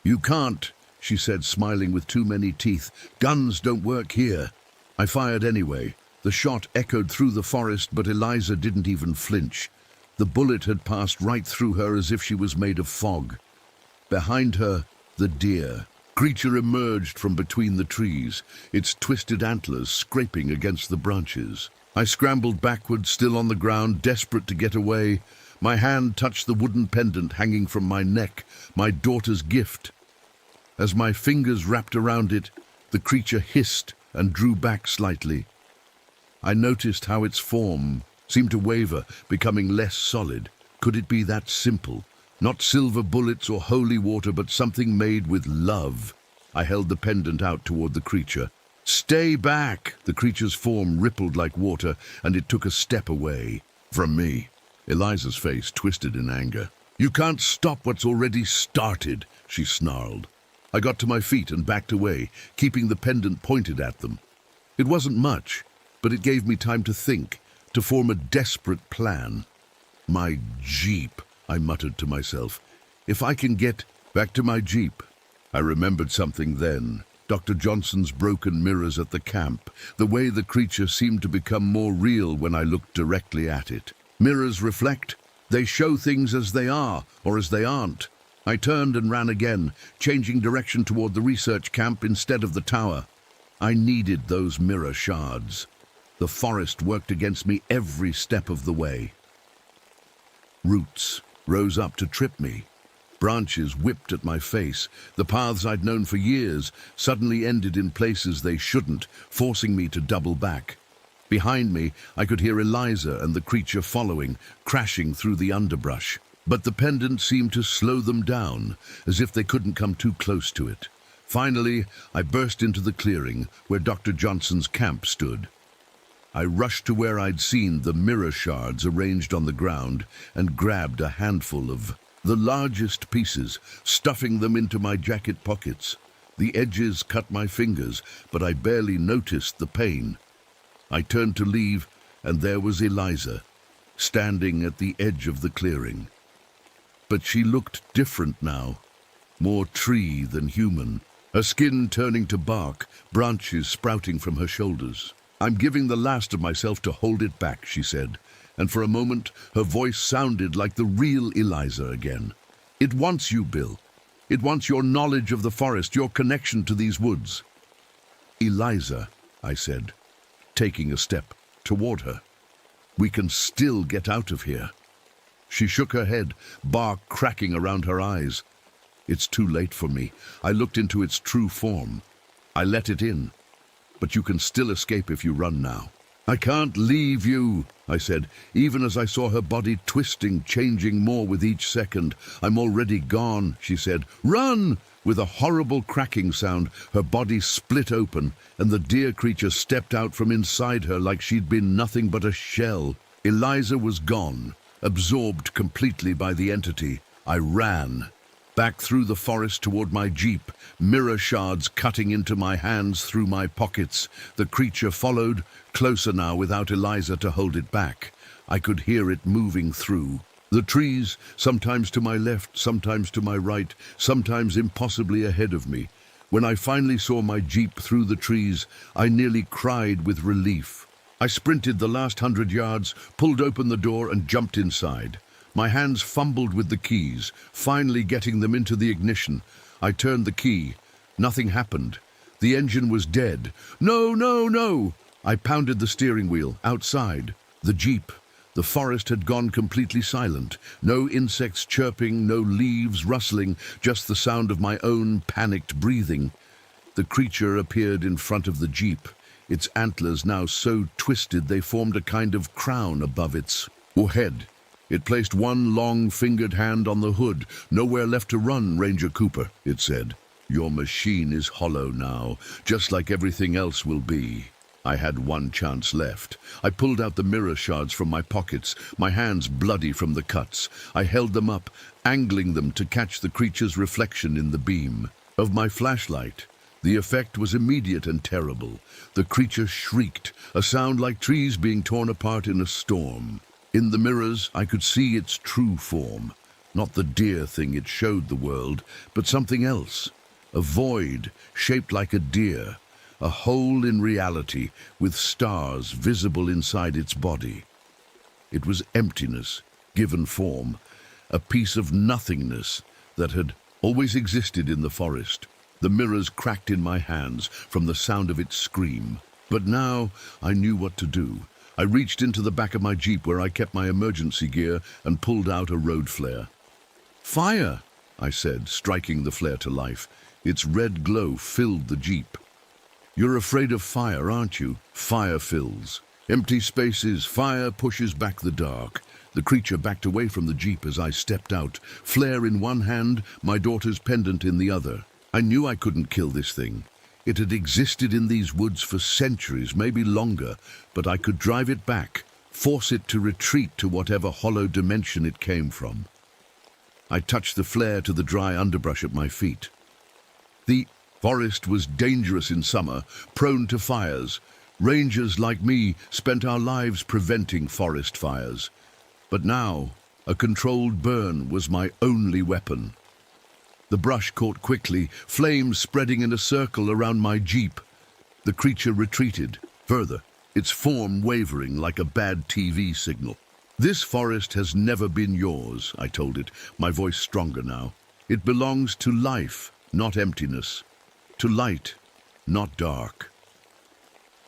"You can't," she said, smiling with too many teeth. "Guns don't work here." I fired anyway. The shot echoed through the forest, but Eliza didn't even flinch. The bullet had passed right through her as if she was made of fog. Behind her, the deer. Creature emerged from between the trees, its twisted antlers scraping against the branches. I scrambled backward, still on the ground, desperate to get away. My hand touched the wooden pendant hanging from my neck, my daughter's gift. As my fingers wrapped around it, the creature hissed and drew back slightly. I noticed how its form seemed to waver, becoming less solid. Could it be that simple? Not silver bullets or holy water, but something made with love. I held the pendant out toward the creature. "Stay back!" The creature's form rippled like water, and it took a step away from me. Eliza's face twisted in anger. "You can't stop what's already started," she snarled. I got to my feet and backed away, keeping the pendant pointed at them. It wasn't much, but it gave me time to think, to form a desperate plan. "My Jeep," I muttered to myself. "If I can get back to my Jeep." I remembered something then. Dr. Johnson's broken mirrors at the camp, the way the creature seemed to become more real when I looked directly at it. Mirrors reflect. They show things as they are, or as they aren't. I turned and ran again, changing direction toward the research camp instead of the tower. I needed those mirror shards. The forest worked against me every step of the way. Roots rose up to trip me. Branches whipped at my face. The paths I'd known for years suddenly ended in places they shouldn't, forcing me to double back. Behind me, I could hear Eliza and the creature following, crashing through the underbrush. But the pendant seemed to slow them down, as if they couldn't come too close to it. Finally, I burst into the clearing where Dr. Johnson's camp stood. I rushed to where I'd seen the mirror shards arranged on the ground and grabbed a handful of the largest pieces, stuffing them into my jacket pockets. The edges cut my fingers, but I barely noticed the pain. I turned to leave, and there was Eliza, standing at the edge of the clearing. But she looked different now, more tree than human, her skin turning to bark, branches sprouting from her shoulders. "I'm giving the last of myself to hold it back," she said, and for a moment her voice sounded like the real Eliza again. "It wants you, Bill. It wants your knowledge of the forest, your connection to these woods." "Eliza," I said, taking a step toward her. "We can still get out of here." She shook her head, bark cracking around her eyes. "It's too late for me." I looked into its true form. I let it in. "But you can still escape if you run now." "I can't leave you," I said, even as I saw her body twisting, changing more with each second. "I'm already gone," she said. "Run!" With a horrible cracking sound, her body split open, and the dear creature stepped out from inside her like she'd been nothing but a shell. Eliza was gone, absorbed completely by the entity. I ran back through the forest toward my jeep, mirror shards cutting into my hands through my pockets. The creature followed, closer now without Eliza to hold it back. I could hear it moving through the trees, sometimes to my left, sometimes to my right, sometimes impossibly ahead of me. When I finally saw my jeep through the trees, I nearly cried with relief. I sprinted the last 100 yards, pulled open the door and jumped inside. My hands fumbled with the keys, finally getting them into the ignition. I turned the key. Nothing happened. The engine was dead. No, no, no! I pounded the steering wheel, outside. The jeep. The forest had gone completely silent. No insects chirping, no leaves rustling, just the sound of my own panicked breathing. The creature appeared in front of the jeep, its antlers now so twisted they formed a kind of crown above its head. It placed one long-fingered hand on the hood. "Nowhere left to run, Ranger Cooper," it said. "Your machine is hollow now, just like everything else will be." I had one chance left. I pulled out the mirror shards from my pockets, my hands bloody from the cuts. I held them up, angling them to catch the creature's reflection in the beam of my flashlight. The effect was immediate and terrible. The creature shrieked, a sound like trees being torn apart in a storm. In the mirrors, I could see its true form. Not the deer thing it showed the world, but something else. A void, shaped like a deer. A hole in reality, with stars visible inside its body. It was emptiness, given form. A piece of nothingness that had always existed in the forest. The mirrors cracked in my hands from the sound of its scream. But now I knew what to do. I reached into the back of my jeep where I kept my emergency gear and pulled out a road flare. "Fire!" I said, striking the flare to life. Its red glow filled the jeep. "You're afraid of fire, aren't you? Fire fills. Empty spaces, fire pushes back the dark." The creature backed away from the jeep as I stepped out, flare in one hand, my daughter's pendant in the other. I knew I couldn't kill this thing. It had existed in these woods for centuries, maybe longer, but I could drive it back, force it to retreat to whatever hollow dimension it came from. I touched the flare to the dry underbrush at my feet. The forest was dangerous in summer, prone to fires. Rangers like me spent our lives preventing forest fires. But now, a controlled burn was my only weapon. The brush caught quickly, flames spreading in a circle around my jeep. The creature retreated, further, its form wavering like a bad TV signal. "This forest has never been yours," I told it, my voice stronger now. "It belongs to life, not emptiness. To light, not dark."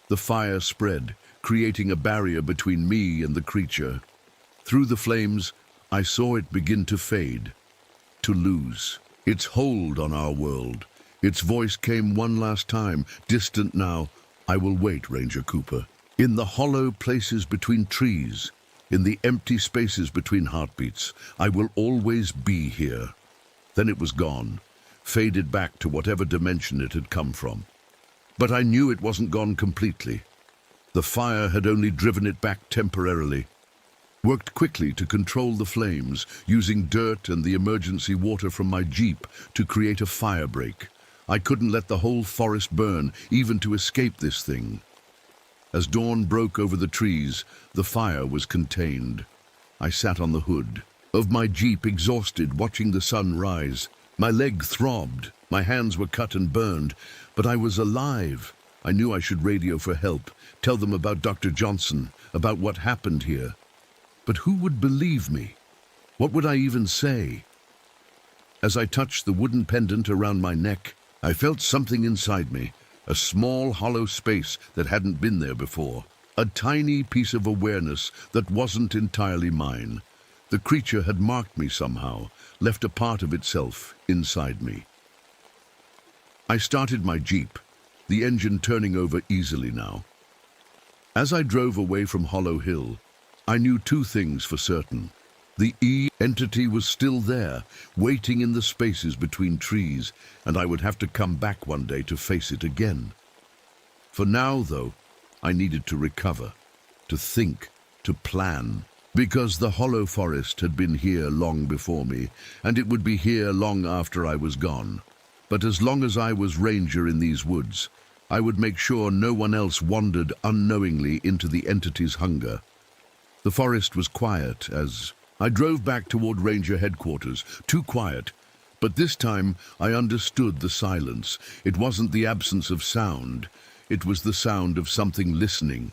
The fire spread, creating a barrier between me and the creature. Through the flames, I saw it begin to fade, to lose its hold on our world. Its voice came one last time, distant now. "I will wait, Ranger Cooper. In the hollow places between trees, in the empty spaces between heartbeats, I will always be here." Then it was gone, faded back to whatever dimension it had come from. But I knew it wasn't gone completely. The fire had only driven it back temporarily. Worked quickly to control the flames, using dirt and the emergency water from my jeep to create a fire break. I couldn't let the whole forest burn, even to escape this thing. As dawn broke over the trees, the fire was contained. I sat on the hood of my jeep, exhausted, watching the sun rise. My leg throbbed, my hands were cut and burned, but I was alive. I knew I should radio for help, tell them about Dr. Johnson, about what happened here. But who would believe me? What would I even say? As I touched the wooden pendant around my neck, I felt something inside me, a small hollow space that hadn't been there before, a tiny piece of awareness that wasn't entirely mine. The creature had marked me somehow, left a part of itself inside me. I started my jeep, the engine turning over easily now. As I drove away from Hollow Hill, I knew two things for certain. The entity was still there, waiting in the spaces between trees, and I would have to come back one day to face it again. For now, though, I needed to recover, to think, to plan, because the Hollow Forest had been here long before me, and it would be here long after I was gone. But as long as I was ranger in these woods, I would make sure no one else wandered unknowingly into the entity's hunger. The forest was quiet as I drove back toward ranger headquarters, too quiet. But this time I understood the silence. It wasn't the absence of sound. It was the sound of something listening,